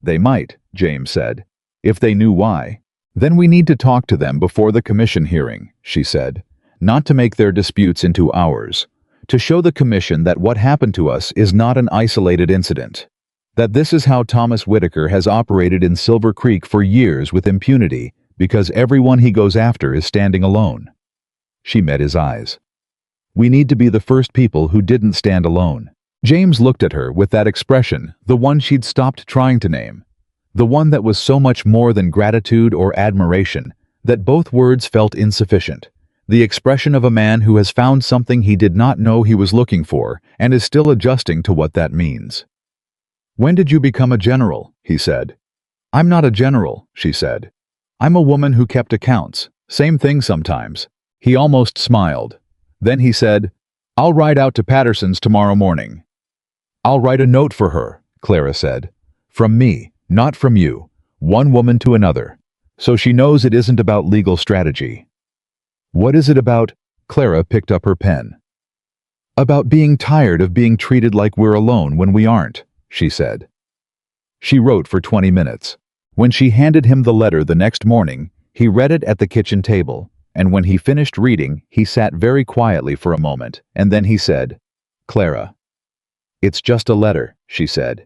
A: They might, James said, if they knew why. Then we need to talk to them before the commission hearing, she said, not to make their disputes into ours, to show the commission that what happened to us is not an isolated incident, that this is how Thomas Whitaker has operated in Silver Creek for years with impunity, because everyone he goes after is standing alone. She met his eyes. We need to be the first people who didn't stand alone. James looked at her with that expression, the one she'd stopped trying to name, the one that was so much more than gratitude or admiration, that both words felt insufficient, the expression of a man who has found something he did not know he was looking for and is still adjusting to what that means. When did you become a general? He said. I'm not a general, she said. I'm a woman who kept accounts. Same thing sometimes. He almost smiled. Then he said, I'll ride out to Patterson's tomorrow morning. I'll write a note for her, Clara said. From me, not from you. One woman to another. So she knows it isn't about legal strategy. What is it about? Clara picked up her pen. About being tired of being treated like we're alone when we aren't, she said. She wrote for 20 minutes. When she handed him the letter the next morning, he read it at the kitchen table, and when he finished reading, he sat very quietly for a moment, and then he said, Clara. It's just a letter, she said.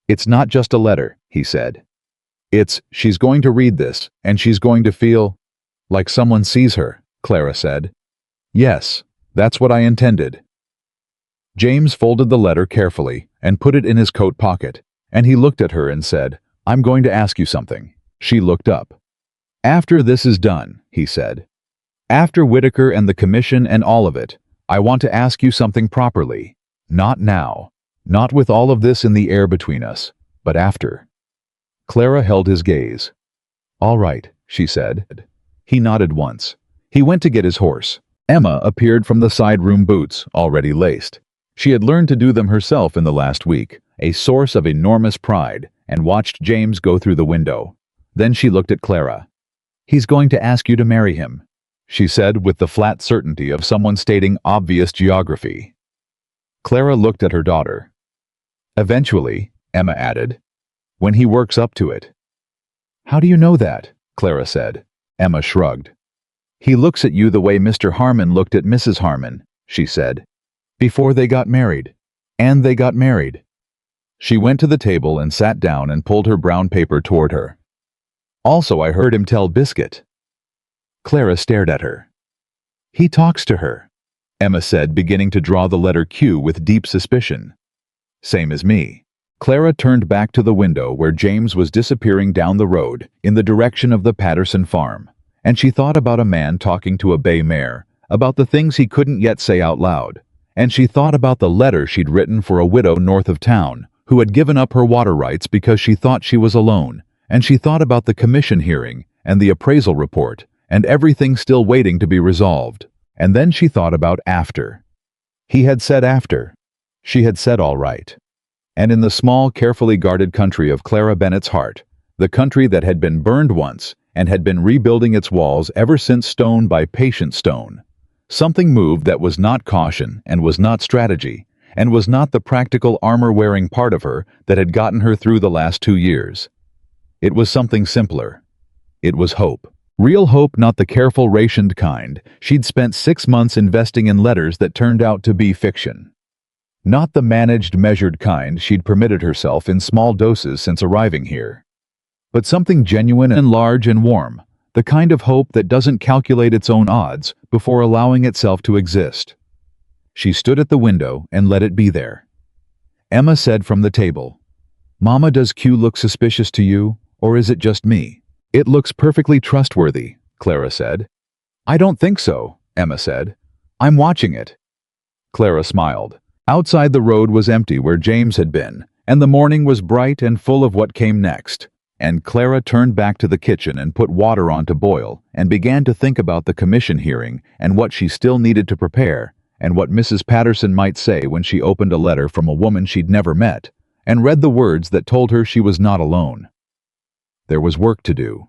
A: It's not just a letter, he said. She's going to read this, and she's going to feel like someone sees her, Clara said. Yes, that's what I intended. James folded the letter carefully and put it in his coat pocket, and he looked at her and said, I'm going to ask you something. She looked up. After this is done, he said. After Whitaker and the commission and all of it, I want to ask you something properly. Not now. Not with all of this in the air between us, but after. Clara held his gaze. All right, she said. He nodded once. He went to get his horse. Emma appeared from the side room, boots already laced. She had learned to do them herself in the last week, a source of enormous pride, and watched James go through the window. Then she looked at Clara. "He's going to ask you to marry him," she said with the flat certainty of someone stating obvious geography. Clara looked at her daughter. "Eventually," Emma added, "when he works up to it." "How do you know that?" Clara said. Emma shrugged. "He looks at you the way Mr. Harmon looked at Mrs. Harmon," she said, "before they got married. And they got married." She went to the table and sat down and pulled her brown paper toward her. "Also, I heard him tell Biscuit." Clara stared at her. "He talks to her," Emma said, beginning to draw the letter Q with deep suspicion. "Same as me." Clara turned back to the window where James was disappearing down the road in the direction of the Patterson farm, and she thought about a man talking to a bay mare, about the things he couldn't yet say out loud, and she thought about the letter she'd written for a widow north of town who had given up her water rights because she thought she was alone, and she thought about the commission hearing and the appraisal report and everything still waiting to be resolved. And then she thought about after. He had said after. She had said all right. And in the small, carefully guarded country of Clara Bennett's heart, the country that had been burned once and had been rebuilding its walls ever since stone by patient stone, something moved that was not caution and was not strategy and was not the practical armor-wearing part of her that had gotten her through the last 2 years. It was something simpler. It was hope. Real hope, not the careful, rationed kind she'd spent 6 months investing in letters that turned out to be fiction. Not the managed, measured kind she'd permitted herself in small doses since arriving here. But something genuine and large and warm, the kind of hope that doesn't calculate its own odds before allowing itself to exist. She stood at the window and let it be there. Emma said from the table, "Mama, does Q look suspicious to you, or is it just me?" "It looks perfectly trustworthy," Clara said. "I don't think so," Emma said. "I'm watching it." Clara smiled. Outside, the road was empty where James had been, and the morning was bright and full of what came next. And Clara turned back to the kitchen and put water on to boil and began to think about the commission hearing and what she still needed to prepare and what Mrs. Patterson might say when she opened a letter from a woman she'd never met and read the words that told her she was not alone. There was work to do.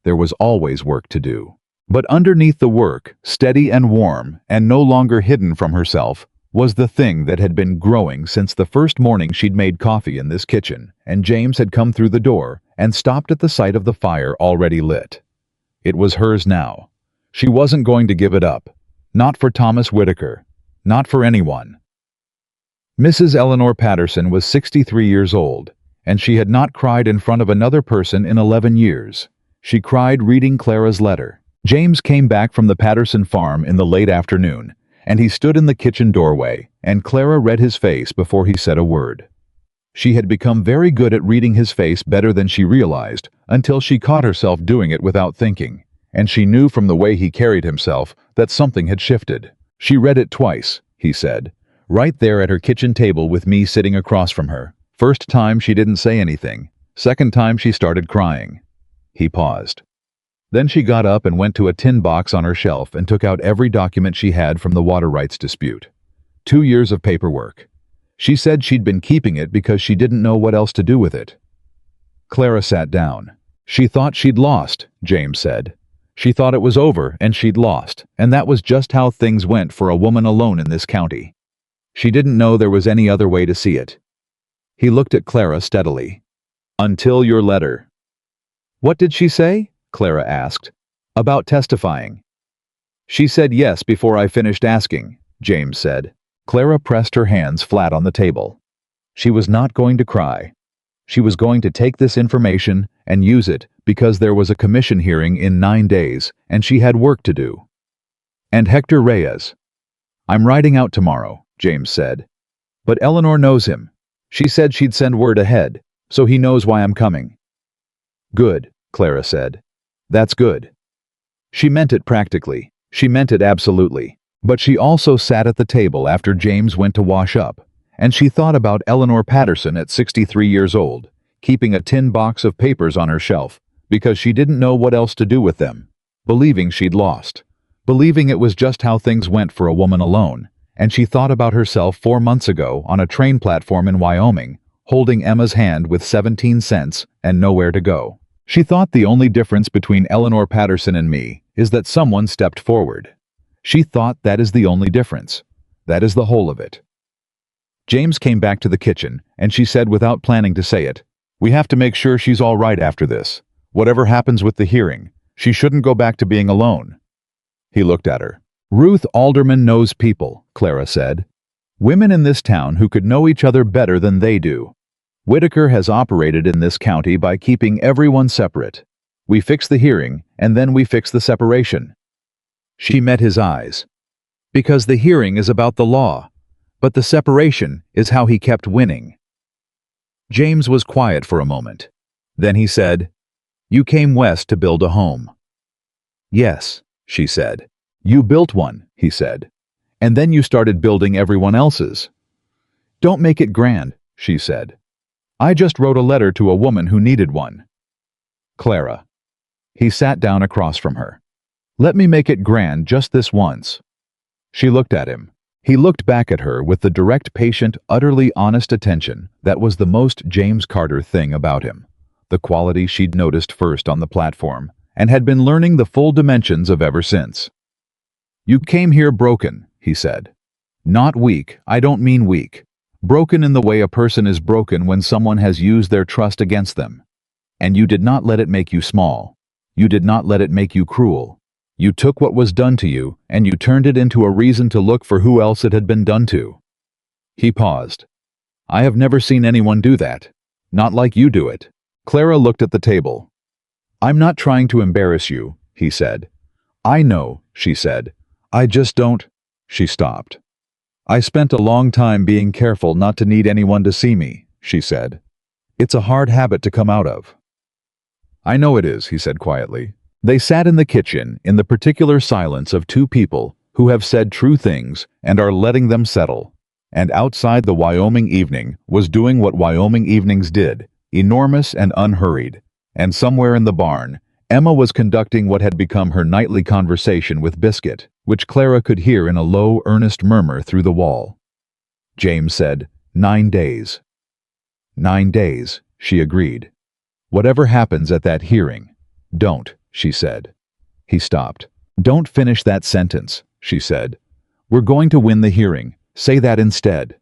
A: There was always work to do. But underneath the work, steady and warm and no longer hidden from herself, was the thing that had been growing since the first morning she'd made coffee in this kitchen and James had come through the door and stopped at the sight of the fire already lit. It was hers now. She wasn't going to give it up. Not for Thomas Whitaker. Not for anyone. Mrs. Eleanor Patterson was 63 years old, and she had not cried in front of another person in 11 years. She cried reading Clara's letter. James came back from the Patterson farm in the late afternoon, and he stood in the kitchen doorway, and Clara read his face before he said a word. She had become very good at reading his face, better than she realized, until she caught herself doing it without thinking, and she knew from the way he carried himself that something had shifted. She read it twice, he said, right there at her kitchen table with me sitting across from her. First time she didn't say anything. Second time she started crying. He paused. Then she got up and went to a tin box on her shelf and took out every document she had from the water rights dispute. 2 years of paperwork. She said she'd been keeping it because she didn't know what else to do with it. Clara sat down. She thought she'd lost, James said. She thought it was over and she'd lost, and that was just how things went for a woman alone in this county. She didn't know there was any other way to see it. He looked at Clara steadily. "Until your letter." "What did she say?" Clara asked. "About testifying." "She said yes before I finished asking," James said. Clara pressed her hands flat on the table. She was not going to cry. She was going to take this information and use it because there was a commission hearing in 9 days and she had work to do. "And Hector Reyes." "I'm riding out tomorrow," James said. "But Eleanor knows him. She said she'd send word ahead, so he knows why I'm coming." "Good," Clara said. "That's good." She meant it practically. She meant it absolutely. But she also sat at the table after James went to wash up, and she thought about Eleanor Patterson at 63 years old, keeping a tin box of papers on her shelf because she didn't know what else to do with them, believing she'd lost, believing it was just how things went for a woman alone, and she thought about herself 4 months ago on a train platform in Wyoming, holding Emma's hand with 17 cents and nowhere to go. She thought the only difference between Eleanor Patterson and me is that someone stepped forward. She thought that is the only difference. That is the whole of it. James came back to the kitchen, and she said without planning to say it, "We have to make sure she's all right after this. Whatever happens with the hearing, she shouldn't go back to being alone." He looked at her. "Ruth Alderman knows people," Clara said. "Women in this town who could know each other better than they do. Whitaker has operated in this county by keeping everyone separate. We fix the hearing, and then we fix the separation." She met his eyes. "Because the hearing is about the law, but the separation is how he kept winning." James was quiet for a moment. Then he said, "You came west to build a home." "Yes," she said. "You built one," he said. "And then you started building everyone else's." "Don't make it grand," she said. "I just wrote a letter to a woman who needed one." "Clara." He sat down across from her. "Let me make it grand just this once." She looked at him. He looked back at her with the direct, patient, utterly honest attention that was the most James Carter thing about him, the quality she'd noticed first on the platform and had been learning the full dimensions of ever since. "You came here broken," he said. "Not weak, I don't mean weak. Broken in the way a person is broken when someone has used their trust against them. And you did not let it make you small. You did not let it make you cruel. You took what was done to you, and you turned it into a reason to look for who else it had been done to." He paused. "I have never seen anyone do that. Not like you do it." Clara looked at the table. "I'm not trying to embarrass you," he said. "I know," she said. "I just don't." She stopped. "I spent a long time being careful not to need anyone to see me," she said. "It's a hard habit to come out of." "I know it is," he said quietly. They sat in the kitchen in the particular silence of two people who have said true things and are letting them settle. And outside, the Wyoming evening was doing what Wyoming evenings did, enormous and unhurried. And somewhere in the barn, Emma was conducting what had become her nightly conversation with Biscuit, which Clara could hear in a low, earnest murmur through the wall. James said, 9 days. 9 days, she agreed. "Whatever happens at that hearing, don't," she said. He stopped. "Don't finish that sentence," she said. "We're going to win the hearing. Say that instead."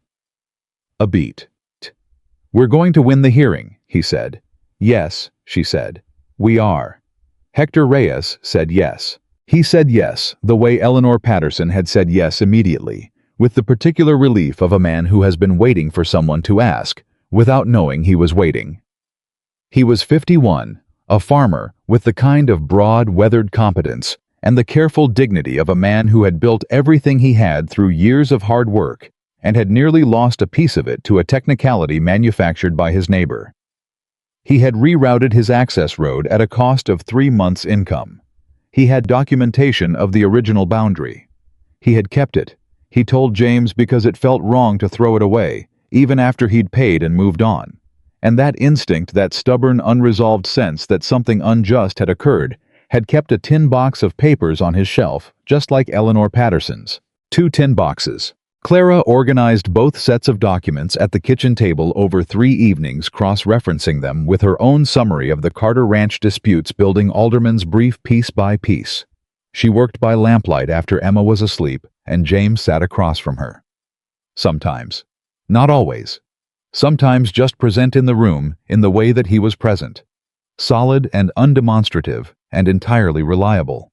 A: A beat. "We're going to win the hearing," he said. "Yes," she said. "We are." Hector Reyes said yes. He said yes, the way Eleanor Patterson had said yes immediately, with the particular relief of a man who has been waiting for someone to ask, without knowing he was waiting. He was 51, a farmer with the kind of broad, weathered competence and the careful dignity of a man who had built everything he had through years of hard work and had nearly lost a piece of it to a technicality manufactured by his neighbor. He had rerouted his access road at a cost of 3 months' income. He had documentation of the original boundary. He had kept it, he told James, because it felt wrong to throw it away, even after he'd paid and moved on. And that instinct, that stubborn, unresolved sense that something unjust had occurred, had kept a tin box of papers on his shelf, just like Eleanor Patterson's. 2 tin boxes. Clara organized both sets of documents at the kitchen table over 3 evenings, cross-referencing them with her own summary of the Carter Ranch disputes, building Alderman's brief piece by piece. She worked by lamplight after Emma was asleep, and James sat across from her. Sometimes. Not always. Sometimes just present in the room in the way that he was present. Solid and undemonstrative and entirely reliable.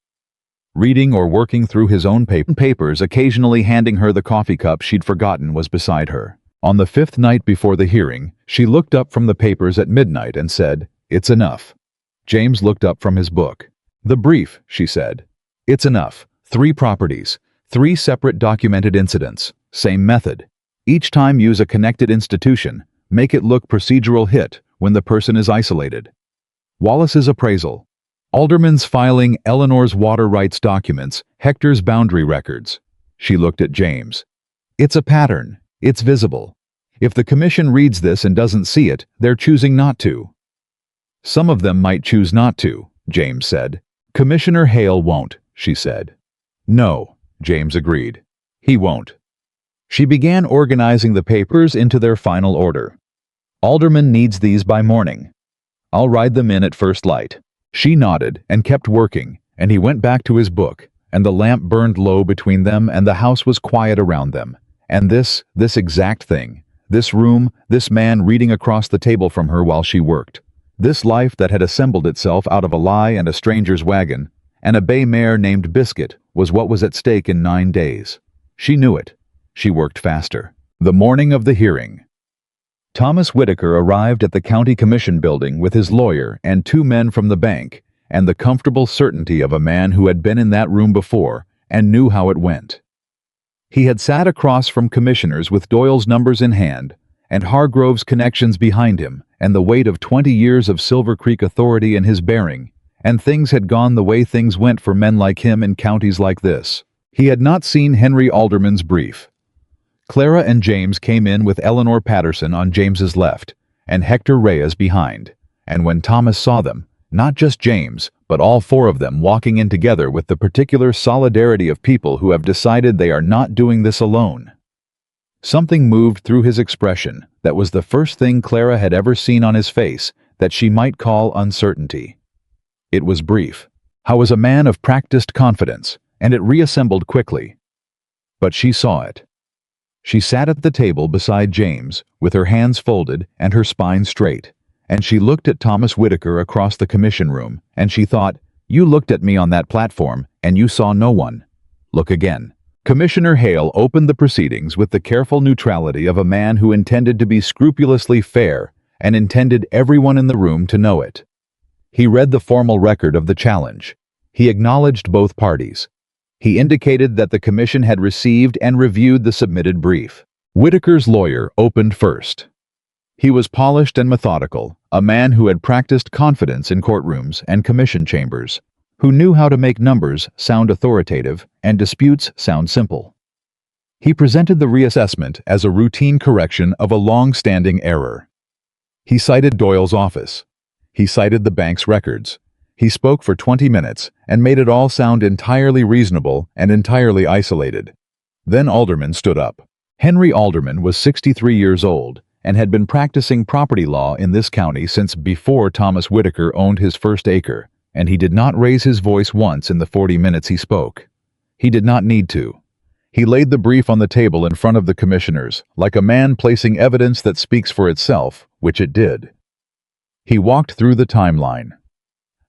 A: Reading or working through his own papers, occasionally handing her the coffee cup she'd forgotten was beside her. On the 5th night before the hearing, she looked up from the papers at midnight and said, "It's enough." James looked up from his book. "The brief," she said. "It's enough. 3 properties, 3 separate documented incidents, same method. Each time use a connected institution, make it look procedural hit when the person is isolated. Wallace's appraisal. Alderman's filing, Eleanor's water rights documents, Hector's boundary records." She looked at James. "It's a pattern. It's visible. If the commission reads this and doesn't see it, they're choosing not to." "Some of them might choose not to," James said. "Commissioner Hale won't," she said. "No," James agreed. "He won't." She began organizing the papers into their final order. Alderman needs these by morning. I'll ride them in at first light. She nodded and kept working, and he went back to his book, and the lamp burned low between them, and the house was quiet around them. And this exact thing, this room, this man reading across the table from her while she worked, this life that had assembled itself out of a lie and a stranger's wagon, and a bay mare named Biscuit, was what was at stake in 9 days. She knew it. She worked faster. The morning of the hearing. Thomas Whitaker arrived at the county commission building with his lawyer and 2 men from the bank, and the comfortable certainty of a man who had been in that room before and knew how it went. He had sat across from commissioners with Doyle's numbers in hand, and Hargrove's connections behind him, and the weight of 20 years of Silver Creek authority in his bearing, and things had gone the way things went for men like him in counties like this. He had not seen Henry Alderman's brief. Clara and James came in with Eleanor Patterson on James's left, and Hector Reyes behind, and when Thomas saw them, not just James, but all 4 of them walking in together with the particular solidarity of people who have decided they are not doing this alone. Something moved through his expression that was the first thing Clara had ever seen on his face that she might call uncertainty. It was brief. How was a man of practiced confidence, and it reassembled quickly. But she saw it. She sat at the table beside James, with her hands folded and her spine straight, and she looked at Thomas Whitaker across the commission room, and she thought, "You looked at me on that platform, and you saw no one. Look again." Commissioner Hale opened the proceedings with the careful neutrality of a man who intended to be scrupulously fair and intended everyone in the room to know it. He read the formal record of the challenge. He acknowledged both parties. He indicated that the commission had received and reviewed the submitted brief. Whitaker's lawyer opened first. He was polished and methodical, a man who had practiced confidence in courtrooms and commission chambers, who knew how to make numbers sound authoritative and disputes sound simple. He presented the reassessment as a routine correction of a long-standing error. He cited Doyle's office. He cited the bank's records. He spoke for 20 minutes and made it all sound entirely reasonable and entirely isolated. Then Alderman stood up. Henry Alderman was 63 years old and had been practicing property law in this county since before Thomas Whitaker owned his first acre, and he did not raise his voice once in the 40 minutes he spoke. He did not need to. He laid the brief on the table in front of the commissioners, like a man placing evidence that speaks for itself, which it did. He walked through the timeline.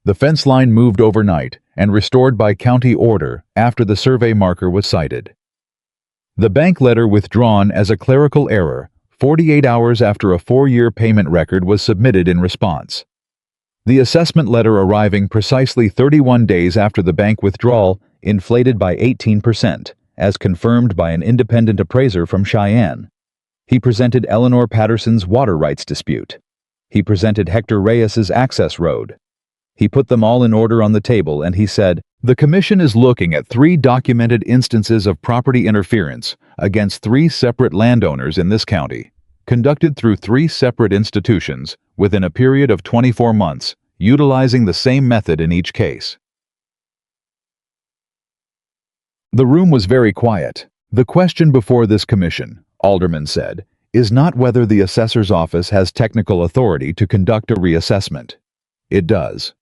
A: The fence line moved overnight and restored by county order after the survey marker was cited. The bank letter withdrawn as a clerical error 48 hours after a 4-year payment record was submitted in response. The assessment letter arriving precisely 31 days after the bank withdrawal inflated by 18%, as confirmed by an independent appraiser from Cheyenne. He presented Eleanor Patterson's water rights dispute. He presented Hector Reyes's access road. He put them all in order on the table and he said, "The commission is looking at 3 documented instances of property interference against 3 separate landowners in this county, conducted through 3 separate institutions within a period of 24 months, utilizing the same method in each case." The room was very quiet. "The question before this commission," Alderman said, "is not whether the assessor's office has technical authority to conduct a reassessment. It does.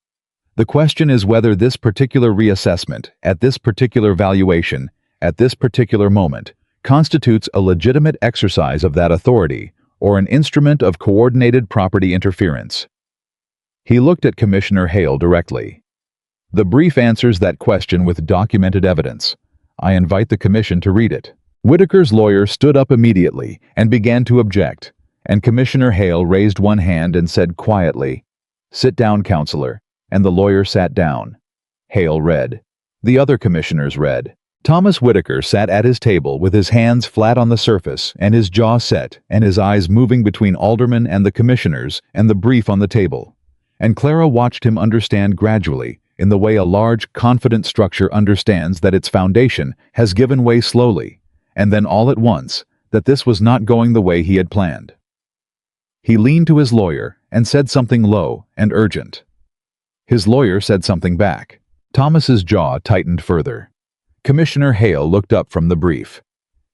A: The question is whether this particular reassessment, at this particular valuation, at this particular moment, constitutes a legitimate exercise of that authority or an instrument of coordinated property interference." He looked at Commissioner Hale directly. "The brief answers that question with documented evidence. I invite the commission to read it." Whitaker's lawyer stood up immediately and began to object, and Commissioner Hale raised one hand and said quietly, "Sit down, counselor," and the lawyer sat down. Hale read. The other commissioners read. Thomas Whitaker sat at his table with his hands flat on the surface and his jaw set and his eyes moving between Alderman and the commissioners and the brief on the table. And Clara watched him understand gradually, in the way a large, confident structure understands that its foundation has given way slowly, and then all at once, that this was not going the way he had planned. He leaned to his lawyer and said something low and urgent. His lawyer said something back. Thomas's jaw tightened further. Commissioner Hale looked up from the brief.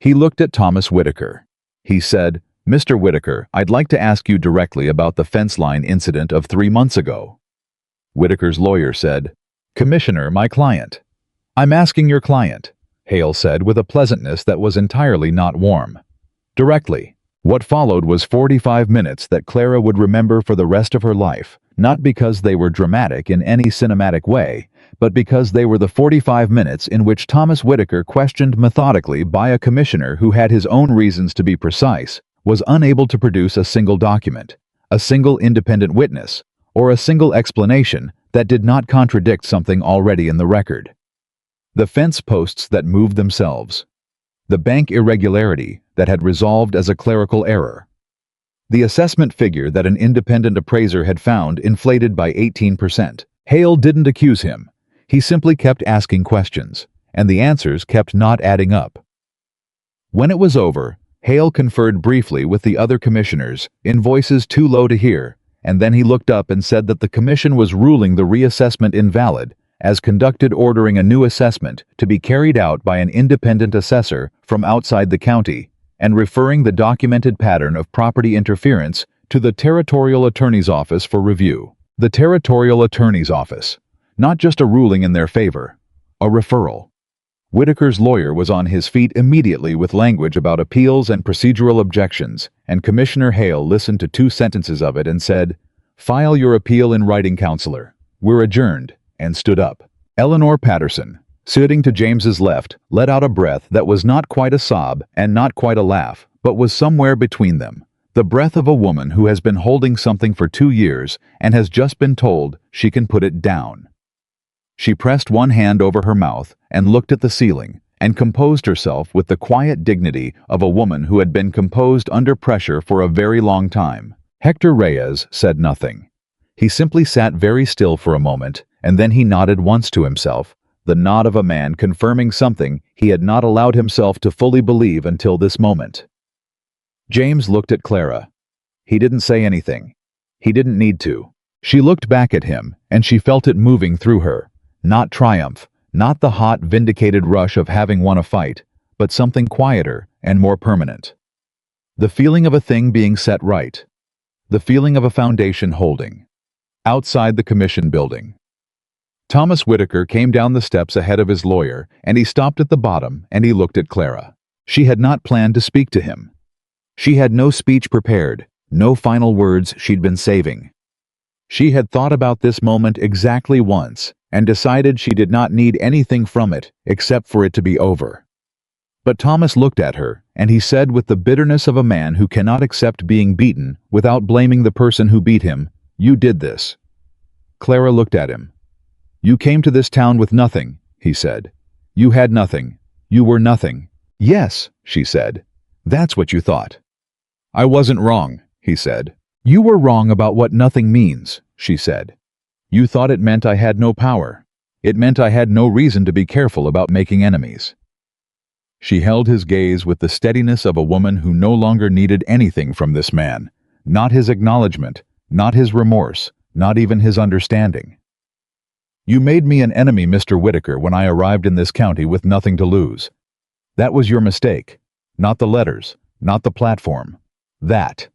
A: He looked at Thomas Whitaker. He said, "Mr. Whitaker, I'd like to ask you directly about the fence line incident of 3 months ago." Whitaker's lawyer said, "Commissioner, my client." "I'm asking your client," Hale said with a pleasantness that was entirely not warm. "Directly." What followed was 45 minutes that Clara would remember for the rest of her life, not because they were dramatic in any cinematic way, but because they were the 45 minutes in which Thomas Whitaker, questioned methodically by a commissioner who had his own reasons to be precise, was unable to produce a single document, a single independent witness, or a single explanation that did not contradict something already in the record. The fence posts that moved themselves. The bank irregularity that had resolved as a clerical error. The assessment figure that an independent appraiser had found inflated by 18%. Hale didn't accuse him. He simply kept asking questions, and the answers kept not adding up. When it was over, Hale conferred briefly with the other commissioners, in voices too low to hear, and then he looked up and said that the commission was ruling the reassessment invalid, as conducted, ordering a new assessment to be carried out by an independent assessor from outside the county, and referring the documented pattern of property interference to the Territorial Attorney's Office for review. The Territorial Attorney's Office. Not just a ruling in their favor, a referral. Whitaker's lawyer was on his feet immediately with language about appeals and procedural objections, and Commissioner Hale listened to 2 sentences of it and said, "File your appeal in writing, counselor. We're adjourned," and stood up. Eleanor Patterson, sitting to James's left, let out a breath that was not quite a sob and not quite a laugh, but was somewhere between them. The breath of a woman who has been holding something for 2 years and has just been told she can put it down. She pressed one hand over her mouth and looked at the ceiling and composed herself with the quiet dignity of a woman who had been composed under pressure for a very long time. Hector Reyes said nothing. He simply sat very still for a moment, and then he nodded once to himself, the nod of a man confirming something he had not allowed himself to fully believe until this moment. James looked at Clara. He didn't say anything. He didn't need to. She looked back at him, and she felt it moving through her. Not triumph, not the hot, vindicated rush of having won a fight, but something quieter and more permanent. The feeling of a thing being set right. The feeling of a foundation holding. Outside the commission building. Thomas Whitaker came down the steps ahead of his lawyer, and he stopped at the bottom and he looked at Clara. She had not planned to speak to him. She had no speech prepared, no final words she'd been saving. She had thought about this moment exactly once, and decided she did not need anything from it except for it to be over. But Thomas looked at her, and he said with the bitterness of a man who cannot accept being beaten without blaming the person who beat him, "You did this." Clara looked at him. "You came to this town with nothing," he said. "You had nothing. You were nothing." "Yes," she said. "That's what you thought." "I wasn't wrong," he said. "You were wrong about what nothing means," she said. "You thought it meant I had no power. It meant I had no reason to be careful about making enemies." She held his gaze with the steadiness of a woman who no longer needed anything from this man, not his acknowledgement, not his remorse, not even his understanding. "You made me an enemy, Mr. Whitaker, when I arrived in this county with nothing to lose. That was your mistake. Not the letters, not the platform. That."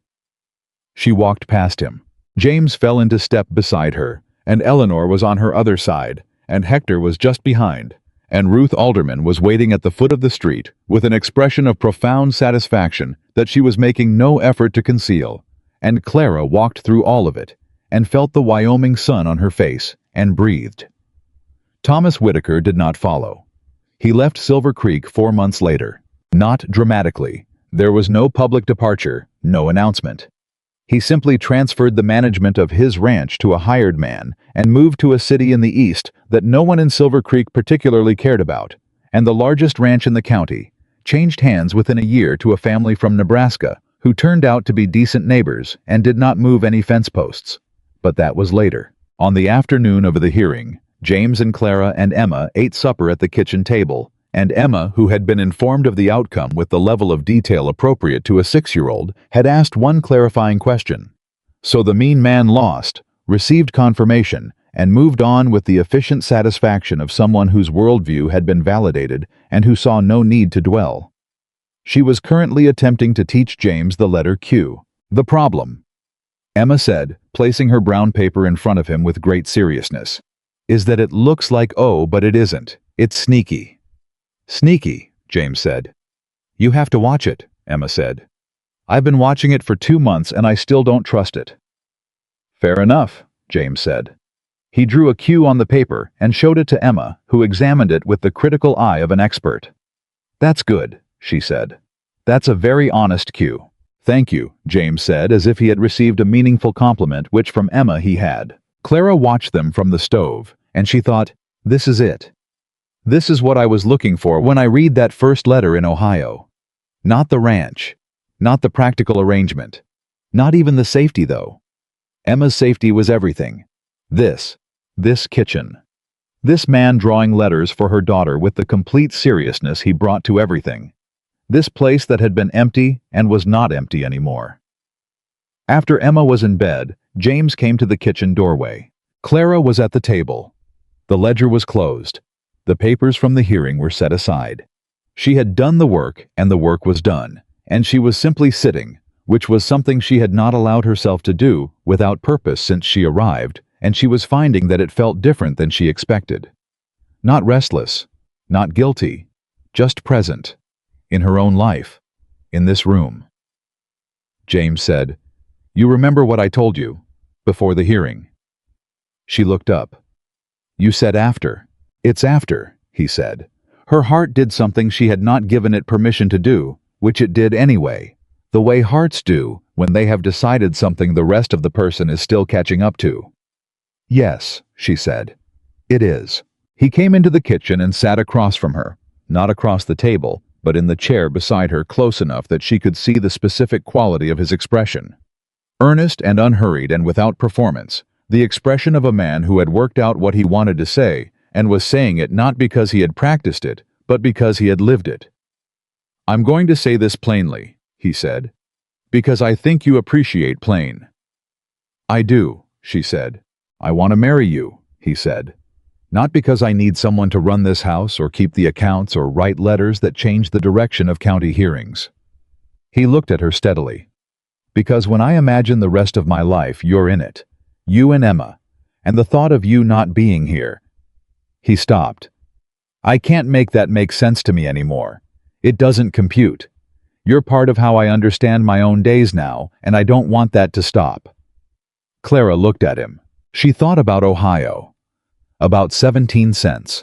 A: She walked past him. James fell into step beside her, and Eleanor was on her other side, and Hector was just behind, and Ruth Alderman was waiting at the foot of the street with an expression of profound satisfaction that she was making no effort to conceal, and Clara walked through all of it, and felt the Wyoming sun on her face, and breathed. Thomas Whitaker did not follow. He left Silver Creek 4 months later. Not dramatically. There was no public departure, no announcement. He simply transferred the management of his ranch to a hired man and moved to a city in the east that no one in Silver Creek particularly cared about, and the largest ranch in the county, changed hands within a year to a family from Nebraska who turned out to be decent neighbors and did not move any fence posts. But that was later. On the afternoon of the hearing, James and Clara and Emma ate supper at the kitchen table, and Emma, who had been informed of the outcome with the level of detail appropriate to a 6-year-old, had asked one clarifying question. So the mean man lost, received confirmation, and moved on with the efficient satisfaction of someone whose worldview had been validated and who saw no need to dwell. She was currently attempting to teach James the letter Q. The problem, Emma said, placing her brown paper in front of him with great seriousness, is that it looks like O, but it isn't. It's sneaky. Sneaky, James said. You have to watch it, Emma said. I've been watching it for 2 months and I still don't trust it. Fair enough, James said. He drew a Q on the paper and showed it to Emma, who examined it with the critical eye of an expert. That's good, she said. That's a very honest Q. Thank you, James said, as if he had received a meaningful compliment, which from Emma he had. Clara watched them from the stove, and she thought, this is it. This is what I was looking for when I read that first letter in Ohio. Not the ranch. Not the practical arrangement. Not even the safety, though. Emma's safety was everything. This kitchen. This man drawing letters for her daughter with the complete seriousness he brought to everything. This place that had been empty and was not empty anymore. After Emma was in bed, James came to the kitchen doorway. Clara was at the table. The ledger was closed. The papers from the hearing were set aside. She had done the work, and the work was done, and she was simply sitting, which was something she had not allowed herself to do without purpose since she arrived, and she was finding that it felt different than she expected. Not restless, not guilty, just present. In her own life, in this room. James said, You remember what I told you, before the hearing? She looked up. You said after. It's after, he said. Her heart did something she had not given it permission to do, which it did anyway, the way hearts do when they have decided something the rest of the person is still catching up to. Yes, she said. It is. He came into the kitchen and sat across from her, not across the table, but in the chair beside her close enough that she could see the specific quality of his expression. Earnest and unhurried and without performance, the expression of a man who had worked out what he wanted to say and was saying it not because he had practiced it, but because he had lived it. I'm going to say this plainly, he said, because I think you appreciate plain. I do, she said. I want to marry you, he said. Not because I need someone to run this house or keep the accounts or write letters that change the direction of county hearings. He looked at her steadily. Because when I imagine the rest of my life, you're in it. You and Emma. And the thought of you not being here. He stopped. I can't make that make sense to me anymore. It doesn't compute. You're part of how I understand my own days now, and I don't want that to stop. Clara looked at him. She thought about Ohio. About 17 cents.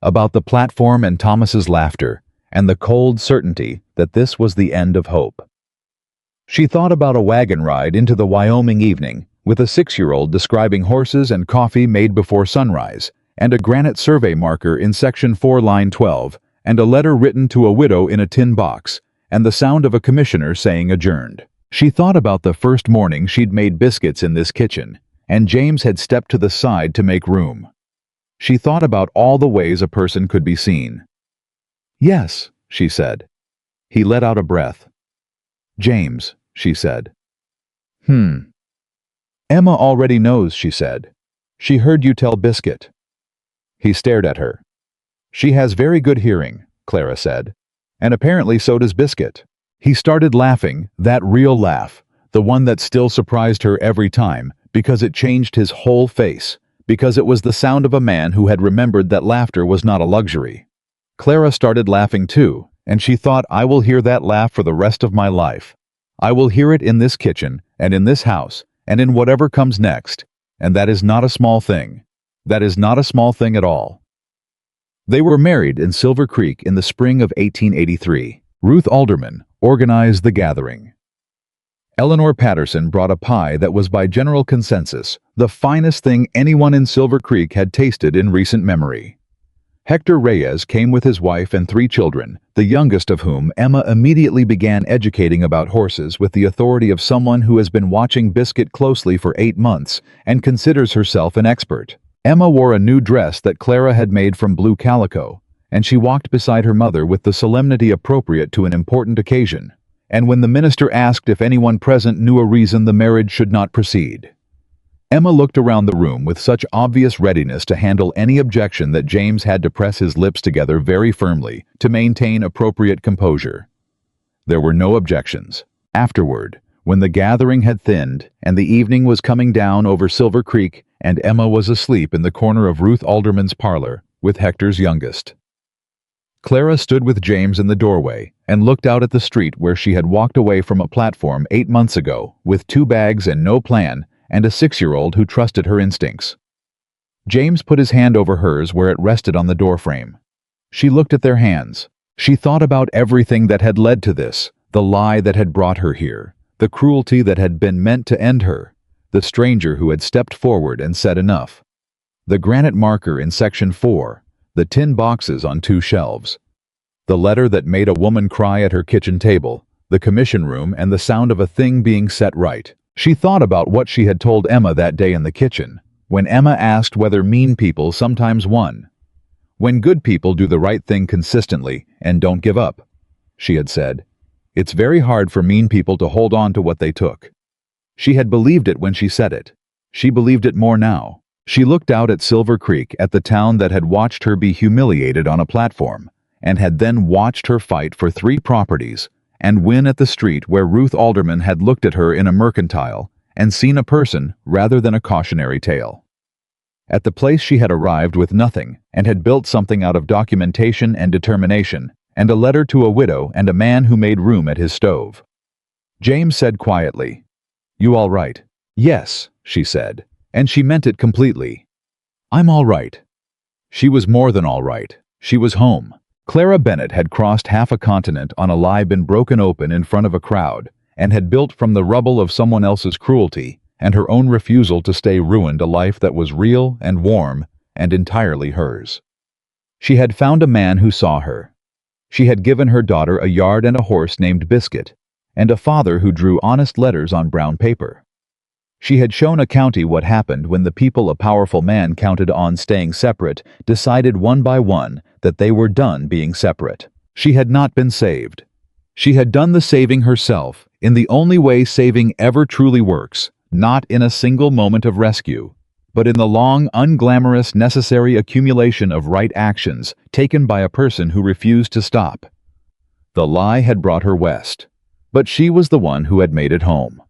A: About the platform and Thomas's laughter, and the cold certainty that this was the end of hope. She thought about a wagon ride into the Wyoming evening, with a 6-year-old describing horses and coffee made before sunrise, and a granite survey marker in section 4 line 12, and a letter written to a widow in a tin box, and the sound of a commissioner saying adjourned. She thought about the first morning she'd made biscuits in this kitchen, and James had stepped to the side to make room. She thought about all the ways a person could be seen. Yes, she said. He let out a breath. James, she said. Emma already knows, she said. She heard you tell Biscuit. He stared at her. She has very good hearing, Clara said. And apparently so does Biscuit. He started laughing, that real laugh, the one that still surprised her every time, because it changed his whole face, because it was the sound of a man who had remembered that laughter was not a luxury. Clara started laughing too, and she thought, I will hear that laugh for the rest of my life. I will hear it in this kitchen, and in this house, and in whatever comes next, and that is not a small thing. That is not a small thing at all. They were married in Silver Creek in the spring of 1883. Ruth Alderman organized the gathering. Eleanor Patterson brought a pie that was by general consensus the finest thing anyone in Silver Creek had tasted in recent memory. Hector Reyes came with his wife and 3 children, the youngest of whom Emma immediately began educating about horses with the authority of someone who has been watching Biscuit closely for 8 months and considers herself an expert. Emma wore a new dress that Clara had made from blue calico, and she walked beside her mother with the solemnity appropriate to an important occasion, and when the minister asked if anyone present knew a reason the marriage should not proceed. Emma looked around the room with such obvious readiness to handle any objection that James had to press his lips together very firmly to maintain appropriate composure. There were no objections. Afterward, when the gathering had thinned and the evening was coming down over Silver Creek and Emma was asleep in the corner of Ruth Alderman's parlor with Hector's youngest, Clara stood with James in the doorway and looked out at the street where she had walked away from a platform 8 months ago with 2 bags and no plan and a 6-year-old who trusted her instincts. James put his hand over hers where it rested on the doorframe. She looked at their hands. She thought about everything that had led to this, the lie that had brought her here, the cruelty that had been meant to end her, the stranger who had stepped forward and said enough. The granite marker in section 4, the tin boxes on 2 shelves, the letter that made a woman cry at her kitchen table, the commission room and the sound of a thing being set right. She thought about what she had told Emma that day in the kitchen, when Emma asked whether mean people sometimes won. When good people do the right thing consistently and don't give up, she had said, it's very hard for mean people to hold on to what they took. She had believed it when she said it. She believed it more now. She looked out at Silver Creek, at the town that had watched her be humiliated on a platform, and had then watched her fight for 3 properties, and win at the street where Ruth Alderman had looked at her in a mercantile and seen a person rather than a cautionary tale. At the place she had arrived with nothing and had built something out of documentation and determination, and a letter to a widow and a man who made room at his stove. James said quietly, "You all right?" "Yes," she said, and she meant it completely. "I'm all right." She was more than all right. She was home. Clara Bennett had crossed half a continent on a lie been broken open in front of a crowd, and had built from the rubble of someone else's cruelty and her own refusal to stay ruined a life that was real and warm and entirely hers. She had found a man who saw her. She had given her daughter a yard and a horse named Biscuit, and a father who drew honest letters on brown paper. She had shown a county what happened when the people a powerful man counted on staying separate decided one by one that they were done being separate. She had not been saved. She had done the saving herself in the only way saving ever truly works, not in a single moment of rescue, but in the long, unglamorous, necessary accumulation of right actions taken by a person who refused to stop. The lie had brought her west, but she was the one who had made it home.